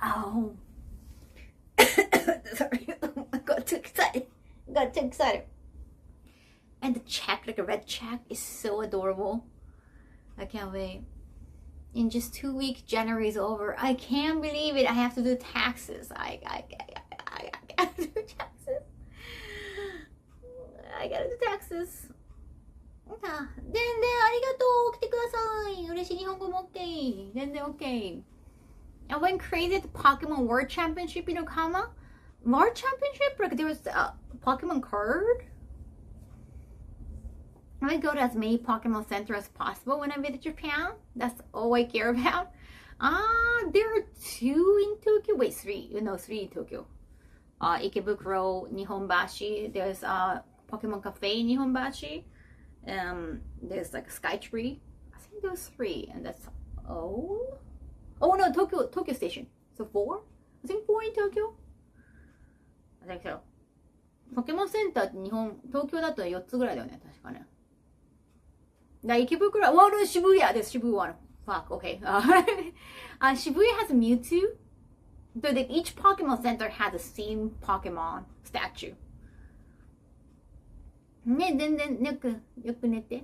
oh. Sorry, I got too excited. And the check, like a red check, is so adorable. I can't wait. In just 2 weeks, January is over. I can't believe it. I have to do taxes. I gotta do taxes. I gotta do taxes. 全然ありがとう。来てください。嬉しい日本語も OK。全然 OK。I went crazy at the Pokemon World Championship in Okama. World Championship? Like there was a Pokemon card. I go to as many Pokemon centers as possible when I visit Japan. That's all I care about. There are 2 in Tokyo. Wait, 3. No, 3 in Tokyo. Ikebukuro, Nihonbashi. There's Pokemon Cafe in Nihonbashi. There's like Skytree. I think there's 3, and that's all. Oh no, Tokyo Station. So 4? I think 4 in Tokyo. I think so. ポケモンセンターって東京だと4つぐらいだよね、確かね。池袋、Shibuya, there's Shibuya one. Fuck, okay. Shibuya has Mewtwo. So each Pokemon Center has the same Pokemon statue. ね、全然よく寝て。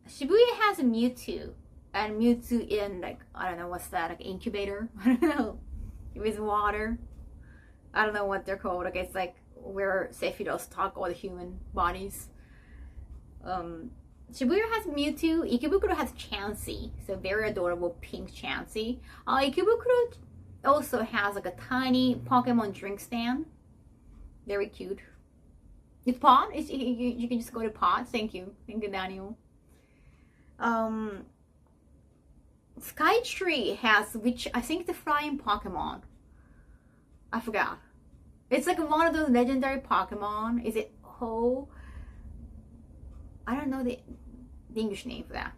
Shibuya has Mewtwo. And Mewtwo in like, I don't know, what's that, like incubator? I don't know. With water. I don't know what they're called. Like it's like where Sephiroth talk all the human bodies. Shibuya has Mewtwo. Ikebukuro has Chansey. So very adorable pink Chansey. Ikebukuro also has like a tiny Pokemon drink stand. Very cute. It's Pod. You can just go to Pod. Thank you, Daniel. Skytree has, which I think the flying Pokemon. I forgot. It's like one of those legendary Pokemon. Is it Ho? I don't know the English name for that.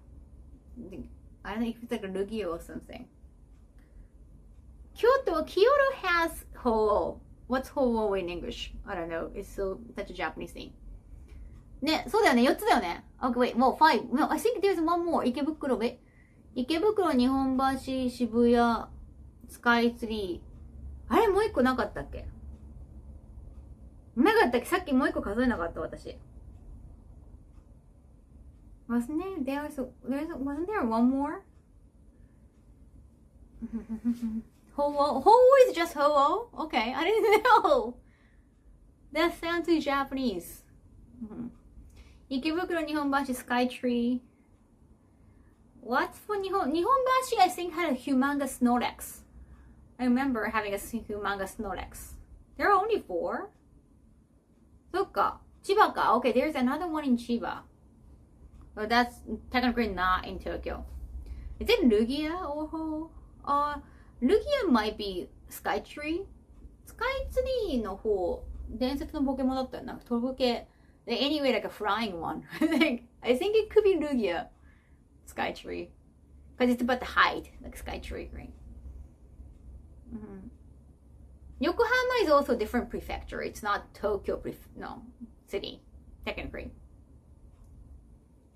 I don't know if it's like a Lugia or something. Kyoto has Ho. What's Ho in English? I don't know. It's such a Japanese thing. ね、そうだよね。4つだよね。Okay, wait, もう5. No, I think there's one more. 池袋、日本橋、渋谷、スカイツリー。あれもう1個なかったっけ？なかったっけ？さっきもう1個数えなかった私。Wasn't there one more? Ho is just Ho? Okay, I didn't know. That sounds too Japanese. 池袋、日本橋、スカイツリー。What's for 日本橋 I think had a humongous Snorlax. I remember having a humongous Snorlax. There are only 4? そっか。千葉か。Okay, there's another one in Chiba. But that's technically not in Tokyo. Is it Lugia or Ho? Lugia might be Skytree. Skytree の方、伝説のポケモンだったよ。なんか飛ぶ系。Anyway, like a flying one. I think it could be Lugia. Skytree. Because it's about the height, like Skytree, right? Yokohama is also a different prefecture. It's not Tokyo, city, technically.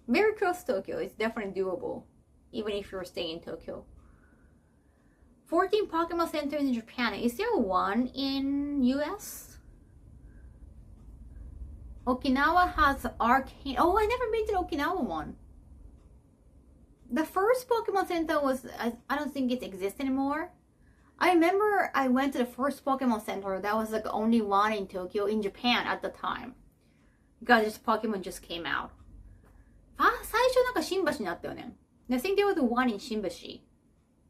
Very close to Tokyo. It's definitely doable, even if you're staying in Tokyo. 14 Pokemon centers in Japan. Is there one in US? Okinawa has Arcane. Oh, I never been to the Okinawa one. The first Pokemon Center was, I don't think it exists anymore. I remember I went to the first Pokemon Center that was like the only one in Tokyo, in Japan at the time. Because this Pokemon just came out. 最初なんか新橋にあったよね. I think there was one in Shinbashi.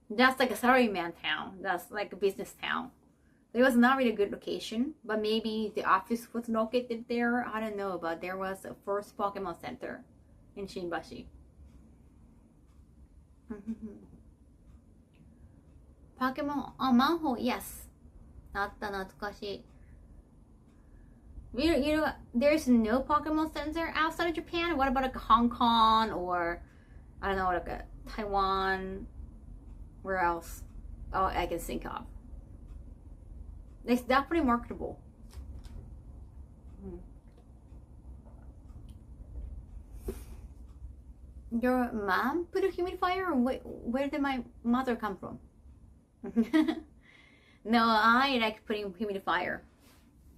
That's like a salaryman town. That's like a business town. It was not really a good location, but maybe the office was located there. I don't know, but there was a first Pokemon Center in Shinbashi. Pokemon, manhole, yes. あった懐かしい. You know, there's no Pokemon Center outside of Japan? What about like Hong Kong or, I don't know, like a Taiwan? Where else? Oh, I can think of. It's definitely marketable. Your mom put a humidifier? Where did my mother come from? No, I like putting humidifier.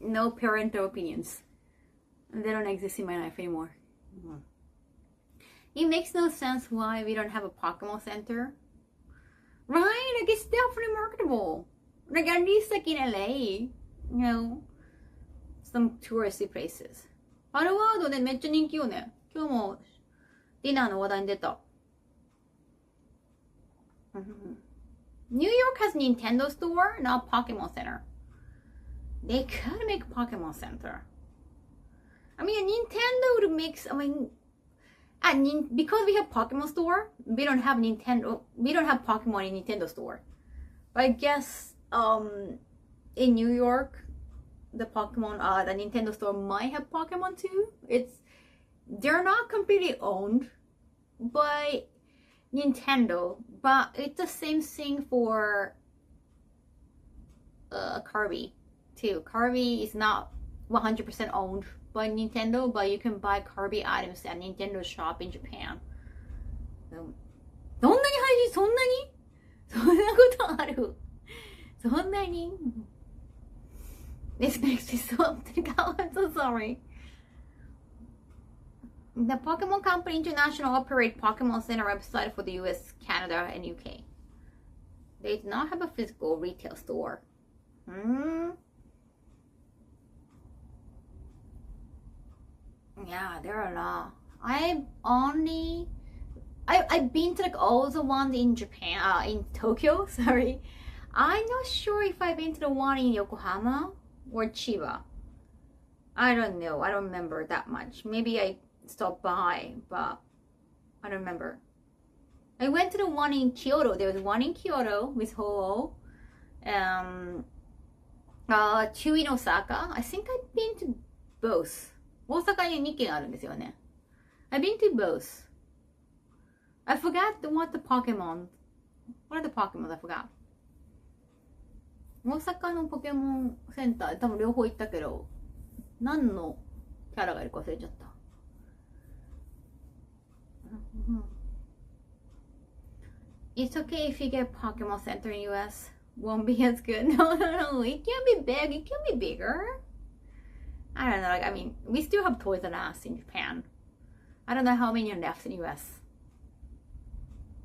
No parental opinions. They don't exist in my life anymore. It makes no sense why we don't have a Pokemon Center. Right? Like it's definitely marketable. Like at least like in LA, you know, some touristy places. ハロワードでめっちゃ人気よね。今日もディナーの話題に出た。New York has Nintendo store, not Pokemon Center. They could make Pokemon Center. I mean, Nintendo would make. I mean, Because we have Pokemon store, we don't have Nintendo. We don't have Pokemon in Nintendo store. But I guess in New York, the Nintendo store might have Pokemon too. They're not completely owned by Nintendo, but it's the same thing for Kirby too. Kirby is not 100% owned by Nintendo, but you can buy Kirby items at Nintendo shop in Japan. そんなに配信、そんなにそんなことあるそんなに This makes me so upset. I'm so sorry. The Pokemon Company International operate Pokemon Center website for the US, Canada, and UK. They do not have a physical retail store. Yeah, there are a lot. I've been to like all the ones in Japan, in Tokyo, sorry. I'm not sure if I've been to the one in Yokohama or Chiba. I don't know. I don't remember that much. Maybe I stopped by, but I don't remember. I went to the one in Kyoto. There was one in Kyoto with Ho-Oh. Two in Osaka. I think I've been to both. 大阪に2軒あるんですよね。I've been to both. I forgot what the Pokemon. What are the Pokemon? I forgot. 大阪のポケモンセンター多分両方行ったけど、何のキャラがいるか忘れちゃった。It's okay if you get Pokemon Center in US. Won't be as good. No. It can be big. It can be bigger. I don't know. I mean, we still have Toys R Us in Japan. I don't know how many are left in US.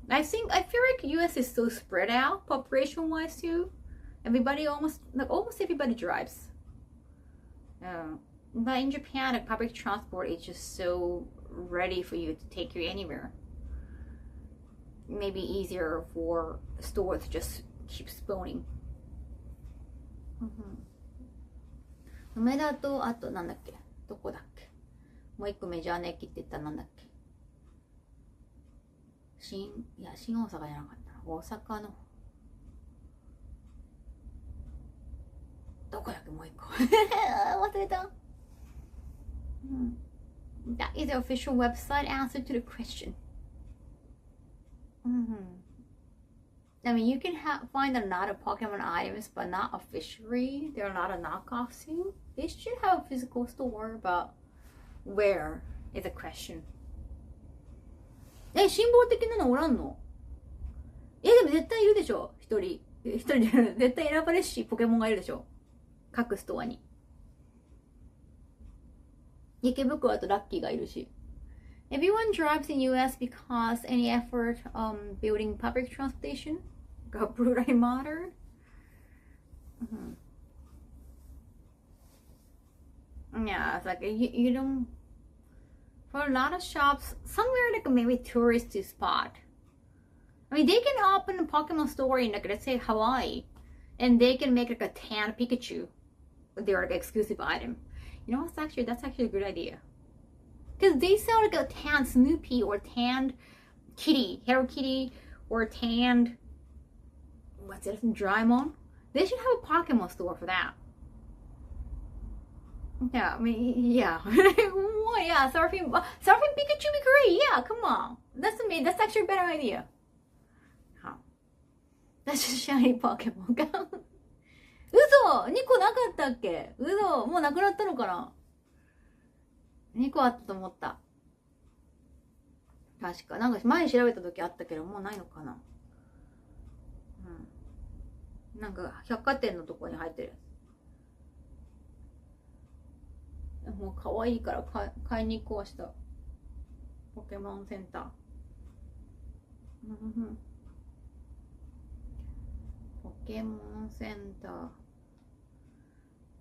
I feel like US is so spread out population-wise too. Almost everybody drives. But in Japan, like, public transport is just so ready for you to take you anywhere. Maybe easier for stores to just keep spawning. 梅田と、あとなんだっけ、どこだっけ、もう一個メジャーな駅って言ったらなんだっけ、新大阪じゃなかったな、大阪のどこだっけ、もう一個忘れた。That is the official website answer to the question. I mean, you can find a lot of Pokemon items, but not officially. There are a lot of knockoffs too. They should have a physical store, but where is a question. 辛抱的なのおらんの？でも絶対いるでしょ。一人で絶対選ばれしポケモンがいるでしょ。各ストアに。池袋だとラッキーがいるし。Everyone drives in US because any effort building public transportation got brutally modern. Yeah, it's like you don't. For a lot of shops, somewhere like maybe touristy spot. I mean, they can open a Pokemon store in like, let's say Hawaii, and they can make like a tan Pikachu with their like exclusive item. You know, that's actually a good idea. Because they sell like a tanned Snoopy or tanned Kitty, Hello Kitty, or tanned, what's it, Draemon? They should have a Pokemon store for that. Yeah, I mean, yeah. Well, yeah, surfing Pikachu be great. Yeah, come on. That's actually a better idea. Huh. That's just shiny Pokemon. 嘘 !2 個なかったっけ？嘘もうなくなったのかな？ 2 個あったと思った。確か。なんか前に調べた時あったけど、もうないのかな。なんか百貨店のとこに入ってるやつ。もう可愛いから買いに行こうした。ポケモンセンター。ポケモンセンター。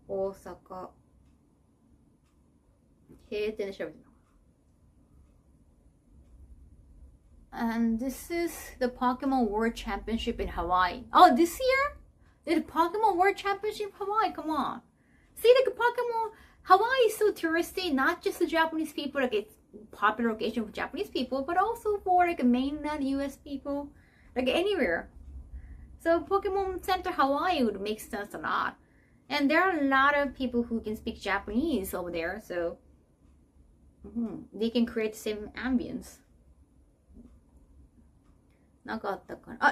大阪。閉店で調べてるの。And this is the Pokemon World Championship in Hawaii. Oh, this year? The Pokemon World Championship in Hawaii, come on. See, like Pokemon, Hawaii is so touristy, not just the Japanese people, like it's popular location for Japanese people, but also for like mainland US people, like anywhere. So Pokemon Center Hawaii would make sense a lot. And there are a lot of people who can speak Japanese over there, so they can create the same ambience. なんかあったかな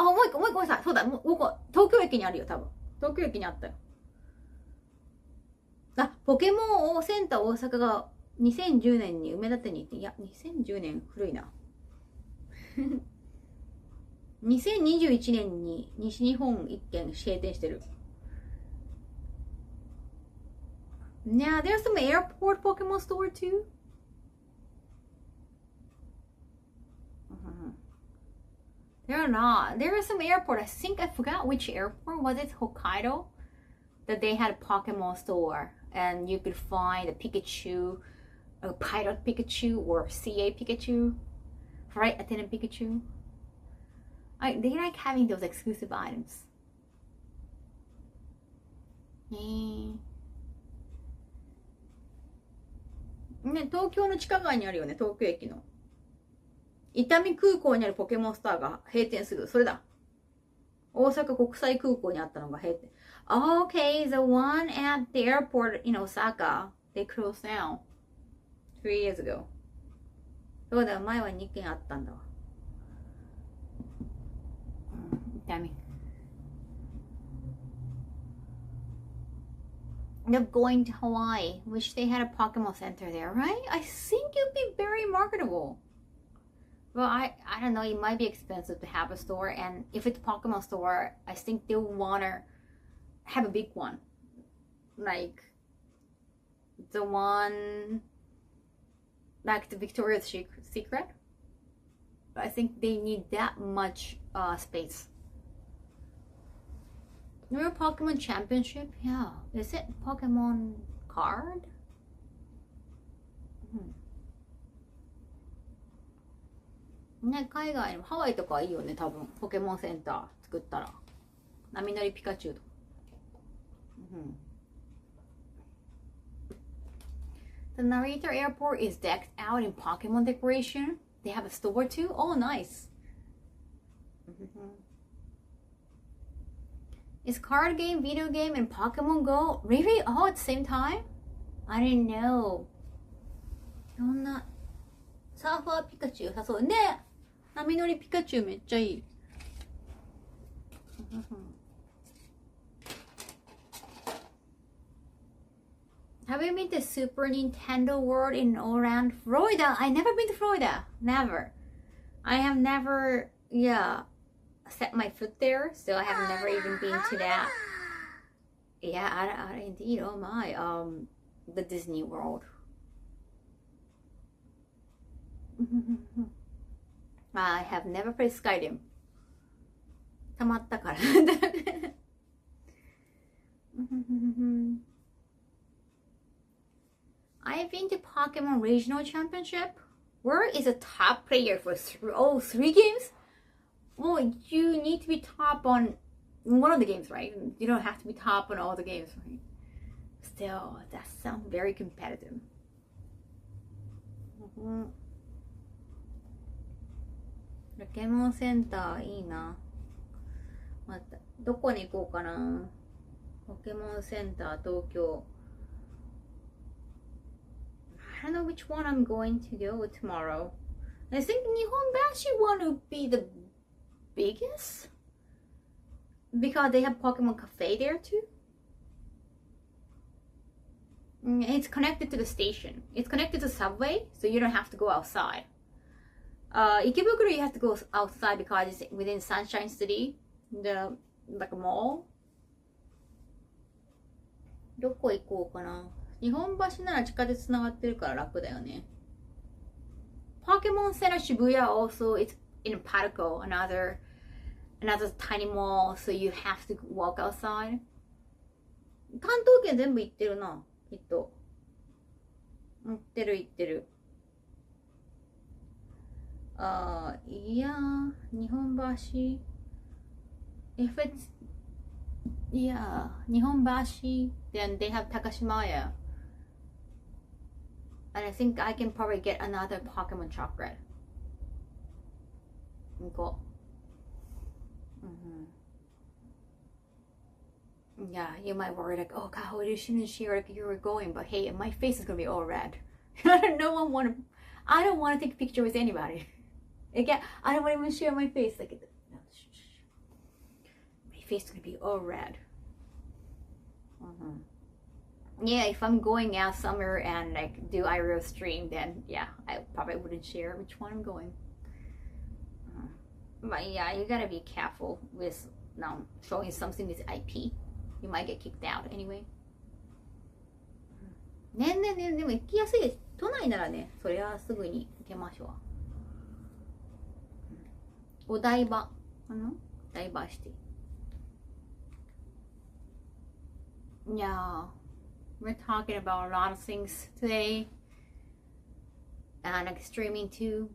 もう一個ごめんなさい。そうだ、もう東京駅にあるよ、多分。東京駅にあったよ。ポケモンセンター大阪が2010年に梅田店に行って、いや、2010年古いな。2021年に西日本1軒閉店してる。Now, there's some airport Pokemon store too. There are not. There is some airport. I think I forgot which airport. Was it Hokkaido? That they had a Pokemon store. And you could find a Pikachu, a Pilot Pikachu, or CA Pikachu. Flight Attendant Pikachu. They like having those exclusive items. ね、東京の地下街にあるよね、東京駅の。伊丹空港にあるポケモンスターが閉店する。それだ。大阪国際空港にあったのが閉店。Okay, the one at the airport in Osaka, they closed down 3 years ago. そうだよ、前は2軒あったんだわ。伊丹。They're going to Hawaii. Wish they had a Pokemon Center there, right? I think it'd be very marketable. Well, I don't know. It might be expensive to have a store, and if it's a Pokemon store, I think they'll wanna have a big one, like the one, like the Victoria's Secret. I think they need that much space. Real Pokemon Championship? Yeah. Is it Pokemon card? ね、海外のハワイとかいいよね、多分。ポケモンセンター作ったら。波乗りピカチュウとか。The Narita Airport is decked out in Pokemon decoration. They have a store too. Oh, nice. Is card game, video game, and Pokemon Go really all at the same time? I didn't know. そんなサーファーピカチュウ良さそうね。波乗りピカチュウめっちゃいい。Have you been to Super Nintendo World in Orlando, Florida? I never been to Florida. Never. I have never, set my foot there, so I have never even been to that. Yeah, indeed. Oh my. The Disney World. I have never played Skyrim. たまったから。I've been to Pokemon Regional Championship. Where is a top player for 3 games? Well, you need to be top on one of the games, right? You don't have to be top on all the games, right? Still, that sounds very competitive. ポケモンセンターいいな。またどこに行こうかな。ポケモンセンター東京。I don't know which one I'm going to go tomorrow. I think Nihonbashi one would be the biggest because they have Pokemon Cafe there too. It's connected to the station. It's connected to the subway, so you don't have to go outside. Ikebukuro, you have to go outside because it's within Sunshine City, like a mall. どこ行こうかな。日本橋なら地下鉄つながってるから楽だよね。Pokemon Center Shibuya also it's in Parico, another tiny mall, so you have to walk outside. 関東圏全部行ってるな、きっと。行ってる。いやー、日本橋。If it's, yeah, 日本橋, then they have Takashimaya. And I think I can probably get another Pokemon chocolate. Cool. Yeah, you might worry like, oh, Kaho, you shouldn't share like you were going, but hey, my face is gonna be all red. I don't want to take a picture with anybody. Again, I don't want to even share my face. Like, no, my face is gonna be all red. Yeah, if I'm going out somewhere and like do IRL stream, then yeah, I probably wouldn't share which one I'm going. But yeah, you gotta be careful with showing something with IP. You might get kicked out anyway. ねでも行きやすいです。都内ならね、そりゃすぐに行けましょう。お台場ダイバーシティ。Yeah, we're talking about a lot of things today. And like streaming too.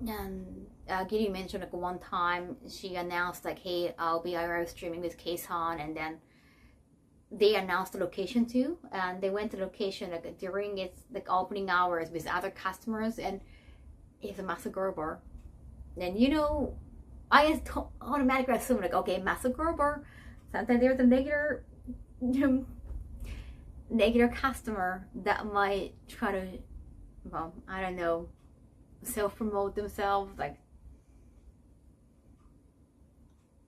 And Giri mentioned like one time she announced like, hey, I'll be IRL streaming with Keisan, and then they announced the location too, and they went to the location like during its like opening hours with other customers, and it's a Massagor bar. And you know, I automatically assume like, okay, Massagor bar, sometimes there's a negative customer that might try to, well, I don't know, self-promote themselves, like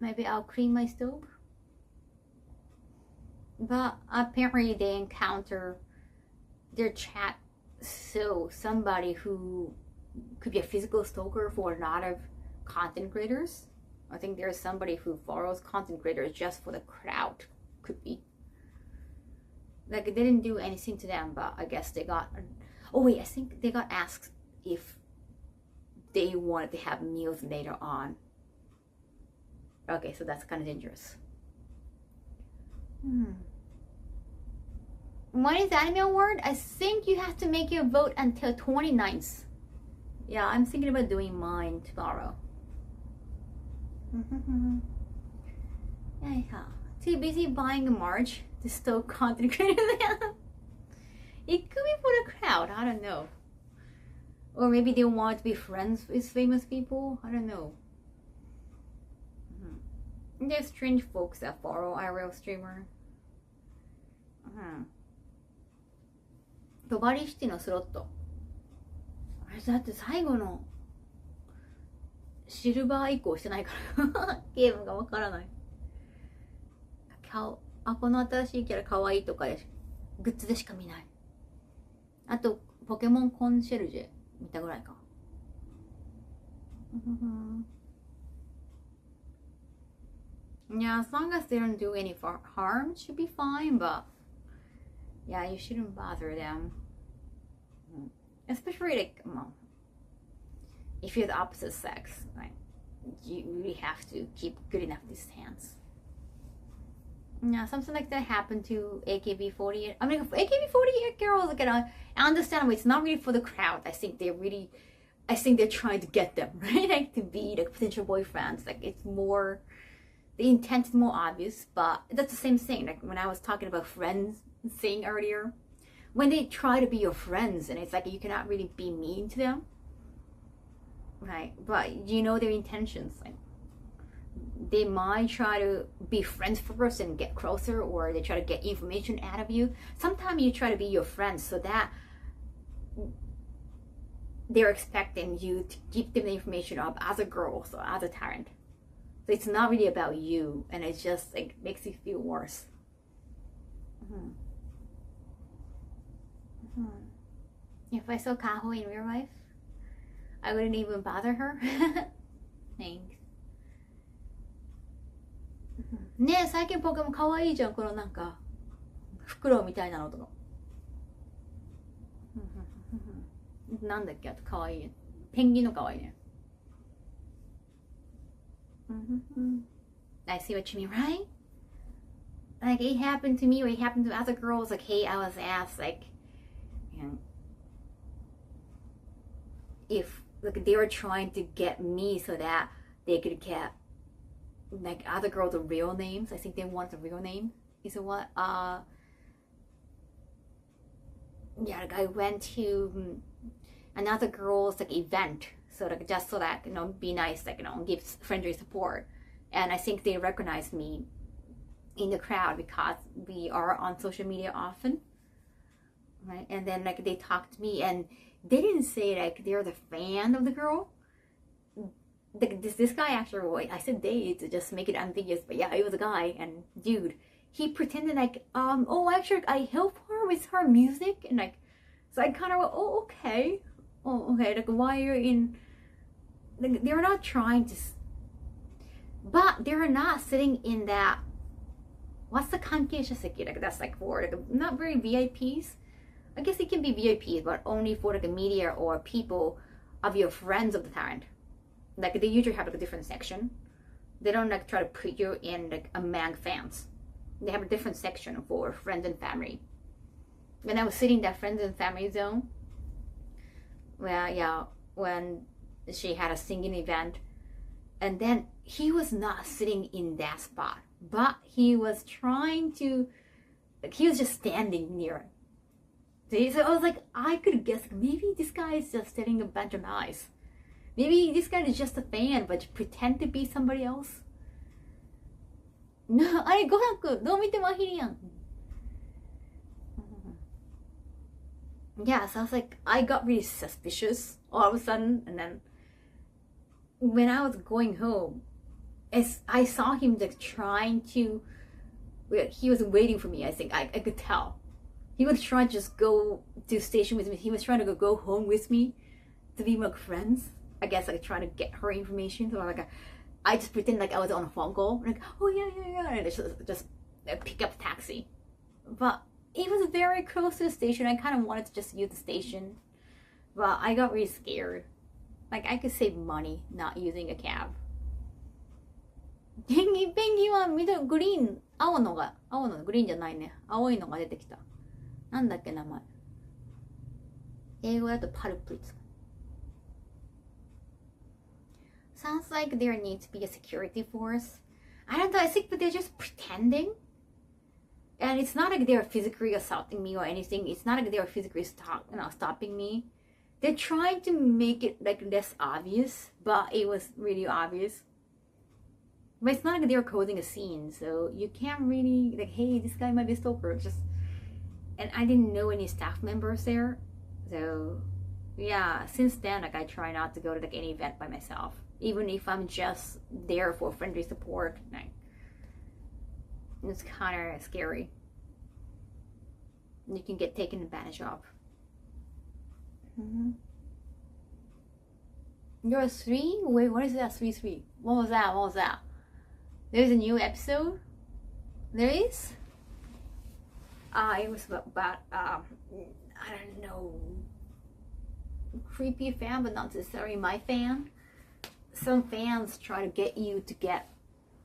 maybe I'll clean my stove. But apparently they encounter their chat, so somebody who could be a physical stalker for a lot of content creators. I think there's somebody who follows content creators just for the crowd, could be. Like, it didn't do anything to them, but I guess they got, oh wait, I think they got asked if they wanted to have meals later on. Okay, so that's kind of dangerous. When is the anime award? I think you have to make your vote until 29th. Yeah, I'm thinking about doing mine tomorrow. Yeah. Too busy buying a merch to stoke content creators. It could be for the crowd, I don't know. Or maybe they want to be friends with famous people, I don't know. There's strange folks that follow IRL streamer. トバリシティのスロット。あれだって最後のシルバー以降してないからゲームがわからない。この新しいキャラかわいいとかでグッズでしか見ない。あとポケモンコンシェルジェ見たぐらいか。Yeah, as long as they don't do any harm, should be fine, but yeah, you shouldn't bother them. Especially like, if you're the opposite sex, like, you really have to keep good enough distance. Yeah, something like that happened to AKB48. I mean, AKB48 girls, like, I understand it's not really for the crowd. I think they're trying to get them, right? Like, to be like potential boyfriends. Like, it's more, the intent is more obvious, but that's the same thing. Like when I was talking about friends thing earlier, when they try to be your friends and it's like you cannot really be mean to them, right? But you know their intentions. Like they might try to be friends first and get closer, or they try to get information out of you. Sometimes you try to be your friends so that they're expecting you to give them the information of other girls or other talent. So it's not really about you, and it just like makes you feel worse. If I saw Kaho in real life, I wouldn't even bother her. Thanks. ねえ、最近ポケモンかわいいじゃん、このなんかフクロウみたいなのとか。なんだっけ、あとかわいい。ペンギンのかわいいね。I see what you mean, right? Like it happened to me, or it happened to other girls. Like, hey, I was asked, like, you know, if like they were trying to get me so that they could get like other girls the real names. I think they want the real name. Is it what? yeah, like I went to another girl's like event, so like just so that be nice, like give friendly support, and I think they recognized me in the crowd because we are on social media often, right? And then like they talked to me, and they didn't say like they're the fan of the girl. This guy actually, I said they to just make it ambiguous, but yeah, it was a guy, and dude, he pretended like, oh, actually, I help her with her music, and like, so I kind of went, oh, okay, like why you're in, like, they're not trying to, but they're not sitting in that, what's the kankeisha seki, like that's like for, like, not very VIPs, I guess it can be VIPs, but only for like the media or people of your friends of the talent. Like they usually have like a different section. They don't like try to put you in like among fans. They have a different section for friends and family. When I was sitting in that friends and family zone, well, yeah, when she had a singing event, and then he was not sitting in that spot, but he was trying to, like he was just standing near it. So I was like, I could guess maybe this guy is just setting a bunch of eyes. Maybe this guy is just a fan, but pretend to be somebody else. No, あれ、ごはく、どう見てもアヒルやん。Yeah, so I was like, I got really suspicious all of a sudden, and then when I was going home, I saw him like trying to, he was waiting for me, I think, I could tell. He was trying to just go to the station with me, he was trying to go home with me to be like friends. I guess like trying to get her information. So like I just pretend like I was on a phone call. Like, oh yeah, and just pick up a taxi. But it was very close to the station. I kind of wanted to just use the station, but I got really scared. Like I could save money not using a cab. ペンギンは緑グリーン青のグリーンじゃないね。青いのが出てきた。なんだっけ名前。英語だとパルプリツ。Sounds like there needs to be a security force. I don't know, I think but they're just pretending. And it's not like they're physically assaulting me or anything. It's not like they're physically stopping me. They're trying to make it like less obvious, but it was really obvious. But it's not like they're causing a scene, so you can't really like, hey, this guy might be a stalker. Just, and I didn't know any staff members there, so yeah. Since then, like I try not to go to like any event by myself. Even if I'm just there for friendly support, like, it's kind of scary. You can get taken advantage of. You're a 3? Wait, what is that? 3? What was that? There's a new episode? There is? It was about I don't know, creepy fan, but not necessarily my fan. Some fans try to get you to get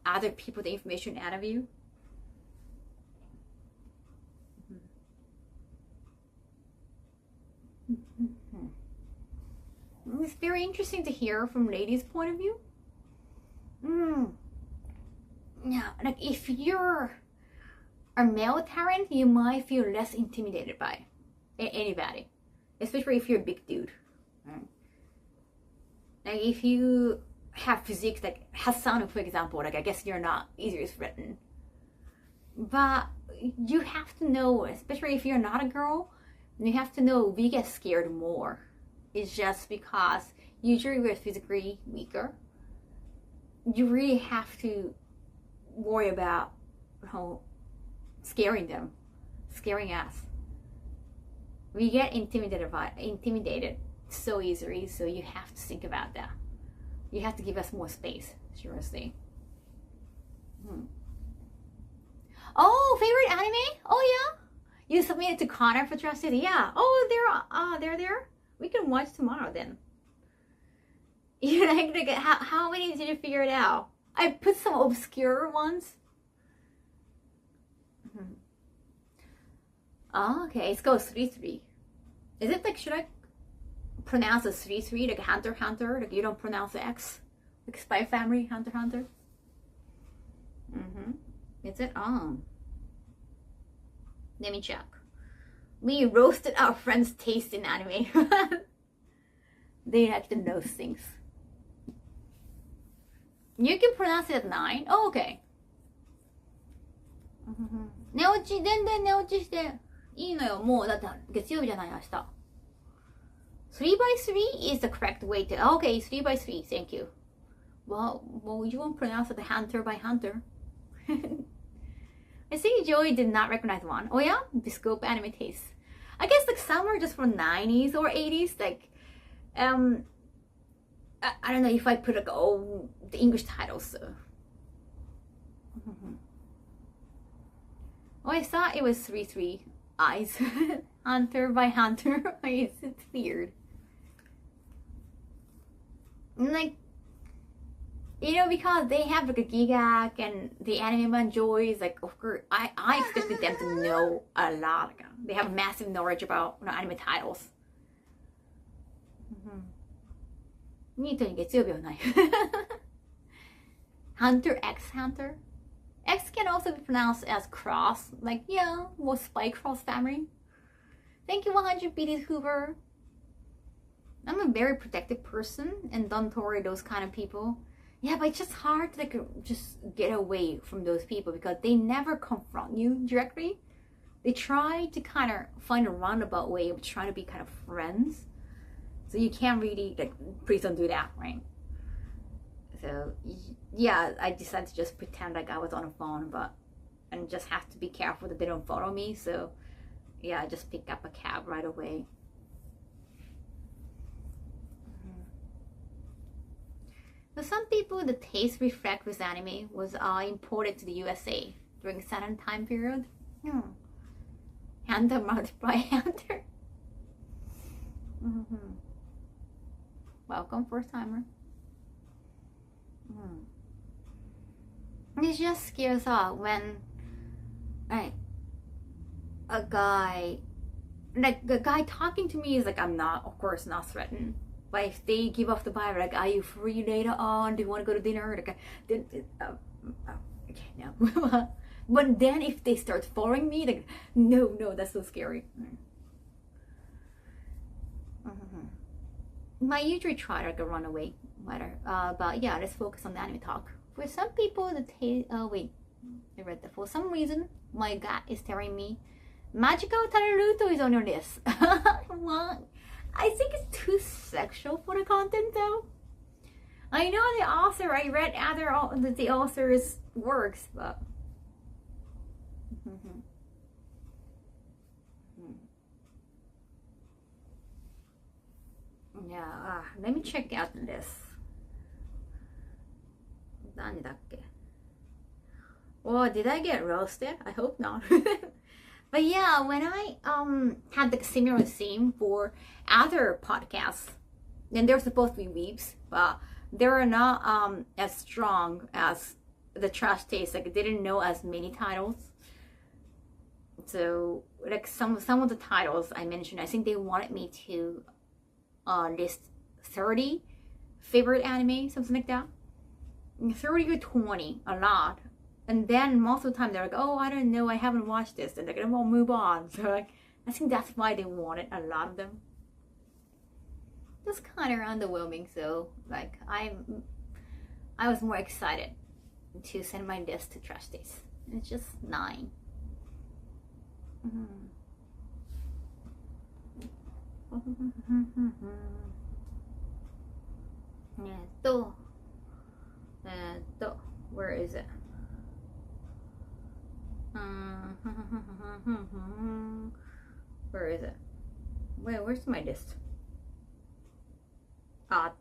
other people the information out of you. It's very interesting to hear from ladies' point of view. Yeah, like if you're a male talent, you might feel less intimidated by anybody, especially if you're a big dude. Right? Like if you have physique like Hassan, for example, like I guess you're not easily threatened. But you have to know, especially if you're not a girl, you have to know we get scared more. It's just because usually we're physically weaker. You really have to worry about scaring them, scaring us. We get intimidated so easily, so you have to think about that. You have to give us more space, seriously. Oh, favorite anime? Oh yeah? You submitted to Connor for Trusted? Yeah. Oh, they're there? We can watch tomorrow then. You like how many did you figure it out? I put some obscure ones. Oh, okay, let's go 3-3. Is it like, should I pronounce a 3-3 like Hunter x Hunter? Like you don't pronounce the X? Like Spy Family, Hunter x Hunter? Is it on? Let me check. We roasted our friends' taste in anime. They like to know things. You can pronounce it at 9? Oh, okay. 寝落ち、全然寝落ちしていいのよ。もう、だって月曜日じゃない、明日。3x3 is the correct way to... Okay, 3x3, thank you. Well, you won't pronounce it hunter by hunter. I think Joey did not recognize one. Oh yeah? Biscope anime taste. I guess like some are just from 90s or 80s. Like, I don't know if I put like all the English titles. So. Oh, I thought it was 3-3 eyes. Hunter by hunter. It's weird. And like, you know, because they have like a Gigak and the anime man Joys, like of course I expected them to know a lot. Like, they have massive knowledge about anime titles. ニートに月曜日はない。Hunter X Hunter. X can also be pronounced as cross, like yeah, more spike cross family. Thank you 100 BD Hoover. I'm a very protective person and don't tolerate those kind of people. Yeah, but it's just hard to like just get away from those people because they never confront you directly. They try to kind of find a roundabout way of trying to be kind of friends. So you can't really like, please don't do that, right? So yeah, I decided to just pretend like I was on a phone, and just have to be careful that they don't follow me. So yeah, I just pick up a cab right away. So some people, the taste reflect with anime was imported to the USA during a certain time period. Hunter multiply hunter. Welcome, first timer. It just scares off when a guy, like the guy talking to me is like, I'm not, of course, not threatened. But if they give off the vibe, like, are you free later on? Do you want to go to dinner? Like, okay, no. But then if they start following me, like, no, that's so scary. I usually try to like run away, whatever. But yeah, let's focus on the anime talk. For some people, the taste. Oh wait, I read that. For some reason, my gut is telling me, Magical Taruto is on your list. What? I think it's too sexual for the content though. I know the author, I read the author's works, but yeah, let me check out this. 何だっけ? Well, did I get roasted? I hope not. But yeah, when I had the similar theme for other podcasts, and they're supposed to be weeps, but they're not as strong as the trash taste. Like, they didn't know as many titles. So like some of the titles I mentioned, I think they wanted me to list 30 favorite anime, something like that. 30 or 20, a lot. And then most of the time they're like, oh, I don't know, I haven't watched this, and they're like, well, move on. So like, I think that's why they wanted a lot of them. Just kind of underwhelming. So like, I was more excited to send my list to Trash Days. It's just 9. Where is it? Where is it? Wait, where's my list? Now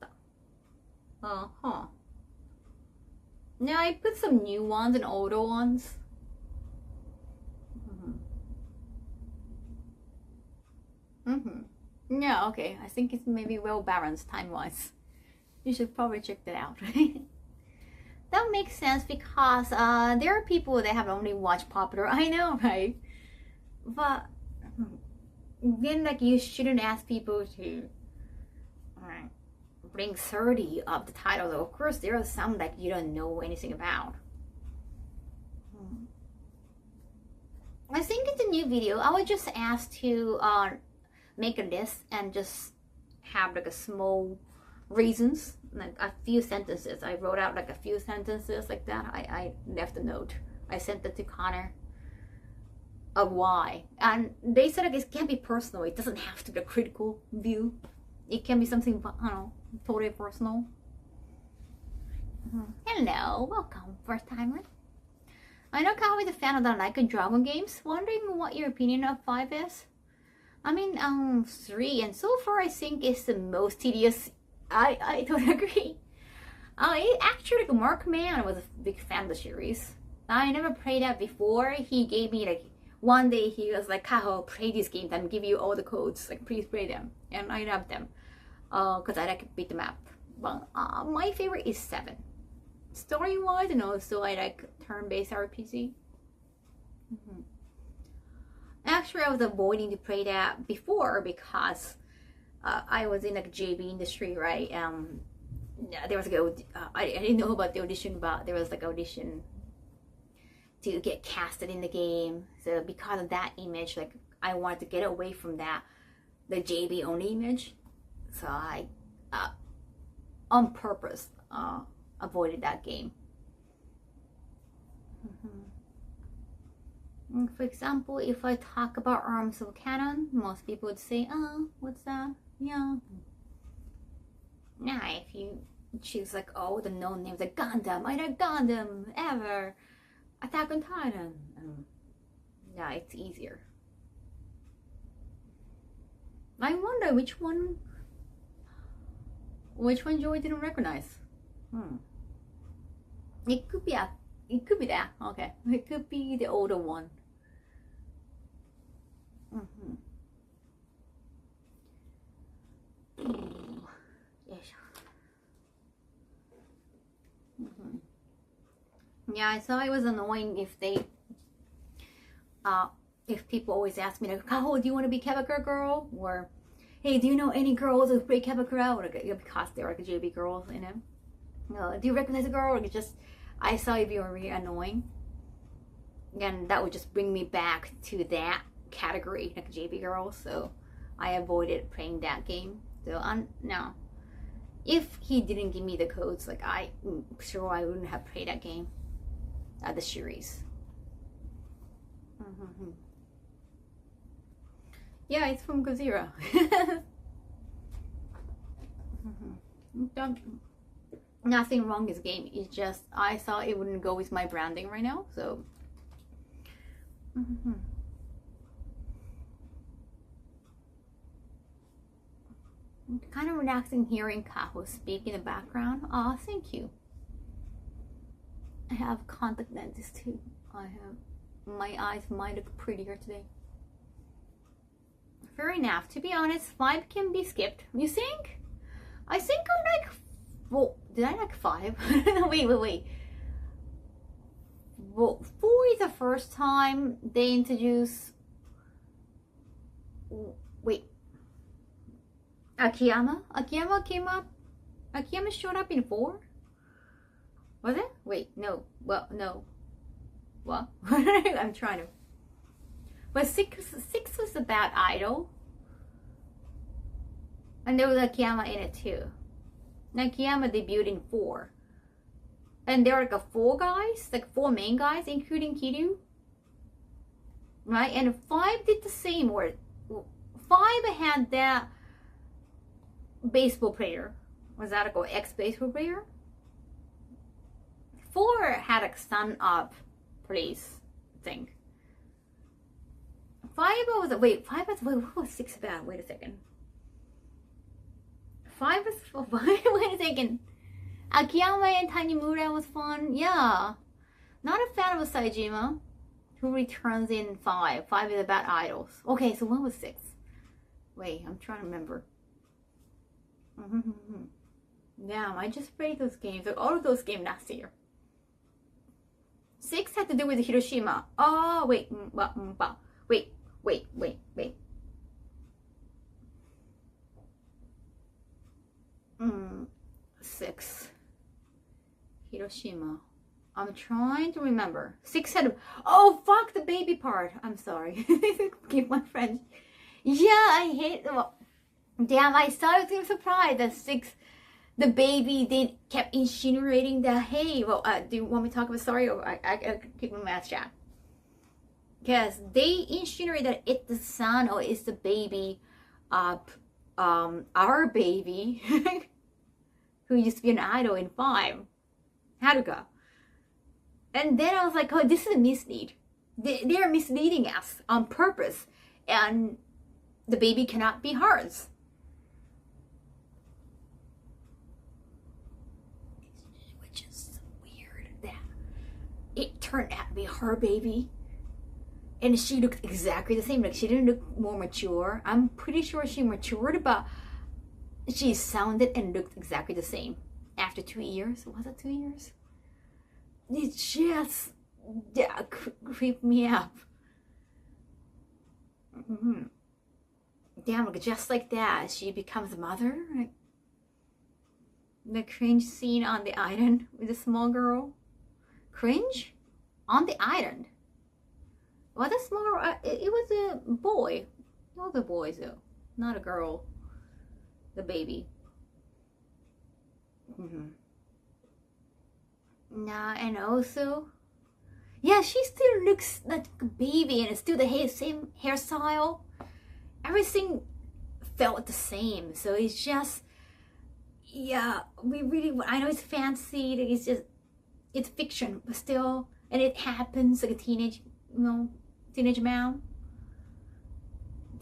I put some new ones and older ones. Yeah, okay. I think it's maybe well balanced time-wise. You should probably check that out. That makes sense because there are people that have only watched popular. I know, right? But then, like, you shouldn't ask people to bring 30 of the titles. Of course, there are some that you don't know anything about. I think it's a new video. I was just asked to make a list and just have like a small reasons, like a few sentences. I wrote out like a few sentences like that. I left a note. I sent it to Connor of why. And they said like, it can be personal. It doesn't have to be a critical view. It can be something, I don't know, totally personal. Hello, welcome, first timer. I know Kaho is a fan of the like Dragon games. Wondering what your opinion of 5 is? I mean, 3, and so far I think it's the most tedious. I don't agree. Actually, like Mark Man was a big fan of the series. I never played that before. He gave me like, one day he was like, Kaho, play these games and give you all the codes. Like, please play them. And I love them. Because I like beat them up. But my favorite is 7. Story-wise, and also I like turn-based RPG. Actually, I was avoiding to play that before because I was in like JV industry, right? There was like I didn't know about the audition, but there was like audition to get casted in the game. So because of that image, like I wanted to get away from that, the JV only image. So I, on purpose, avoided that game. For example, if I talk about Arms of Cannon, most people would say, oh, what's that? Yeah. Now, if you choose like all the known names like Gundam, I like Gundam, ever, Attack on Titan, yeah, it's easier. I wonder which one Joy didn't recognize. It could be that. Okay, it could be the older one. Yeah, I thought it was annoying if they, if people always ask me like, Kaho, do you want to be Kebaka girl? Or, hey, do you know any girls who play Kebaka? Or because they're like JB girls, you know. Do you recognize a girl? Or just, I saw it be really annoying. And that would just bring me back to that category, like JB girls. So I avoided playing that game. So no. If he didn't give me the codes, like I'm sure I wouldn't have played that game. The series. Yeah, it's from Gozira. Nothing wrong with this game. It's just I thought it wouldn't go with my branding right now, so. Kind of relaxing hearing Kaho speak in the background. Oh, thank you. I have contact lenses too. I have, my eyes might look prettier today. Fair enough. To be honest, 5 can be skipped. You think? I think I like. Well, did I like 5? wait. Well, 4 is the first time they introduce. Wait. Akiyama? Akiyama came up. Akiyama showed up in 4? Was it? Wait, no. Well, no. What? I'm trying to. But 6 was about Idol. And there was Akiyama in it too. Akiyama debuted in 4. And there were like 4 guys, like 4 main guys, including Kiryu. Right? And 5 did the same, or 5 had that baseball player. Was that like an ex-baseball player? 4 had a son up place thing. 5 was, wait, what was 6 about? Wait a second. 5 was, wait a second. Akiyama and Tanimura was fun. Yeah. Not a fan of Saejima, who returns in 5. 5 is about idols. Okay, so when was 6? Wait, I'm trying to remember. Damn, I just played those games. All of those games last year. 6 had to do with Hiroshima. Oh, wait. Wait. 6. Hiroshima. I'm trying to remember. 6 head. Oh, fuck the baby part. I'm sorry. Give my friend. Yeah, I hate. Well, damn, I started to be surprised that the baby then kept insinuating that, hey, well, do you want me to talk about the story, or I keep my mouth shut? Because they insinuate that it's the son or it's the baby of our baby who used to be an idol in 5, Haruka. And then I was like, oh, this is a mislead. They're misleading us on purpose, and the baby cannot be hers. Which is weird that it turned out to be her baby. And she looked exactly the same. Like, she didn't look more mature. I'm pretty sure she matured, but she sounded and looked exactly the same. After 2 years? Was it 2 years? It just creeped me up. Mm-hmm. Damn, like, just like that, she becomes a mother. Like, the cringe scene on the island with the small girl. Cringe? On the island. Was a small girl? It was a boy. It was a boy, though. Not a girl. The baby. Mm-hmm. Nah, and also, yeah, she still looks like a baby, and it's still the same hairstyle. Everything felt the same. So it's just, yeah, I know it's fancy, it's fiction, but still, and it happens like a teenage man.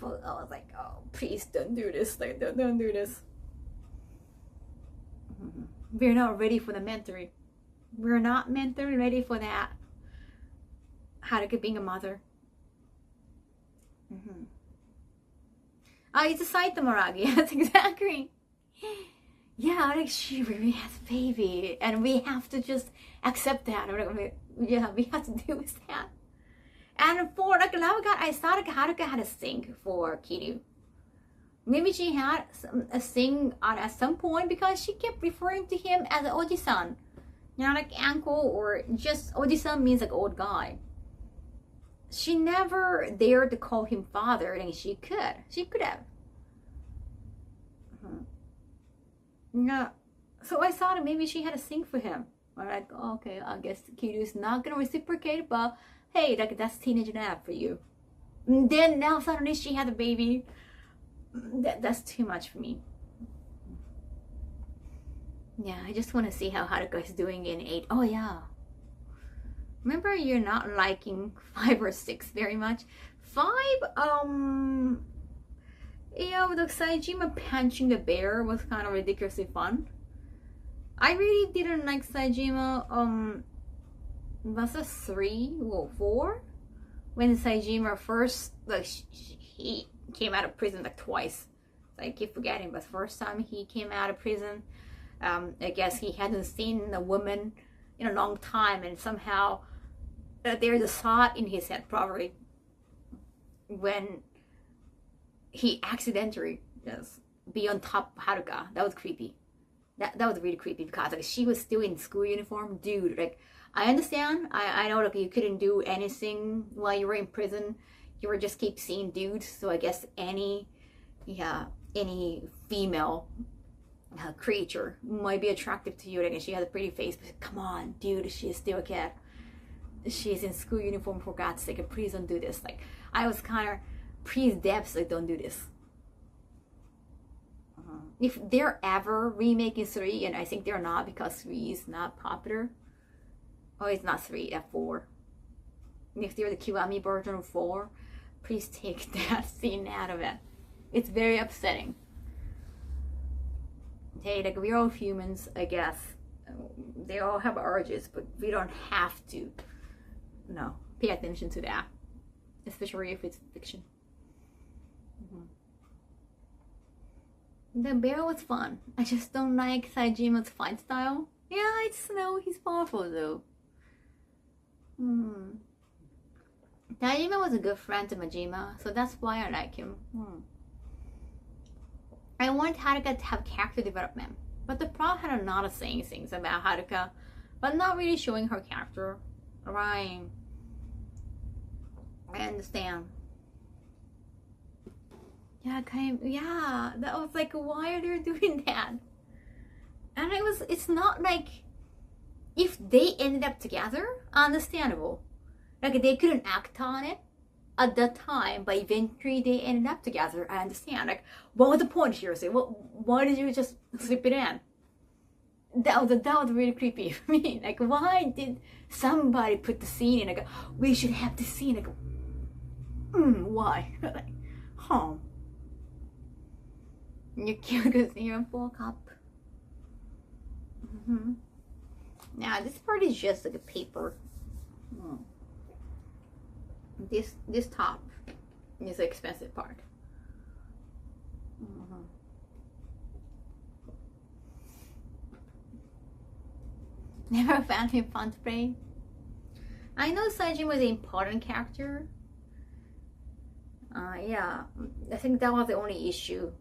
But I was like, oh, please don't do this. Like, don't do this. Mm-hmm. We're not ready for the mentoring. We're not mentally ready for that. Haruka being a mother. Mm-hmm. Oh, it's a Saitama Ragi. Yes, exactly. Yeah, like, she really has a baby, and we have to just accept that. Yeah, we have to deal with that. And for like I thought like Haruka had a thing for Kiryu. Maybe she had a thing at some point, because she kept referring to him as an oji-san. You know, like uncle, or just oji-san means like old guy. She never dared to call him father, and she could. She could have. Yeah. So I thought maybe she had a thing for him. I'm like, oh, okay, I guess Kiryu's not gonna reciprocate, but hey, like, that's teenage enough for you. And then now suddenly she had a baby. That's too much for me. Yeah, I just want to see how Haruka is doing in 8. Oh yeah. Remember, you're not liking 5 or 6 very much. 5, yeah, the Saejima punching the bear was kind of ridiculously fun. I really didn't like Saejima, was it 3 or 4? When Saejima first, like, he came out of prison like twice. So I keep forgetting, but first time he came out of prison, I guess he hadn't seen a woman in a long time, and somehow there's a thought in his head, probably, when he accidentally just be on top of Haruka. That was creepy. That was really creepy, because like, she was still in school uniform. Dude, like, I understand. I know, like, you couldn't do anything while you were in prison. You were just keep seeing dudes. So I guess any female creature might be attractive to you. Like, she has a pretty face, but come on, dude, she's still a kid. She's in school uniform, for God's sake. Please don't do this. Like, I was kind of, please, Debs, like, don't do this. If they're ever remaking 3, and I think they're not, because 3 is not popular. Oh, it's not 3, F4. If they're the Kiwami version of 4, please take that scene out of it. It's very upsetting. Hey, like, we're all humans, I guess. They all have urges, but we don't have to, pay attention to that. Especially if it's fiction. The bear was fun. I just don't like Saejima's fight style. Yeah, it's he's powerful though. Saejima was a good friend to Majima, so that's why I like him. I want Haruka to have character development, but the plot had a lot of saying things about Haruka but not really showing her character. Right. I understand. Yeah, yeah, that was like, why are they doing that? And it's not like, if they ended up together, understandable. Like, they couldn't act on it at that time, but eventually they ended up together. I understand. Like, what was the point here? Say, why did you just slip it in? That was really creepy for me. Like, why did somebody put the scene in? Like, we should have the scene. Like, why? Like, huh? You're cute because you're a full cup. Now this part is just like a paper. This top is the expensive part. Never found him fun to play. I know Saijin was an important character. Yeah, I think that was the only issue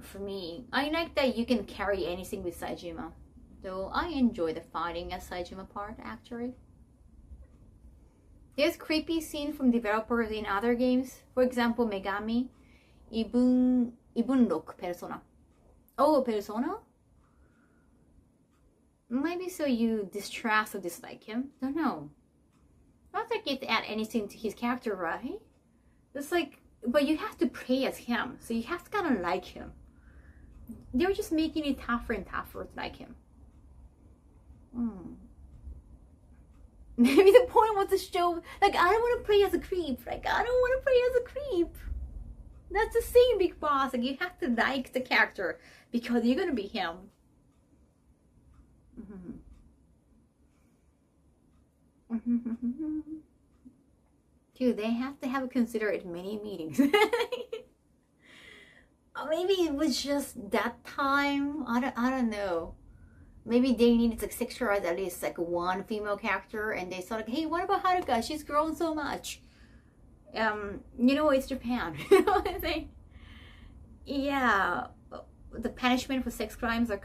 for me. I like that you can carry anything with Saejima, though I enjoy the fighting as Saejima part actually. There's creepy scenes from developers in other games. For example, Megami, Ibunroku Persona. Oh, Persona? Maybe so you distrust or dislike him. Don't know. Not like it add anything to his character, right? It's like, but you have to play as him, so you have to kind of like him. They're just making it tougher and tougher to like him. Maybe the point was to show, like, I don't want to play as a creep. Like, I don't want to play as a creep. That's the same, Big Boss. Like, you have to like the character because you're gonna be him. Dude, they have to have considered many meetings. Maybe it was just that time. I don't know. Maybe they needed to sexualize at least like one female character, and they thought, like, hey, what about Haruka? She's grown so much. You know, it's Japan. You know what I'm saying? Yeah, the punishment for sex crimes are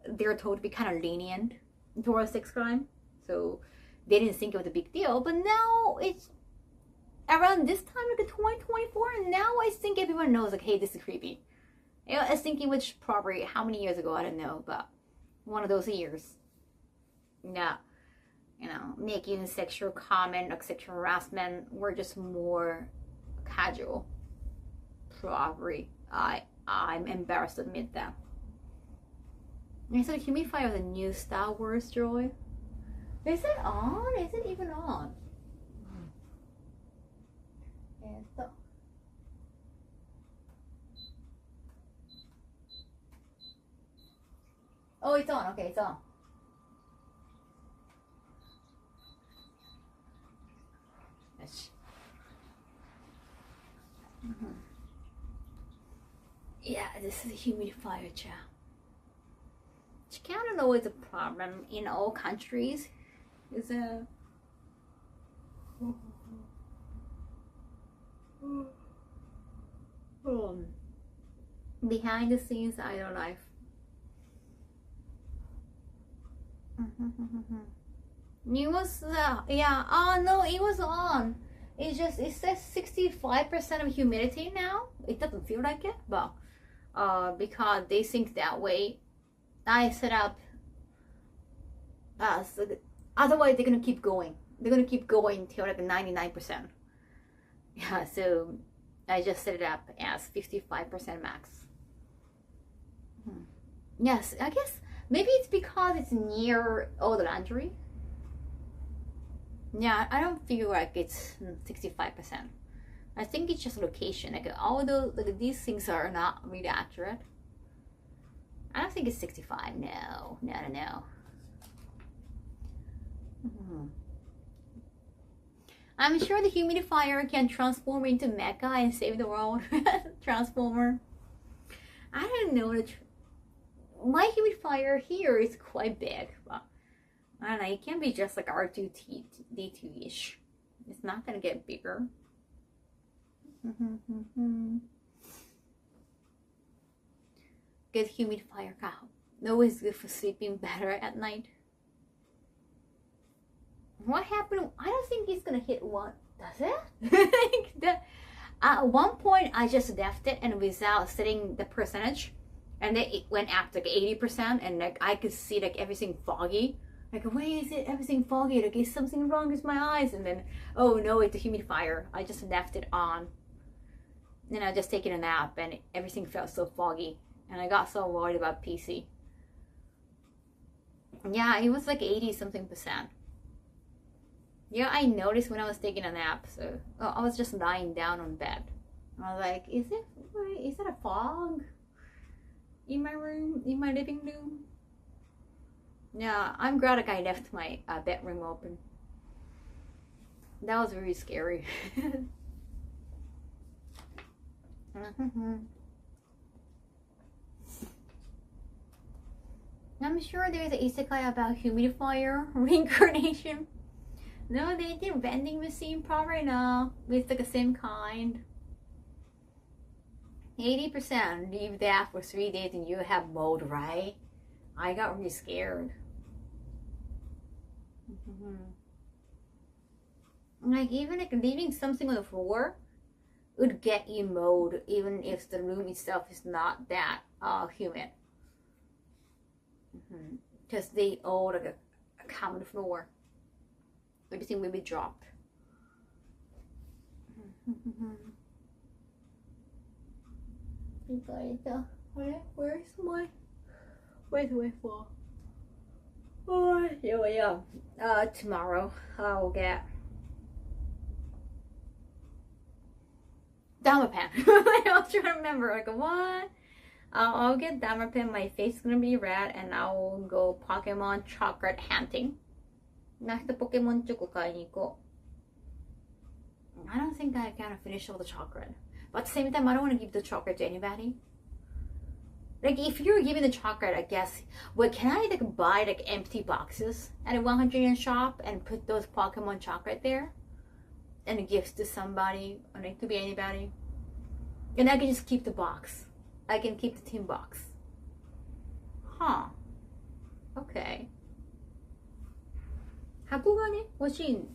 they're told to be kind of lenient towards sex crime, so they didn't think it was a big deal. But now it's around this time, like 2024, and now I think everyone knows, like, hey, this is creepy. You know, I was thinking, which probably how many years ago, I don't know, but one of those years. Yeah, you know, making sexual comment, like sexual harassment, were just more casual. Probably, I'm embarrassed to admit that. And so the humidifier is a new Star Wars droid. Is it on? Is it even on? Oh, it's on. Okay, it's on. Yeah, this is a humidifier, child. I don't know it's a problem in all countries. Is a behind the scenes idol life. It was yeah. Oh no, it was on. It says 65% of humidity now. It doesn't feel like it, but because they think that way, I set up. So otherwise, they're gonna keep going. They're gonna keep going till like 99%. Yeah, so I just set it up as 55% max. Yes, I guess maybe it's because it's near all the laundry. Yeah, I don't feel like it's 65%. I think it's just location. Like, all those, like, these things are not really accurate. I don't think it's 65. No. I'm sure the humidifier can transform into mecha and save the world. Transformer. I don't know. My humidifier here is quite big, but I don't know. It can be just like R2D2-ish. It's not gonna get bigger. Good humidifier, Kaho. Always good for sleeping better at night. What happened? I don't think it's gonna hit one. Does it? At one point, I just left it and without setting the percentage, and then it went up to like 80%, and like I could see like everything foggy. Like, wait, is it everything foggy? Like, is something wrong with my eyes? And then, oh no, it's a humidifier. I just left it on. And I just taken a nap, and everything felt so foggy, and I got so worried about PC. Yeah, it was like 80 something percent. Yeah, I noticed when I was taking a nap. So I was just lying down on bed. I was like, is that a fog in my room, in my living room? Yeah, I'm glad like I left my bedroom open. That was very scary. I'm sure there's an isekai about humidifier reincarnation. No, they did vending machine probably now with like the same kind. 80% leave that for 3 days and you have mold, right? I got really scared. Like even like leaving something on the floor would get you mold even if the room itself is not that humid. Because they all like a common floor. Everything will be dropped. Where's my for? Oh yeah. Tomorrow I'll get Dama pen. I was trying to remember like what? I'll get Dama pen. My face is gonna be red, and I'll go Pokemon chocolate hunting. Next Pokemon choco 買いに行こう. I don't think I can finish all the chocolate, but at the same time I don't want to give the chocolate to anybody. Like if you're giving the chocolate, I guess, well, can I like buy like empty boxes at a 100-yen shop and put those Pokemon chocolate there and give to somebody, or it could be anybody, and I can just keep the box. I can keep the tin box. Huh. Okay. 箱がね欲しい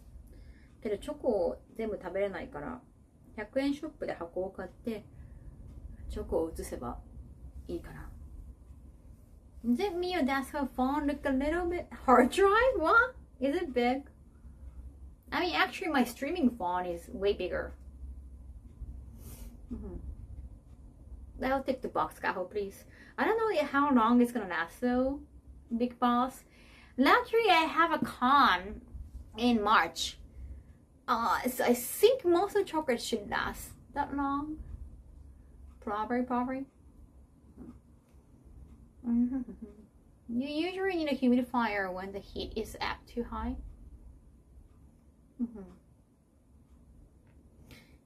けどチョコを全部食べれないから100円ショップで箱を買ってチョコを移せばいいかな。Is it me or that's her phone look a little bit hard drive? What? Is it big? I mean actually my streaming phone is way bigger. I'll take the box, Kaho, please. I don't know how long it's gonna last though, Big Boss. Luckily, I have a con in March. So I think most of the chocolates should last that long. Probably. You usually need a humidifier when the heat is up too high.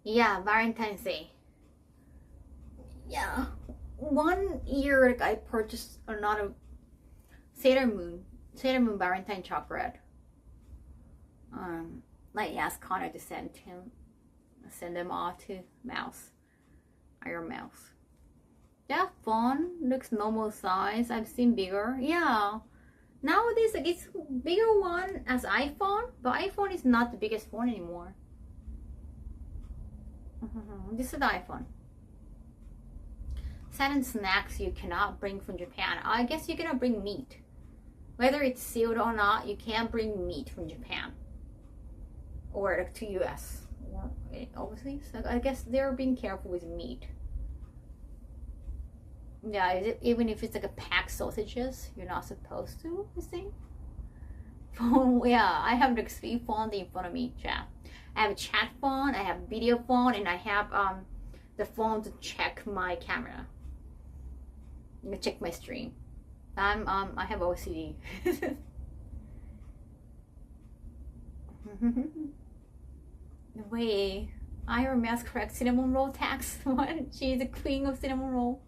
Yeah, Valentine's Day. Yeah, 1 year I purchased another Sailor Moon Valentine chocolate. I asked Connor to send them all to Iron Mouse. That phone looks normal size. I've seen bigger. Yeah, nowadays like it's bigger one as iPhone, but iPhone is not the biggest phone anymore. This is the iPhone. Certain snacks you cannot bring from Japan. I guess you cannot bring meat. Whether it's sealed or not, you can't bring meat from Japan or to US or overseas. So I guess they're being careful with meat. Yeah, even if it's like a packed sausages, you're not supposed to, I think. Phone, yeah, I have like 3 phones in front of me, chat. I have a chat phone, I have a video phone, and I have the phone to check my camera. Check my stream. I have OCD. Wait, Iron Mouse correct cinnamon roll tax? What? She's the queen of cinnamon roll.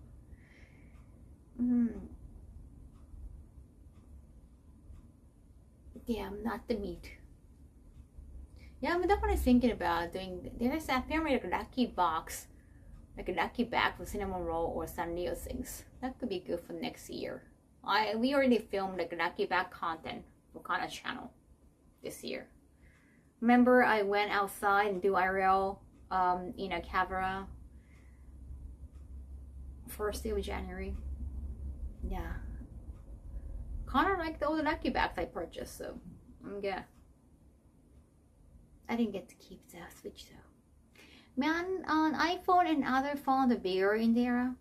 Yeah, not the meat. Yeah, I'm definitely thinking about doing. There's apparently like a lucky box, like a lucky bag for cinnamon roll or Sanrio things. That could be good for next year. We already filmed like lucky bag content for Kana's channel this year. Remember I went outside and do IRL in a camera. First day of January. Yeah. Kinda like all the lucky bags I purchased, so I'm good. I didn't get to keep the Switch though. Man, on iPhone and other phone, the bigger in there.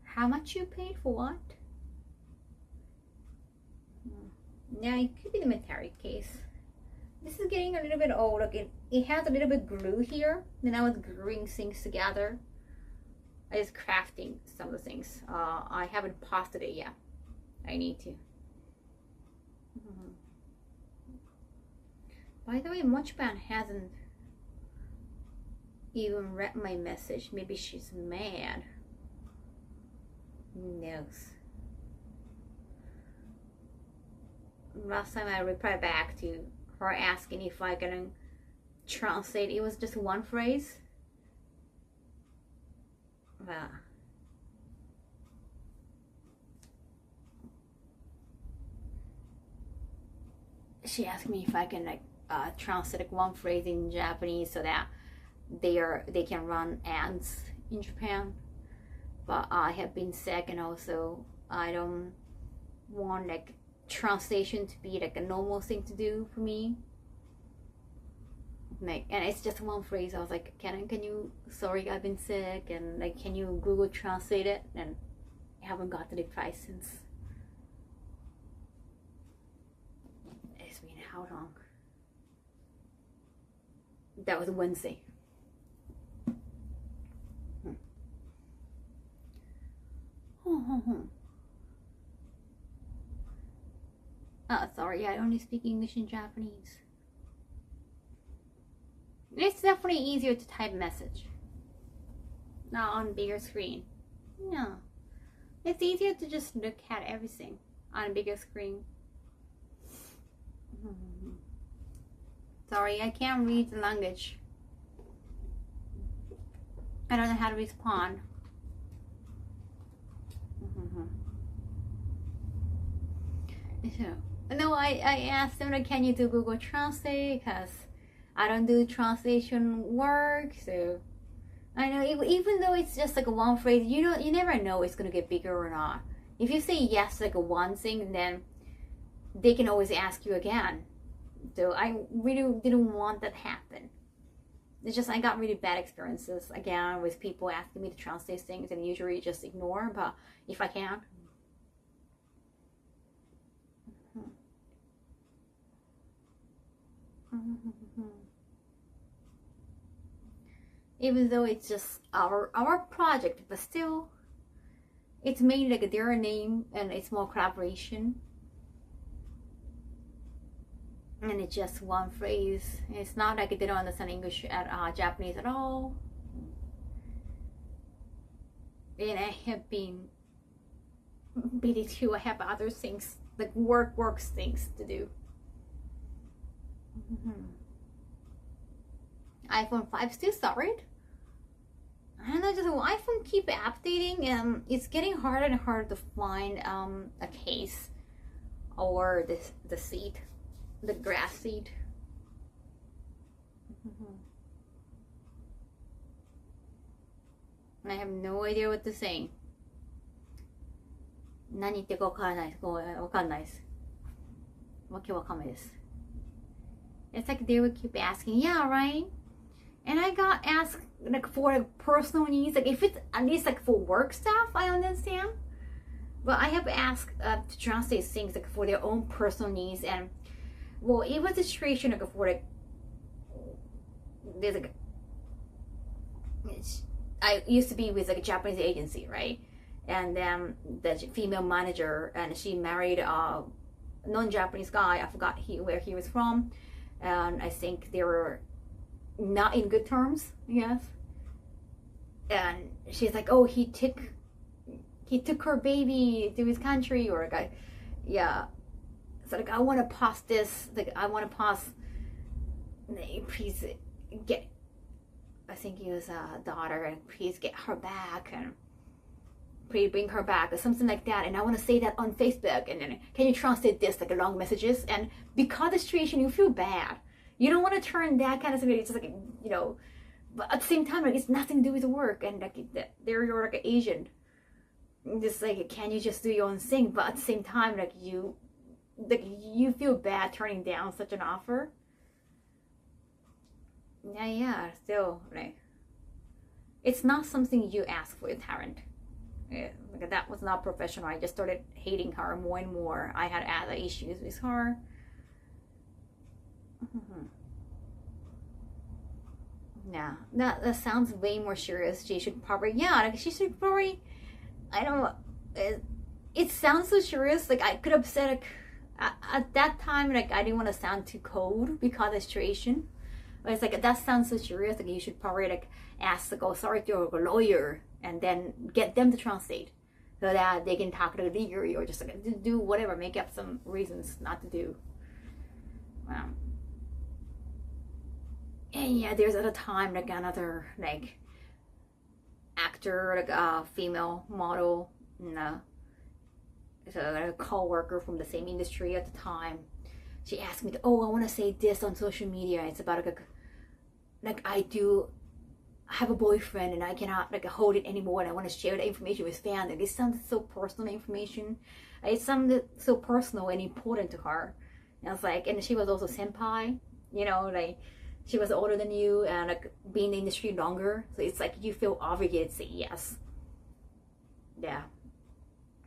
How much you paid for what? Yeah, it could be the metallic case. This is getting a little bit old. Like it has a little bit glue here. Then I was gluing things together. I was crafting some of the things. I haven't posted it yet. I need to. By the way, Mochban hasn't even read my message. Maybe she's mad. Who knows? Last time I replied back to her asking if I can translate, it was just one phrase. She asked me if I can like translate like one phrase in Japanese so that they can run ads in Japan. But I have been sick, and also I don't want like translation to be like a normal thing to do for me. Like, and it's just one phrase. I was like, can you, sorry, I've been sick, and like, can you Google translate it? And I haven't got the reply since. It's been how long? That was Wednesday. Oh, sorry, I only speak English and Japanese. It's definitely easier to type message. Not on bigger screen. No. It's easier to just look at everything on a bigger screen. Sorry, I can't read the language. I don't know how to respond. So, no, I asked them, like, can you do Google Translate? Because I don't do translation work. So I know, even though it's just like a one phrase, you never know it's gonna get bigger or not. If you say yes like a one thing, then they can always ask you again. So I really didn't want that to happen. It's just I got really bad experiences again with people asking me to translate things, and usually just ignore. But if I can. Even though it's just our project, but still it's made like their name, and it's more collaboration, and it's just one phrase. It's not like they don't understand English at Japanese at all. And I have been busy too. I have other things like work things to do. iPhone 5 still solid. I don't know, just iPhone keep updating, and it's getting harder and harder to find a case or the seat, the grass seat. I have no idea what to say. 何言ってるかわからないです。わかんないです。わけわかんないです。It's like they would keep asking, yeah, right? And I got asked like for like, personal needs, like if it's at least like for work stuff, I understand. But I have asked to translate things like for their own personal needs, and well, it was a situation like for like there's like I used to be with like a Japanese agency, right? And then the female manager, and she married a non-Japanese guy. I forgot where he was from, and I think they were not in good terms, yes. And she's like, oh, he took her baby to his country, or like, yeah. So like, I want to pass this, like, I want to pass, please get, I think he was a daughter, and please get her back. And please bring her back or something like that, and I want to say that on Facebook, and then can you translate this, like long messages, and because the situation you feel bad, you don't want to turn that kind of thing. It's just like, you know, but at the same time, like it's nothing to do with the work, and like they're your like an agent, just like can you just do your own thing, but at the same time like you feel bad turning down such an offer. Yeah, still like it's not something you ask for, Tarrant. Like that was not professional. I just started hating her more and more. I had other issues with her. Yeah, that sounds way more serious. She should probably, yeah, like she should probably, I don't know, it sounds so serious. Like I could have said, like, at that time, like I didn't want to sound too cold because of the situation. But it's like, that sounds so serious. Like you should probably like ask to go sorry to your lawyer and then get them to translate so that they can talk to the legal or just like do whatever, make up some reasons not to do. And yeah, there's at a time like another like actor, like a female model, so like a co-worker from the same industry at the time. She asked me, I want to say this on social media. It's about like I have a boyfriend and I cannot like hold it anymore, and I want to share the information with fans. And it sounded so personal information. It sounded so personal and important to her. And I was like, and she was also senpai, you know, like she was older than you and like being in the industry longer. So it's like you feel obligated to say yes. Yeah.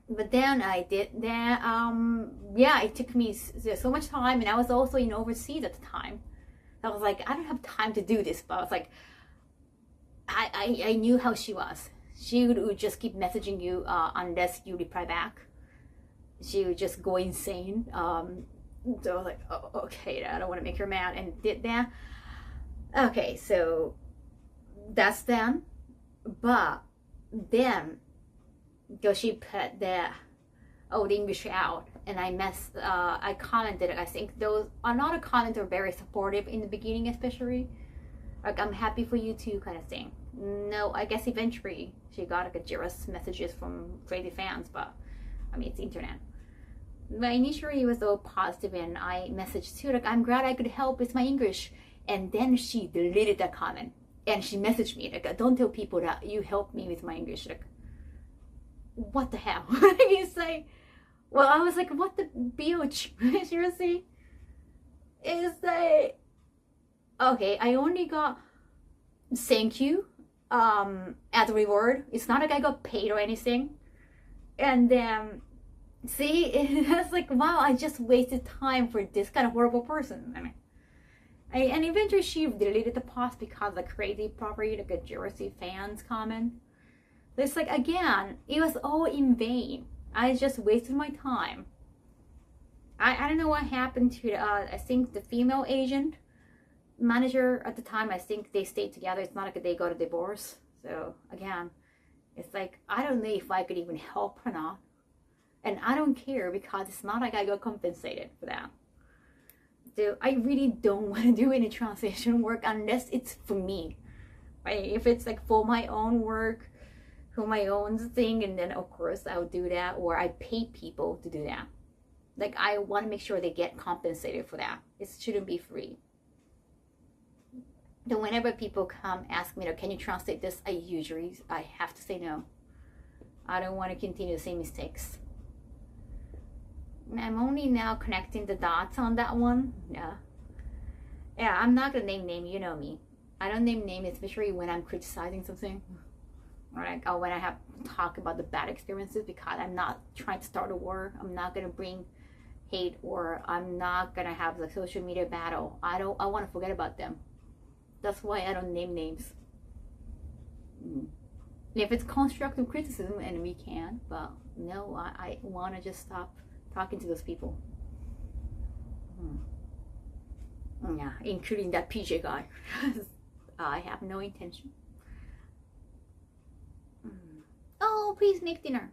But then I did that. Yeah, it took me so much time, and I was also in overseas at the time. I was like, I don't have time to do this. But I was like, I knew how she was. She would just keep messaging you unless you reply back. She would just go insane. So I was like, oh, okay, I don't want to make her mad, and did that. Okay, so that's them. But then, because she put the English out, and I commented. I think those a lot of comments are very supportive in the beginning, especially like I'm happy for you too kind of thing. No, I guess eventually she got like a jealous messages from crazy fans, but I mean it's internet. But initially it was all positive, and I messaged too like I'm glad I could help with my English, and then she deleted that comment and she messaged me like don't tell people that you helped me with my English. Like what the hell? It's like, well, I was like, what the bitch? Seriously? It's like, okay, I only got thank you as a reward. It's not like I got paid or anything. And then, see, it's like, wow, I just wasted time for this kind of horrible person. I mean, and eventually she deleted the post because of the crazy property, like a jersey fans comment. It's like, again, it was all in vain. I just wasted my time. I don't know what happened to I think the female agent manager at the time. I think they stayed together. It's not like they got a divorce. So again, it's like I don't know if I could even help or not, and I don't care because it's not like I got compensated for that. So I really don't want to do any translation work unless it's for me, right? If it's like for my own work, for my own thing, and then of course I'll do that, or I pay people to do that. Like I want to make sure they get compensated for that. It shouldn't be free. So whenever people come ask me, can you translate this, I have to say no. I don't want to continue the same mistakes. I'm only now connecting the dots on that one. Yeah, I'm not gonna name name. You know me. I don't name name, especially when I'm criticizing something. Or when I have to talk about the bad experiences, because I'm not trying to start a war. I'm not gonna bring hate, or I'm not gonna have the social media battle. I want to forget about them. That's why I don't name names. If it's constructive criticism, and we can, but no, I want to just stop talking to those people. Yeah, including that PJ guy. I have no intention. Oh, please make dinner.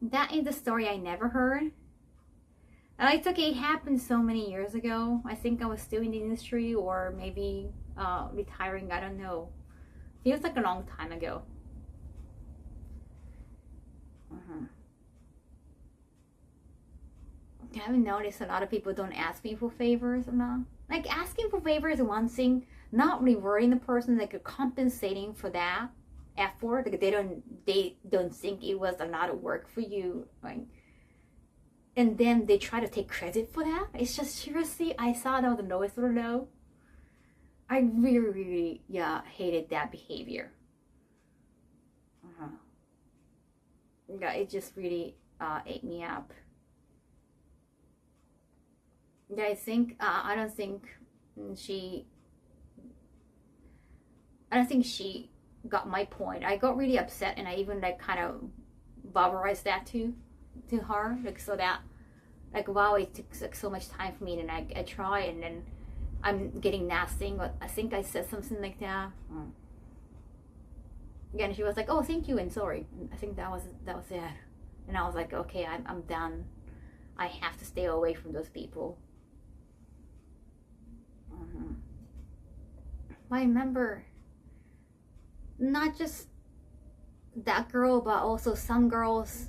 That is the story I never heard. It's okay, it happened so many years ago. I think I was still in the industry, or maybe retiring, I don't know. Feels like a long time ago. I haven't noticed a lot of people don't ask me for favors or not. Like asking for favors is one thing, not rewarding the person, like compensating for that effort. Like they don't think it was a lot of work for you, right? And then they try to take credit for that. It's just seriously, I saw that was the lowest of the low. I really, yeah, hated that behavior. Yeah, it just really ate me up. Yeah, I don't think she got my point. I got really upset, and I even like kind of verbalized that to her, like so that like wow, it took like so much time for me, and I try, and then I'm getting nothing. But I think I said something like that. Again, she was like, "Oh, thank you and sorry." I think that was it, and I was like, "Okay, I'm done. I have to stay away from those people." I remember not just that girl, but also some girls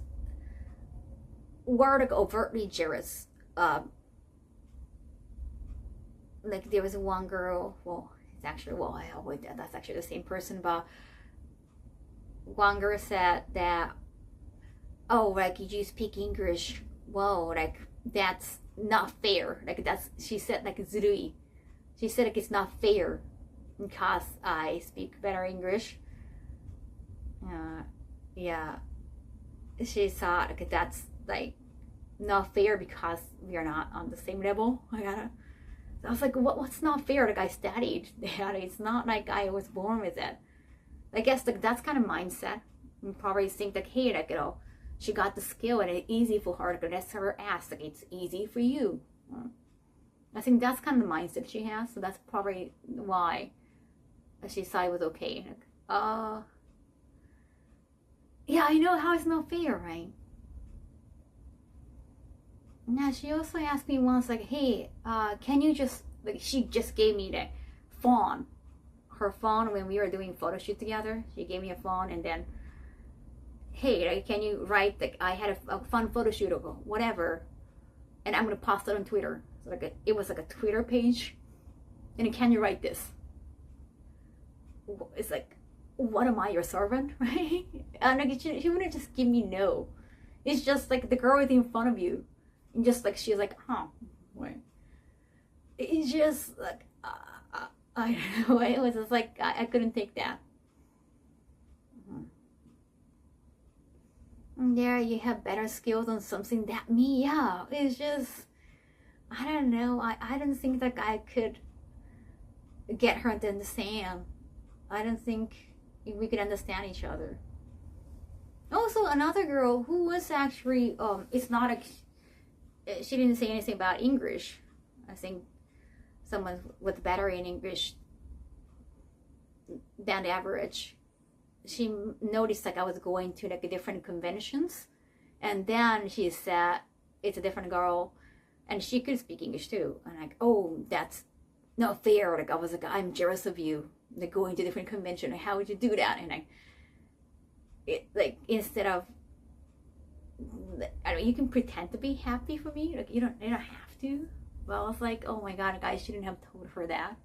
were like overtly jealous. Like there was one girl. Well, it's actually that's actually the same person, but one girl said that, "Oh, like you speak English. Whoa, like that's not fair." Like she said like zurui. She said like it's not fair because I speak better English. Yeah, she thought like that's like not fair because we are not on the same level. I was like, what's not fair? Like I studied that. It's not like I was born with it. I guess like that's kind of mindset. You probably think like, hey, like she got the skill and it's easy for her. Like let's her ask like it's easy for you. I think that's kind of the mindset she has. So that's probably why she thought it was okay. Like, yeah, I know how it's not fair, right? Now she also asked me once, like, hey, can you just like she just gave me the phone, her phone when we were doing photo shoot together. She gave me a phone and then, hey, like, can you write like I had a fun photo shoot or whatever, and I'm gonna post it on Twitter. So like it was like a Twitter page, and can you write this? It's like, what am I, your servant, right? And like she wouldn't just give me no. It's just like the girl is in front of you, and just like she's like, huh, wait. It's just like I don't know. It was just like I couldn't take that. And there you have better skills on something that me, yeah. It's just I don't know. I don't think that I could get her to understand. I don't think we could understand each other. Also, another girl who was actually it's not a she didn't say anything about English. I think someone with better in English than the average. She noticed like I was going to like different conventions, and then she said it's a different girl, and she could speak English too. And like, oh, that's not fair. Like I was like, I'm jealous of you. Like going to different convention. How would you do that? And like instead of I don't know, you can pretend to be happy for me. Like you don't have to. Well, it's like, oh my god, I shouldn't have told her that.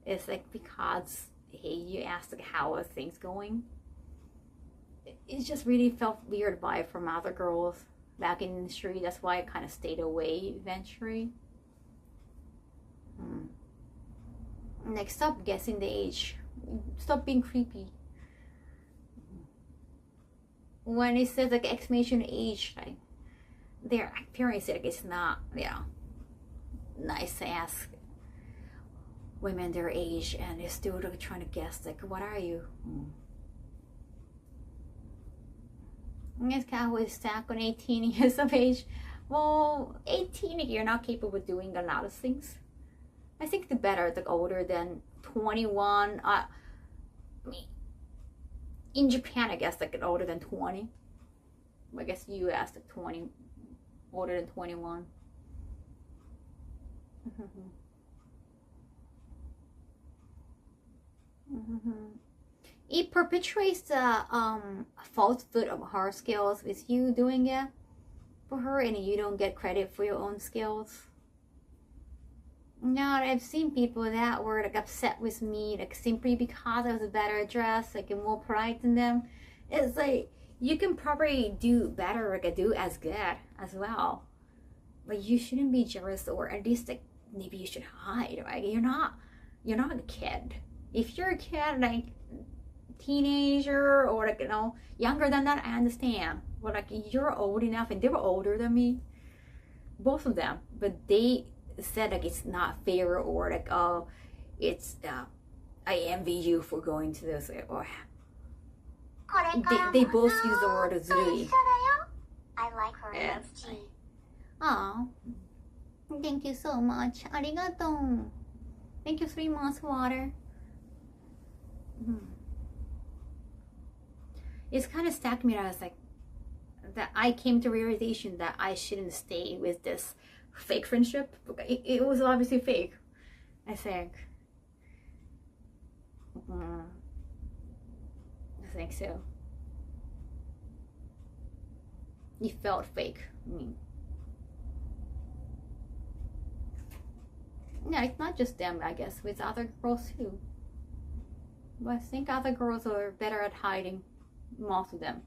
It's like because hey, you asked like how are things going. It just really felt weird by from other girls back in the industry. That's why I kind of stayed away eventually. Like stop guessing the age. Stop being creepy. When it says like exclamation age, like their appearance like it's not, nice to ask women their age and they're still like, trying to guess like what are you? I guess Kaho is stuck on 18 years of age. Well, 18 you're not capable of doing a lot of things. I think the better, like older than 21. I mean, in Japan, I guess like older than 20. I guess US like 20, older than 21. It perpetuates the falsehood of hard skills with you doing it. for her and you don't get credit for your own skills. No, I've seen people that were like upset with me, like simply because I was better dressed, like more polite than them. It's like you can probably do better, like do as good as well. But you shouldn't be jealous, or at least like maybe you should hide, right? You're not a kid. If you're a kid, like teenager or like younger than that, I understand. But like you're old enough, and they were older than me, both of them. But they said like it's not fair, or like oh, it's I envy you for going to this, or they both use the word zurui. I like her emoji. Oh, thank you so much. Arigato. Thank you 3 months water. It's kind of stuck me. I was like, that I came to realization that I shouldn't stay with this fake friendship. It was obviously fake, I think. I think so. It felt fake. I mean, yeah, it's not just them, I guess, with other girls too. But I think other girls are better at hiding, most of them.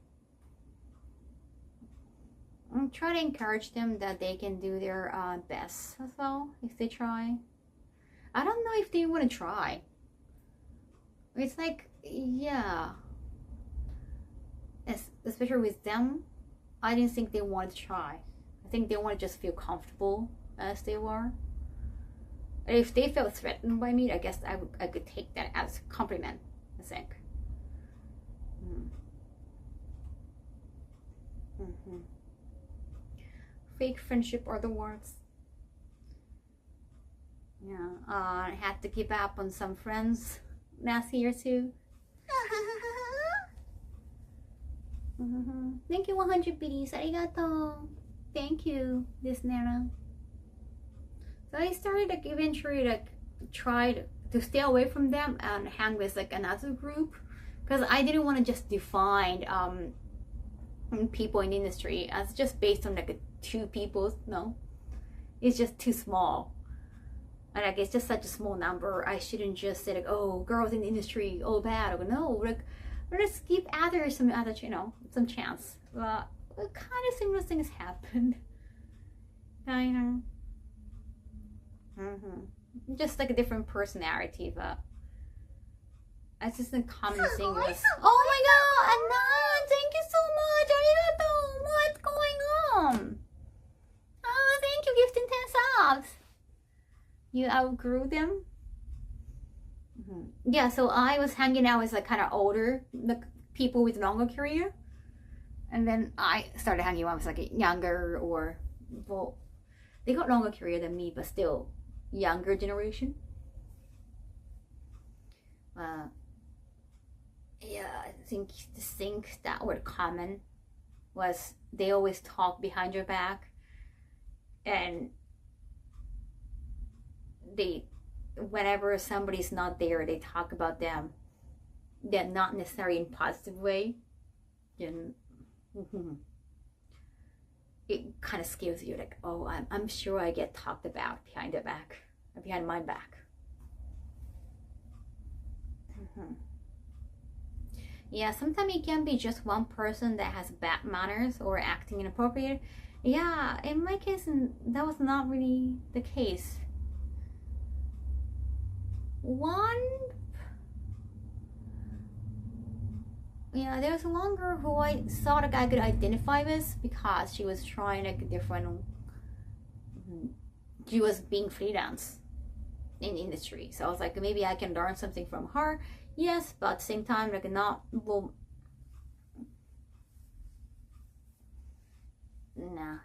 I'm trying to encourage them that they can do their best as well if they try. I don't know if they want to try. It's like, yeah, especially with them, I didn't think they wanted to try. I think they want to just feel comfortable as they were. And if they felt threatened by me, I guess I could take that as a compliment, I think. Fake friendship are the worst. Yeah, I had to give up on some friends last year too. Thank you 100 biddies. Arigato. Thank you, this Nana. So I started like eventually like tried to stay away from them and hang with like another group, because I didn't want to just define people in the industry as just based on like 2 people. No, it's just too small, and like it's just such a small number. I shouldn't just say like, oh, girls in the industry all bad, or no, like let's give others some other, some chance. Kind of similar things happened. Kind of. Just like a different personality, but it's just a common thing. Was, oh my god, Anna, thank you so much. Arigato. What's going on? Oh, thank you, gifting 10 subs. You outgrew them? Yeah, so I was hanging out with like kind of older like people with longer career, and then I started hanging out with like a younger, or well, they got longer career than me, but still younger generation. Yeah, I think the things that were common was they always talk behind your back, and whenever somebody's not there, they talk about them. They're not necessarily in a positive way. And it kind of scares you, like, oh, I'm sure I get talked about behind their back, behind my back. Yeah, sometimes it can be just one person that has bad manners or acting inappropriate. Yeah, in my case, that was not really the case. There's one girl who I thought like I could identify with because she was trying like a different. She was being freelance in the industry, so I was like, maybe I can learn something from her. Yes, but at the same time, like not well. Nah.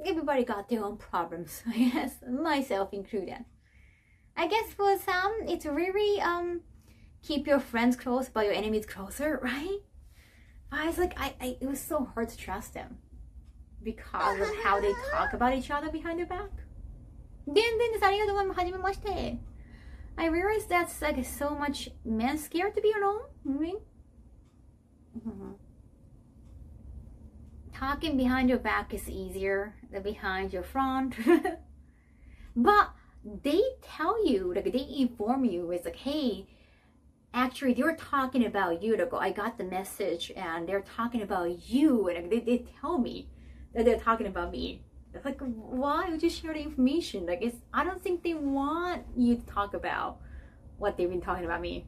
Everybody got their own problems, I guess, myself included. I guess for some, it's really keep your friends close but your enemies closer, right? I was like, it was so hard to trust them because of how they talk about each other behind their back. I realized that's like so much men scared to be alone. talking behind your back is easier than behind your front. But they tell you, like they inform you, it's like, hey, actually they were talking about you. Like, I got the message and they're talking about you, and like, they tell me that they're talking about me. It's like, why would you share the information? Like, I don't think they want you to talk about what they've been talking about me.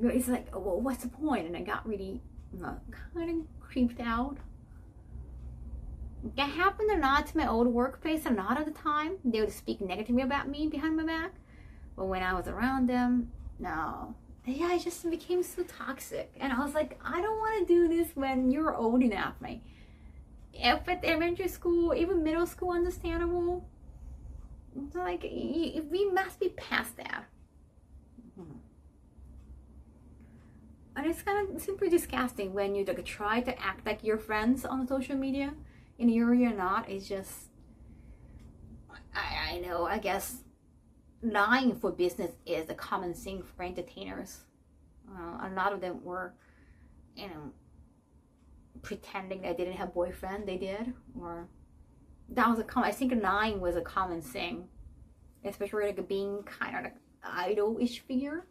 It's like, well, what's the point? And I got really kind of creeped out. It happened a lot to my old workplace. A lot of the time they would speak negatively about me behind my back, but when I was around them, no. Yeah, it just became so toxic, and I was like, I don't want to do this when you're old enough. Like, if at elementary school, even middle school, understandable. Like, we must be past that. And it's kind of super disgusting when you like try to act like your friends on social media and you're not. It's just, I know, I guess lying for business is a common thing for entertainers. A lot of them were, pretending they didn't have boyfriend. They did, or that was I think lying was a common thing, especially like being kind of like idol-ish figure.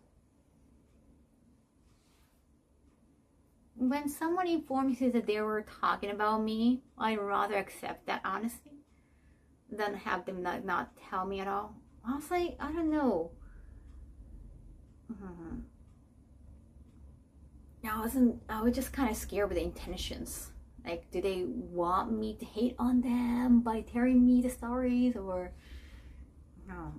When someone informs you that they were talking about me, I'd rather accept that honestly than have them not tell me at all. I was like, I don't know. I was just kind of scared with the intentions. Like, do they want me to hate on them by telling me the stories, or no?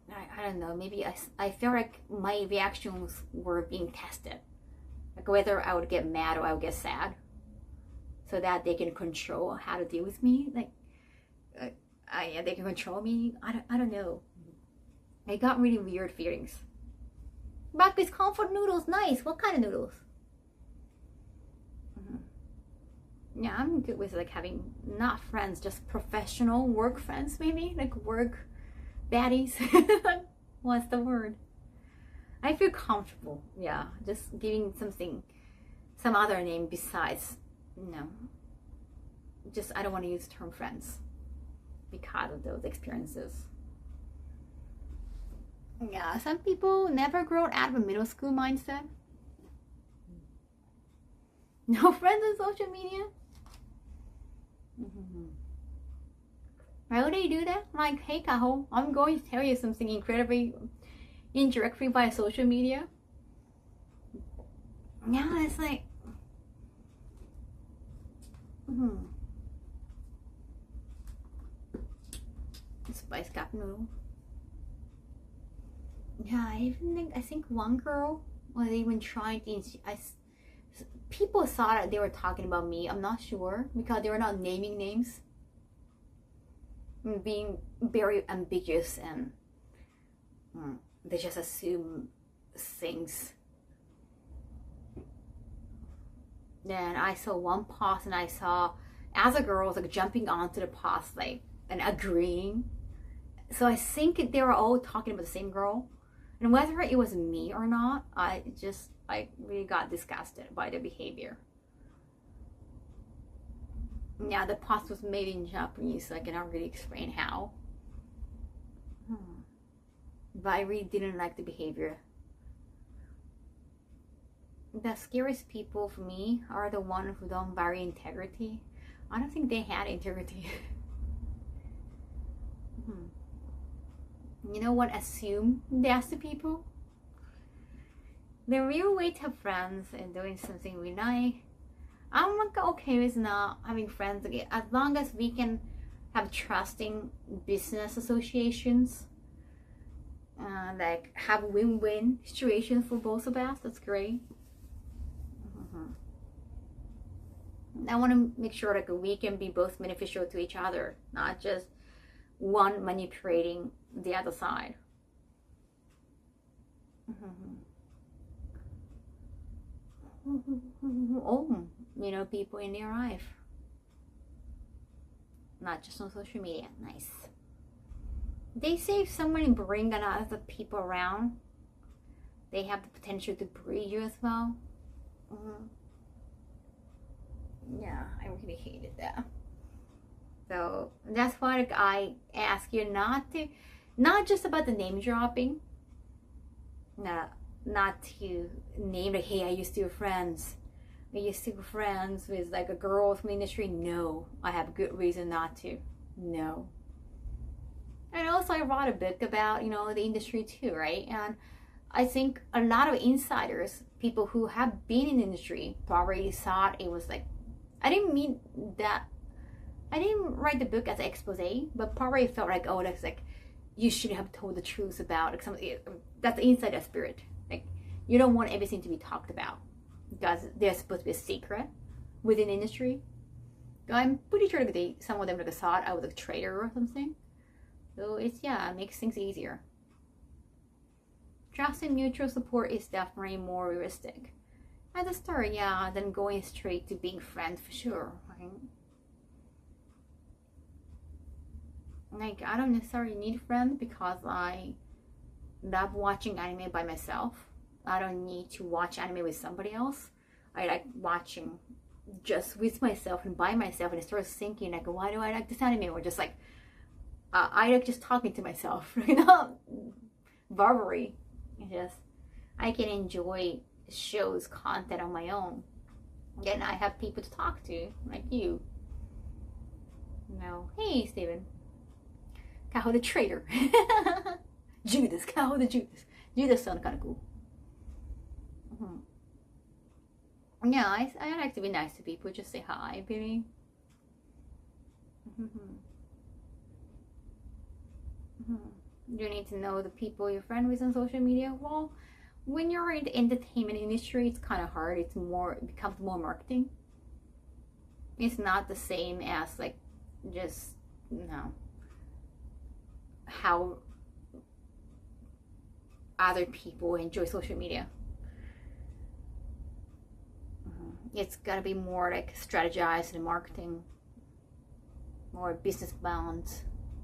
I don't know, maybe I feel like my reactions were being tested. Like whether I would get mad or I would get sad. So that they can control how to deal with me. Like, yeah, they can control me. I don't know. I got really weird feelings. But these comfort noodles, nice. What kind of noodles? Yeah, I'm good with like having not friends, just professional work friends, maybe. Like work baddies. What's the word? I feel comfortable, yeah, just giving some other name besides, just I don't want to use the term friends because of those experiences. Yeah, some people never grow out of a middle school mindset. No friends on social media. Why would they do that? Like, hey Kaho, I'm going to tell you something incredibly indirectly via social media. Yeah, it's like, spice cup noodle. Yeah, I think one girl was even trying to. People thought that they were talking about me. I'm not sure because they were not naming names. Being very ambiguous, and they just assume things. Then I saw one post, and I saw as a girl was like jumping onto the post like and agreeing. So I think they were all talking about the same girl, and whether it was me or not, I really got disgusted by their behavior. Yeah, the post was made in Japanese, so I cannot really explain how. But I really didn't like the behavior. The scariest people for me are the ones who don't value integrity. I don't think they had integrity. You know what? Assume that's the people. The real way to have friends and doing something we like. I'm like okay with not having friends again, as long as we can have trusting business associations, like have win-win situations for both of us. That's great. I want to make sure like we can be both beneficial to each other, not just one manipulating the other side. Oh, people in their life, not just on social media. Nice. They say if someone bring a lot of people around, they have the potential to breed you as well. really hated that. So that's why like, I ask you not just about the name dropping. Not to name like, hey, I used to be friends with like a girl from the industry. No, I have good reason not to. No. And also I wrote a book about, the industry too, right? And I think a lot of insiders, people who have been in the industry, probably thought it was like, I didn't write the book as an expose, but probably felt like, oh, that's like, you should have told the truth about like something. That's the insider spirit. Like, you don't want everything to be talked about because they're supposed to be a secret within the industry. I'm pretty sure that some of them like thought I was a traitor or something. So it makes things easier. Trust and mutual support is definitely more realistic at the start, than going straight to being friends for sure, right? Like, I don't necessarily need friends because I love watching anime by myself. I don't need to watch anime with somebody else. I like watching just with myself and by myself, and I start thinking like, why do I like this anime? Or just like, I like just talking to myself, Barbary. I can enjoy shows content on my own. Then I have people to talk to, like you. Hey, Steven. Kaho the traitor. Judas, Kaho the Judas. Judas sounds kind of cool. Yeah, I like to be nice to people. Just say hi, baby. You need to know the people you're friend with on social media. Well, when you're in the entertainment industry, it's kind of hard. It becomes more marketing. It's not the same as like just how other people enjoy social media. It's gotta be more like strategized and marketing, more business bound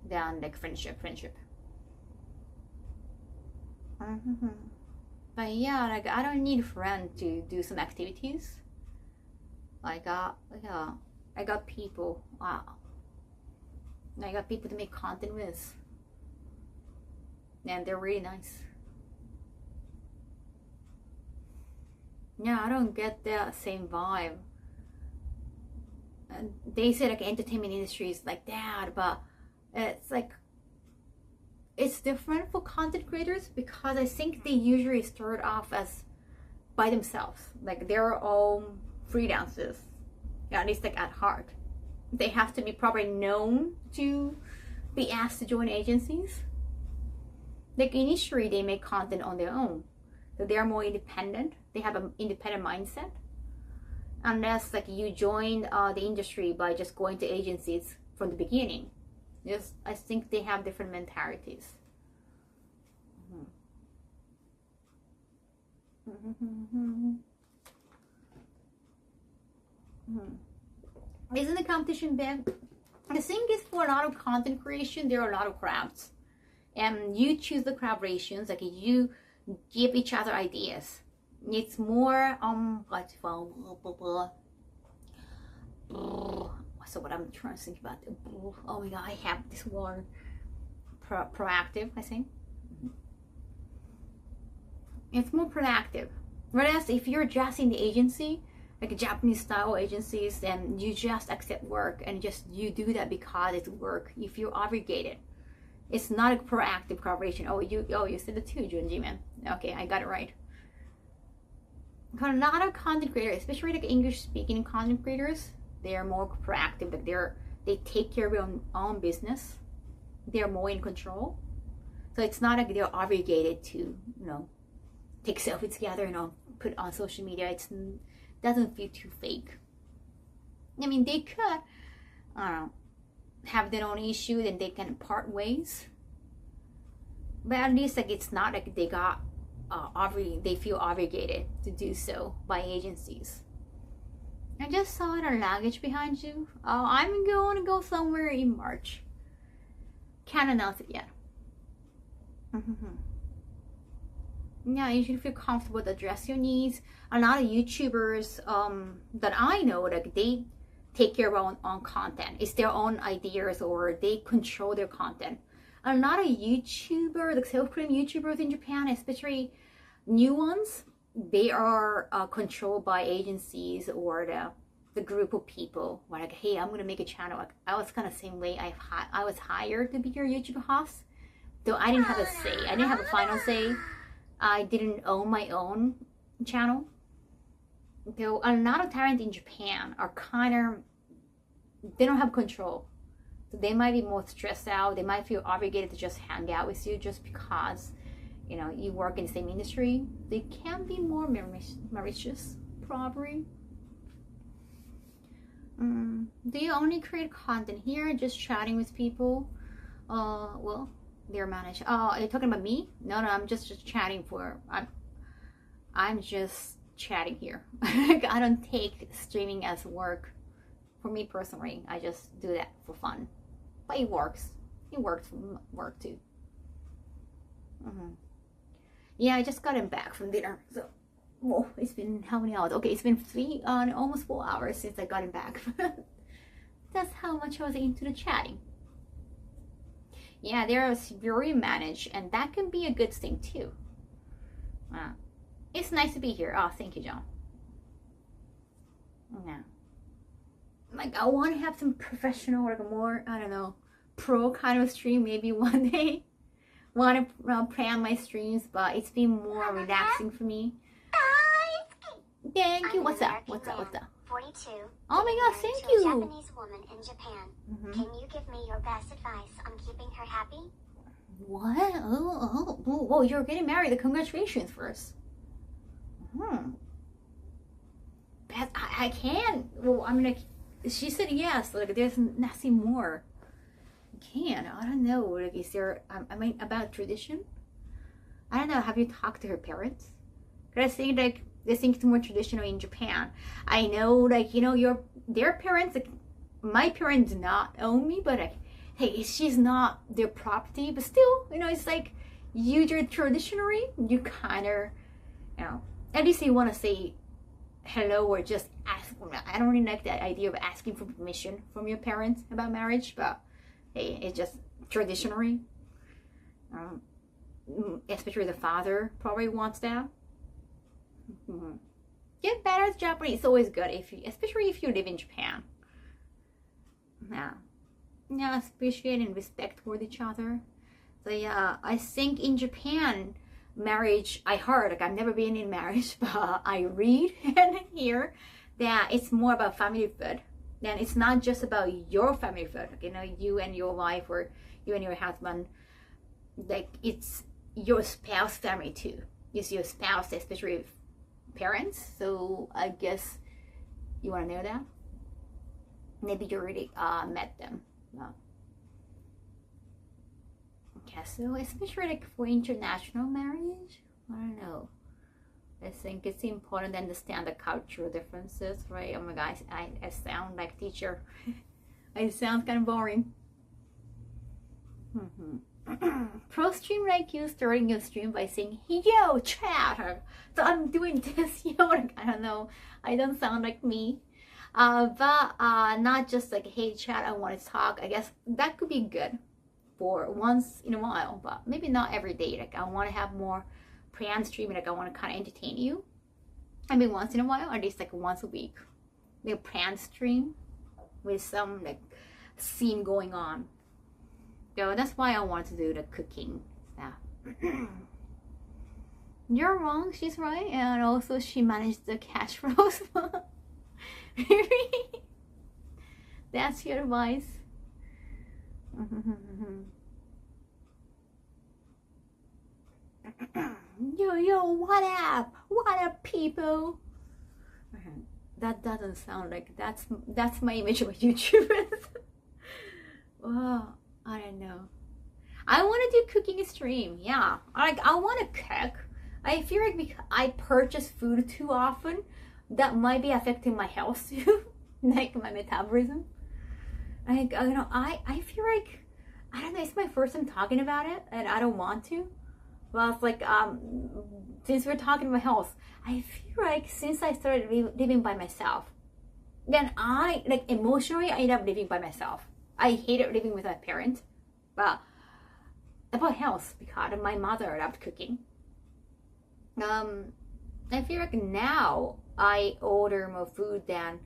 than like friendship. But like I don't need a friend to do some activities. I got people. Wow. I got people to make content with, and they're really nice. I don't get that same vibe. And they say like entertainment industry is like that, but it's like it's different for content creators because I think they usually start off as by themselves, like they're all freelancers, at least like at heart. They have to be probably known to be asked to join agencies. Like initially they make content on their own, so they are more independent. They have an independent mindset, unless like you join the industry by just going to agencies from the beginning. Yes, I think they have different mentalities. Isn't the competition big? The thing is, for a lot of content creation, there are a lot of crowds, and you choose the collaborations. Like you give each other ideas. It's more so what I'm trying to think about. Oh my god, I have this word. Proactive, I think. It's more proactive. Whereas if you're just in the agency, like Japanese style agencies, then you just accept work and you do that because it's work. If you're obligated, it's not a proactive collaboration. You said it too, Junji man. Okay, I got it right. A lot of content creators, especially like English speaking content creators, they are more proactive. Like they take care of their own business. They're more in control. So it's not like they're obligated to, take selfies together and put on social media. It doesn't feel too fake. I mean, they could, have their own issue, then they can part ways. But at least like it's not like they got they feel obligated to do so by agencies. I just saw the luggage behind you. I'm going to go somewhere in March. Can't announce it yet. Yeah, you should feel comfortable to address your needs. A lot of YouTubers that I know, like they take care of own content. It's their own ideas, or they control their content. A lot of YouTubers, like self-proclaimed YouTubers in Japan, especially new ones, they are controlled by agencies or the group of people. Like, hey, I'm gonna make a channel. Like, I was kind of the same way. I was hired to be your YouTube host, though I didn't have a say. I didn't have a final say. I didn't own my own channel. Though a lot of talent in Japan are kind of, they don't have control. So they might be more stressed out. They might feel obligated to just hang out with you just because, you know, you work in the same industry. They can be more malicious, probably. Do you only create content here, just chatting with people? Well, they're managed. Oh, are you talking about me? No, I'm just chatting for. I'm just chatting here. I don't take streaming as work. For me personally, I just do that for fun. But it works. It works for work too. Yeah, I just got back from dinner. So, oh, it's been how many hours? Okay, it's been almost 4 hours since I got back. That's how much I was into the chatting. Yeah, they're very managed, and that can be a good thing too. It's nice to be here. Oh, thank you, John. Yeah. Like, I want to have some professional, like a more, I don't know, pro kind of stream maybe one day. Want to plan my streams, but it's been more relaxing for me. Thank you. What's up? 42. Oh my gosh, thank you. Japanese woman in Japan. Can you give me your best advice on keeping her happy? What? Oh, you're getting married. Congratulations first. I can. Well, I mean, she said yes. Like, there's nothing more. I don't know. Like, is there? I mean, about tradition. I don't know. Have you talked to her parents? Cause I think like they think it's more traditional in Japan. I know, like, you know, their parents. Like, my parents do not own me, but like, hey, she's not their property. But still, you know, it's like usually traditionally, you kind of, you know, at least you want to say hello or just ask. I don't really like that idea of asking for permission from your parents about marriage, but hey, it's just traditionally. Especially the father probably wants that. Get better at Japanese. It's always good, especially if you live in Japan. Yeah, appreciate and respect toward each other. So yeah, I think in Japan, marriage, I heard, like, I've never been in marriage, but I read and hear that it's more about family food. And it's not just about your family food, like, you know, you and your wife or you and your husband, like, it's your spouse family too. It's your spouse, especially parents. So I guess you want to know that. Maybe you already met them. Okay, so especially like for international marriage, I don't know. I think it's important to understand the cultural differences, right? Oh my gosh, I sound like teacher. I sound kind of boring. Pro stream like you starting your stream by saying, yo, chat. So I'm doing this, yo, like, I don't know. I don't sound like me. But not just like, hey, chat, I want to talk. I guess that could be good for once in a while, but maybe not every day. Like, I want to have more planned streaming. Like, I want to kind of entertain you. I mean, once in a while, or at least like once a week. Like a planned stream with some like scene going on. So that's why I want to do the cooking stuff. You're wrong, she's right. And also she managed the cash flows. That's your advice. Yo, what up? What up, people? That doesn't sound like that's my image of a YouTuber. Oh, I don't know. I want to do cooking stream. Yeah, like I want to cook. I feel like because I purchase food too often, that might be affecting my health too, like my metabolism. Like, you know, I feel like, I don't know, it's my first time talking about it, and I don't want to. Well, it's like, since we're talking about health, I feel like since I started living by myself, then I, like, emotionally, I ended up living by myself. I hated living with my parents, but about health, because my mother loved cooking. I feel like now I order more food than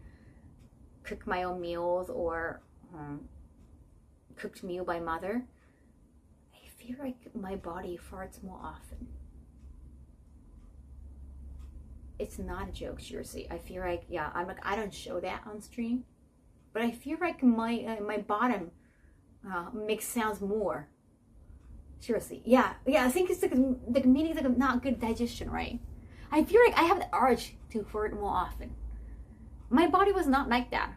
cook my own meals or cooked meal by mother. I feel like my body farts more often. It's not a joke, seriously. I feel like, yeah, I'm like, I don't show that on stream, but I feel like my bottom makes sounds more. Seriously, yeah. I think it's like meaning like not good digestion, right? I feel like I have the urge to fart more often. My body was not like that.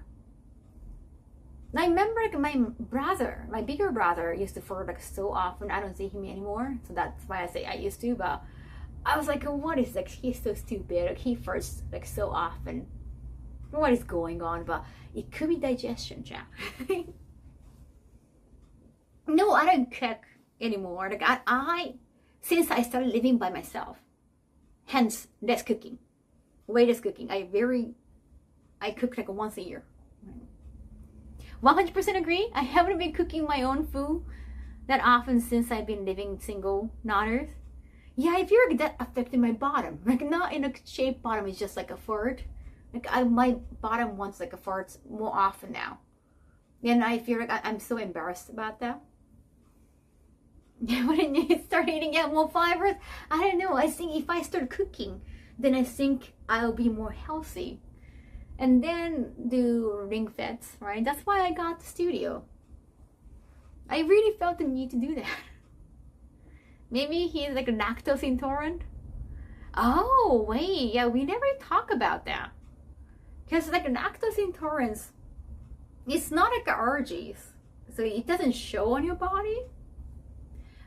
I remember like my bigger brother used to fart like so often. I don't see him anymore, so that's why I say I used to. But I was like, what is, like, he's so stupid. Like, he farts like so often. What is going on? But it could be digestion, Jack. No, I don't cook anymore. Like I since I started living by myself, hence less cooking, way less cooking. I cook like once a year. 100% agree. I haven't been cooking my own food that often since I've been living single, not Earth. Yeah, I feel like that affected my bottom. Like, not in a shape bottom, it's just like a fart. Like, my bottom wants like a fart more often now. And I feel like I'm so embarrassed about that. When you start eating out more fibers, I don't know. I think if I start cooking, then I think I'll be more healthy. And then do ring fits, right? That's why I got the studio. I really felt the need to do that. Maybe he's like a lactose intolerant. Oh, wait. Yeah, we never talk about that. Because like lactose intolerance, it's not like allergies. So it doesn't show on your body.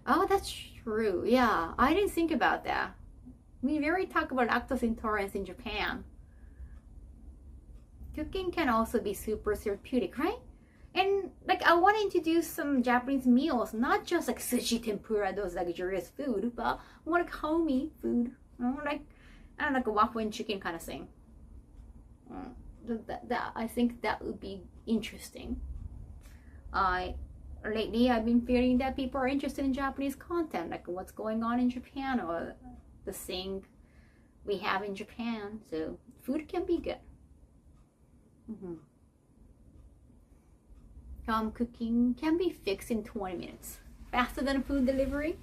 Oh, that's true. Yeah, I didn't think about that. We rarely talk about lactose intolerance in Japan. Cooking can also be super therapeutic, right? And like, I want to introduce some Japanese meals, not just like sushi, tempura, those luxurious food, but more like homey food, like, I don't know, like a waffle and chicken kind of thing. I think that would be interesting. Lately I've been feeling that people are interested in Japanese content, like what's going on in Japan or the thing we have in Japan. So food can be good. Cooking can be fixed in 20 minutes, faster than food delivery.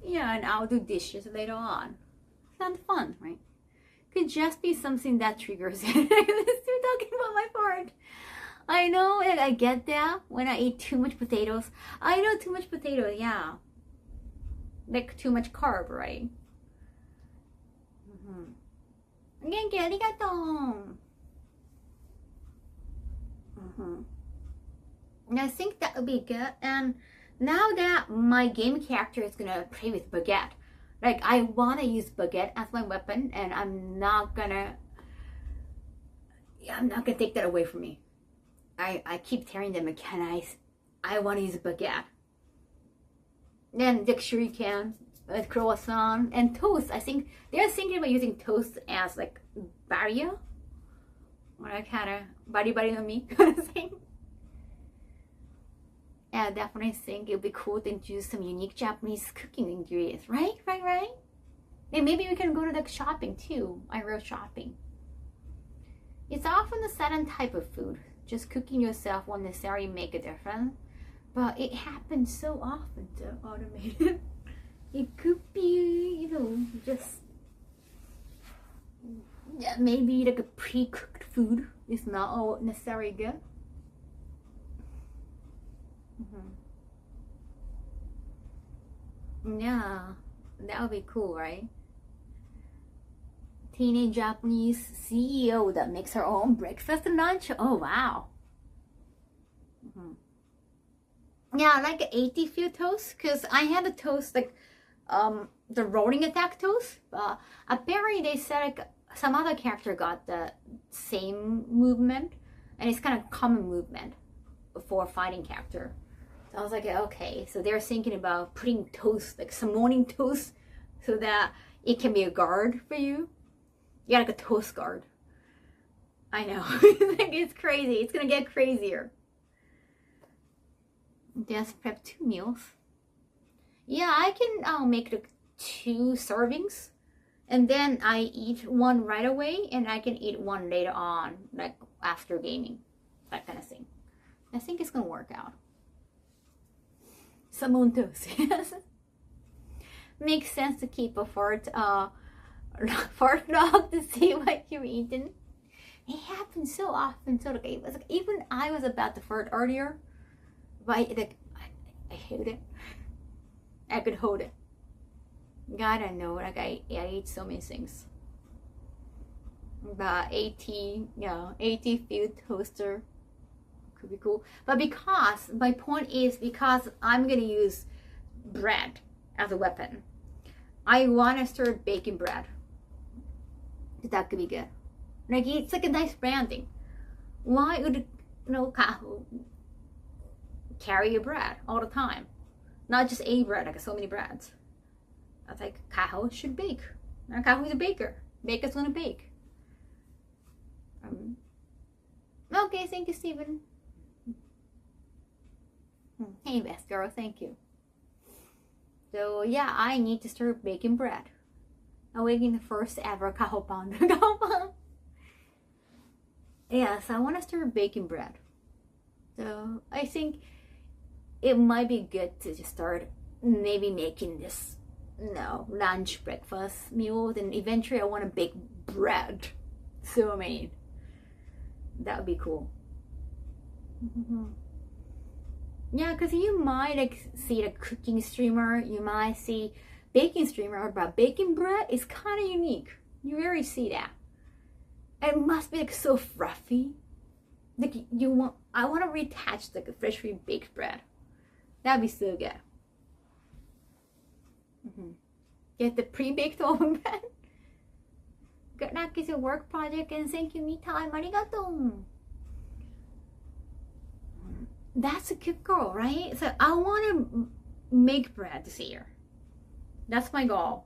Yeah, and I'll do dishes later on. Sounds fun, right? Could just be something that triggers it. Still talking about my part. I know, and I get that when I eat too much potatoes. I know, too much potato, yeah. Like too much carb, right? 元気ありがとう. I think that would be good. And now that my game character is gonna play with baguette, like I wanna use baguette as my weapon, and I'm not gonna take that away from me. I keep telling them, I want to use baguette. Then the shuriken, croissant, and toast. I think they're thinking about using toast as like barrier, or like kind of buddy on me kind of thing. Yeah, I definitely think it would be cool to introduce some unique Japanese cooking ingredients, right? And maybe we can go to like shopping too. I wrote shopping. It's often a certain type of food. Just cooking yourself won't necessarily make a difference, but it happens so often to automate it. It could be, just maybe like a pre-cooked food is not all necessarily good. Yeah, that would be cool, right? Teenage Japanese CEO that makes her own breakfast and lunch. Oh wow. Yeah, I like 80 field toast, because I had a toast like the rolling attack toast, but apparently they said like some other character got the same movement, and it's kind of common movement for a fighting character. So I was like, okay, so they're thinking about putting toast, like some morning toast, so that it can be a guard for you. Yeah, like a toast guard. I know. It's crazy. It's gonna get crazier. Just prep 2 meals. Yeah, I can make like 2 servings, and then I eat one right away, and I can eat one later on, like after gaming, that kind of thing. I think it's gonna work out. Someone toast, yes. Makes sense to keep a fart log to see what you're eating. It happens so often. So like, it was like, even I was about to fart earlier, but I hate it. I could hold it. God, I know, like I eat so many things. The 80 food toaster could be cool. But because, my point is, because I'm gonna use bread as a weapon, I want to start baking bread. That could be good. Like, it's like a nice branding. Why would, Kaho carry a bread all the time? Not just a bread, like so many breads. I was like, Kaho should bake. Now Kaho is a baker. Baker's gonna bake. Okay, thank you, Steven. Hey, best girl, thank you. So yeah, I need to start baking bread. I'm making the first ever Kaho pan. Yes, I want to start baking bread. So I think it might be good to just start maybe making this lunch, breakfast meal. Then eventually I want to bake bread. So I mean, that would be cool. Yeah, because you might like see the cooking streamer, you might see baking streamer, but baking bread is kind of unique. You rarely see that. It must be like so fluffy. Like I want to reattach like a freshly baked bread. That'd be so good. Get the pre-baked oven bread. Good luck is your work project, and thank you, me time. Arigato. That's a good girl, right? So I want to make bread this year. That's my goal.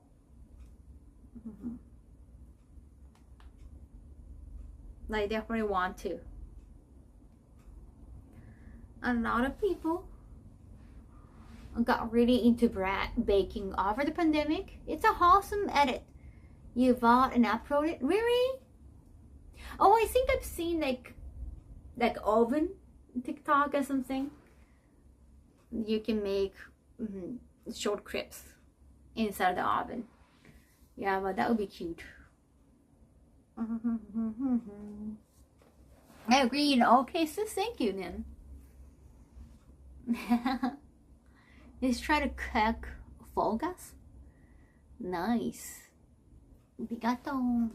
I definitely want to. A lot of people got really into bread baking over the pandemic. It's a wholesome edit. You bought and uploaded? Really? Oh, I think I've seen like oven TikTok or something. You can make short clips inside the oven. Yeah, but that would be cute. I agree in all cases. Thank you, then. Let's try to cook Fall Guys. Nice. Arigato.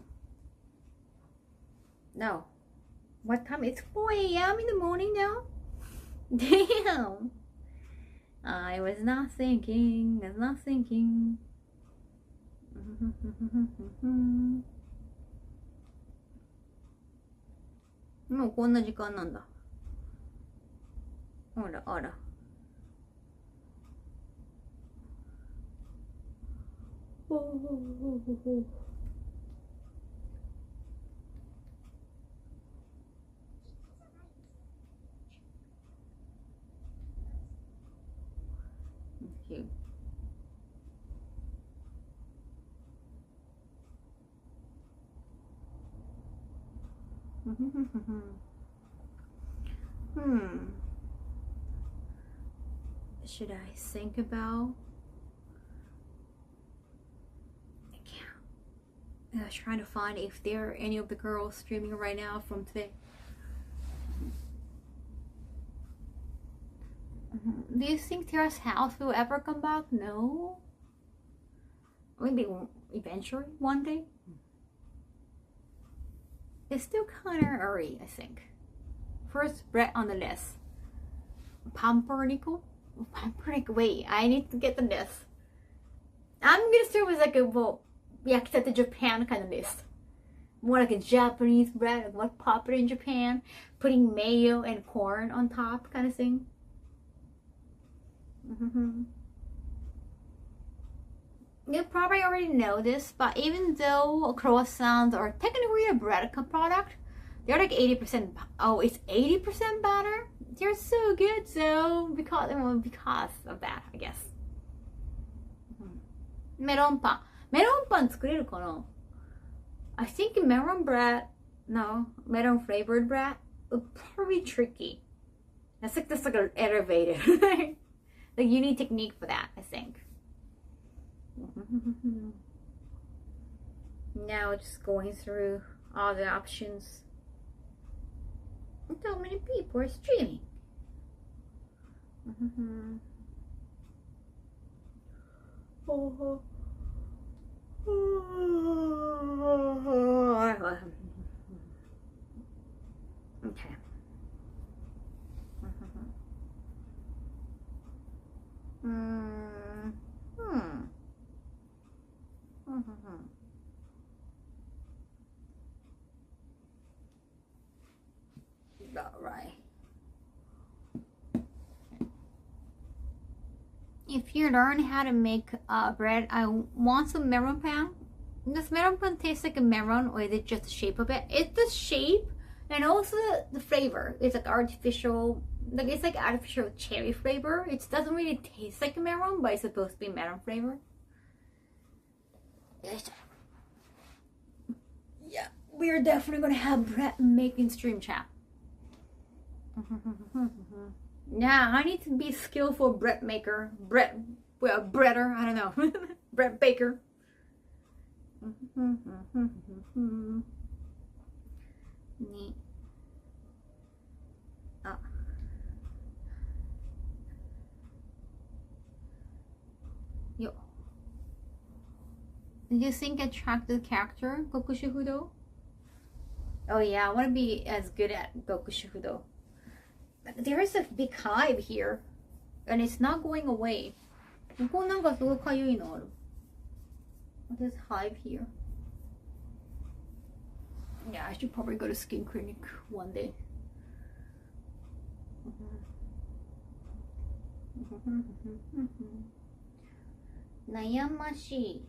No. What time? It's 4 a.m. in the morning now? Damn. I was not thinking.もうこんな時間なんだ。あらあら。Okay. Should I think about? I was trying to find if there are any of the girls streaming right now from today. Do you think Tara's house will ever come back? No. Maybe eventually, one day. It's still kind of early, I think. First bread on the list. Pumpernickel? Pumpernickel. Wait, I need to get the list. I'm gonna start with like a yakitate Japan kind of list. More like a Japanese bread, like what's popular in Japan. Putting mayo and corn on top kind of thing. You probably already know this, but even though croissants are technically a bread product, They're like 80%. Oh, it's 80% batter? They're so good, so because of that, I guess. メロンパン。メロンパン作れるかな? I think melon bread, no, melon flavored bread would probably be tricky. That's like an elevated. Like you need technique for that, I think. Now just going through all the options. So many people are streaming. Okay. All right. If you learn how to make bread, I want some melon pan. Does melon pan taste like a melon, or is it just the shape of it? It's the shape, and also the flavor. It's like artificial, like it's like artificial cherry flavor. It doesn't really taste like a melon, but it's supposed to be melon flavor. Yeah, we're definitely gonna have bread making stream chat. Yeah, I need to be skillful bread maker, breader, I don't know, bread baker. Yo. Did you think attractive character, Goku Shifudo? Oh yeah, I want to be as good at Goku Shifudo. There is a big hive here, and it's not going away. What is hive here? Yeah, I should probably go to skin clinic one day. Nayamashi.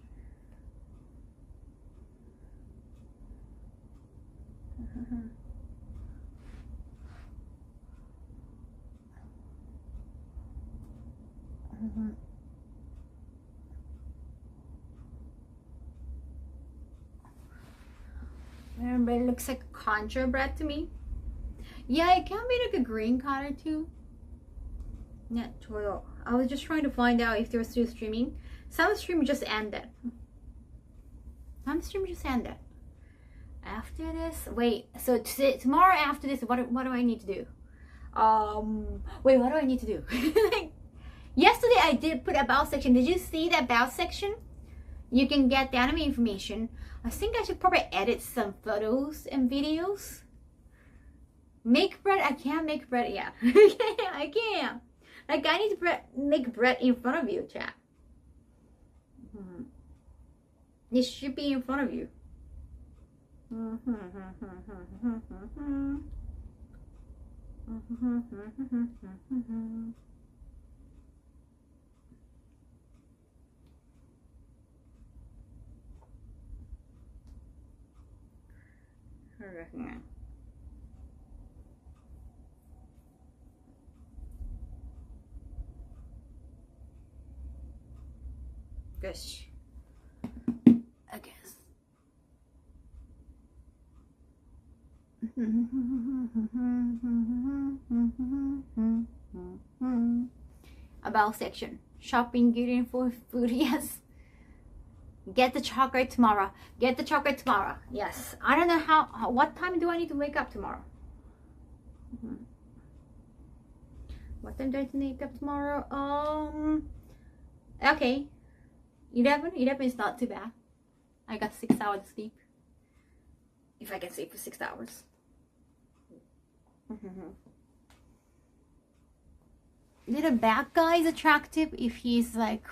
But it looks like concha bread to me. Yeah, it can be like a green color too. Yeah, I was just trying to find out if they're still streaming. Some stream just ended. After this, wait. So tomorrow after this, what do I need to do? Wait, what do I need to do? Yesterday I did put about section. Did you see that about section? You can get the anime information. I think I should probably edit some photos and videos. Make bread? I can't make bread yet. I can't. Like I need to make bread in front of you, chat. It should be in front of you. Gosh. I guess. About section. Shopping, getting for food, yes. Get the chocolate tomorrow. Get the chocolate tomorrow. Yes. I don't know what time do I need to wake up tomorrow? What time do I need to wake up tomorrow? Okay. 11 is not too bad. I got 6 hours of sleep. If I can sleep for 6 hours. Did a bad guy is attractive if he's like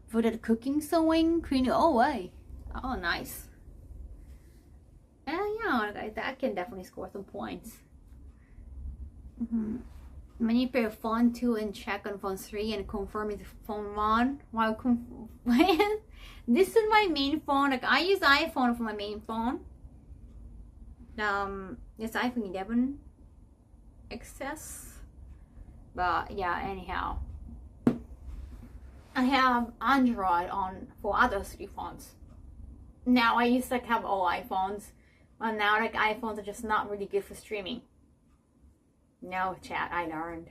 for the cooking, sewing, cleaning? Oh, way. Oh, nice. Yeah, that can definitely score some points. Manipulate phone 2 and check on phone 3 and confirm it's phone 1 while this is my main phone. Like I use iPhone for my main phone. It's iPhone 11 XS. But yeah, anyhow, I have Android on for other 3 phones. Now I used to have all iPhones, but now like iPhones are just not really good for streaming. No, chat, I learned.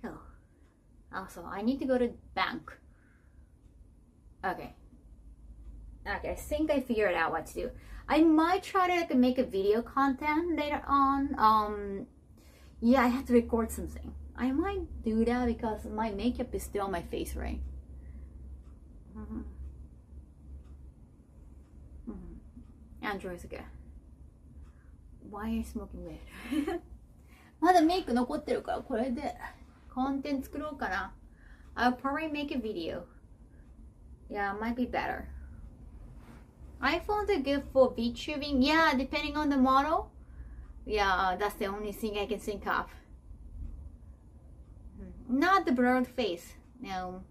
So, also, I need to go to bank. Okay, I think I figured out what to do. I might try to like make a video content later on. Yeah, I have to record something. I might do that because my makeup is still on my face, right? Android's okay. Why are you smoking weed? まだメイク残ってるからこれでコンテンツ作ろうかな。I'll probably make a video. Yeah, it might be better. iPhones are good for VTubing. Yeah, depending on the model. Yeah, that's the only thing I can think of. Not the blurred face. No.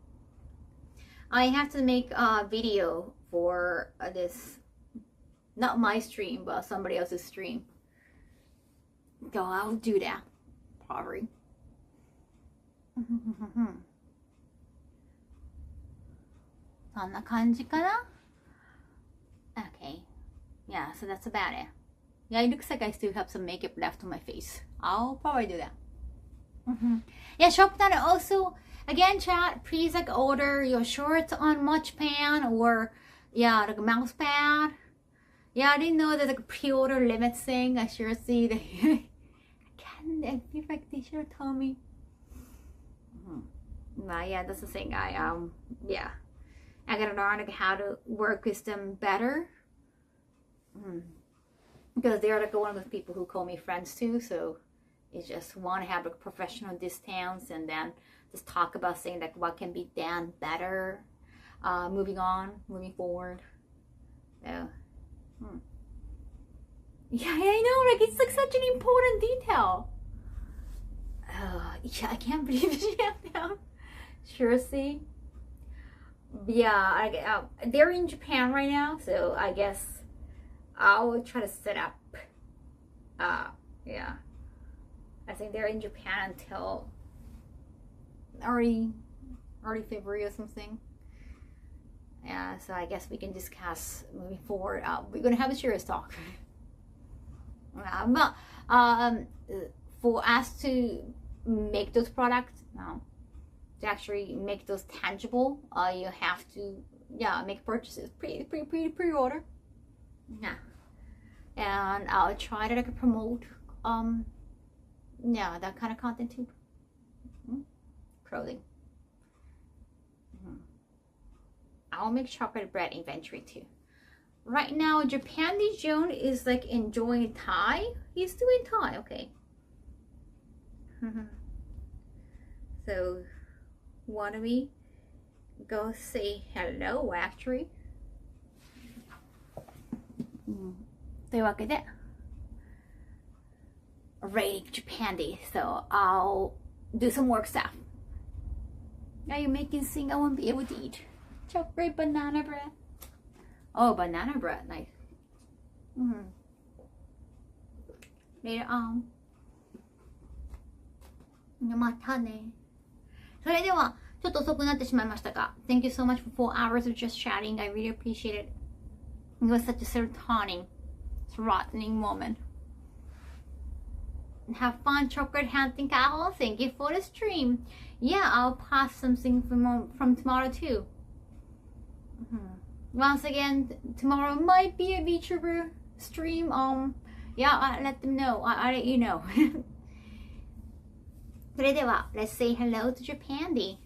I have to make a video for this. Not my stream, but somebody else's stream. So I'll do that. Probably. So そんな感じかな? Okay. Yeah, so that's about it. Yeah, it looks like I still have some makeup left on my face. I'll probably do that. Yeah, shop that. Also, again, chat, please like order your shorts on Munchpan or yeah, like a mouse pad. Yeah, I didn't know there's like a pre-order limit thing. I sure see that. I feel like they should have told me. But yeah, that's the thing. I gotta learn like how to work with them better. Because they're like one of those people who call me friends too, so it's just want to have a professional distance and then just talk about saying like what can be done better, moving forward. So, yeah, I know, like it's like such an important detail. Yeah, I can't believe she have them. Sure, see. Yeah, they're in Japan right now, so I guess I'll try to set up. Yeah, I think they're in Japan until early February or something. Yeah, so I guess we can discuss moving forward. We're gonna have a serious talk. But for us to make those products, to actually make those tangible, you have to make purchases, pre-order. Yeah, and I'll try to like promote that kind of content too. Clothing. I'll make chocolate bread inventory too. Right now, Japan Dijon is like enjoying Thai. He's doing Thai, okay. So, why don't we go say hello actually? というわけで rating Japan Day, so I'll do some work stuff. Now you're making thing I won't be able to eat. Chocolate banana bread. Oh, banana bread, nice. Later on. またね。それではちょっと遅くなってしまいましたが Thank you so much for 4 hours of just chatting. I really appreciate it. It was such a threatening moment. Have fun chocolate hunting, Kaho. Thank you for the stream. Yeah, I'll post something from tomorrow too. Once again, tomorrow might be a VTuber stream. Yeah, I'll let them know. I'll let you know. それでは let's say hello to Japandi.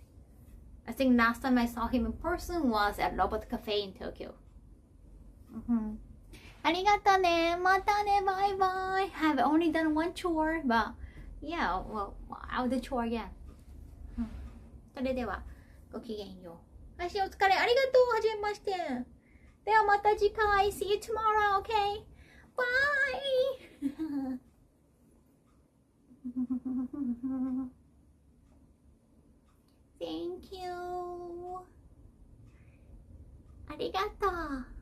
I think last time I saw him in person was at Robot Cafe in Tokyo. ありがとね。またね。Bye bye. Have only done one chore, but yeah, well, I'll do chore again. それではごきげんよう。配信お疲れ。ありがとう。はじめまして。ではまた次回。See you tomorrow, okay? Bye! Thank you. ありがとう。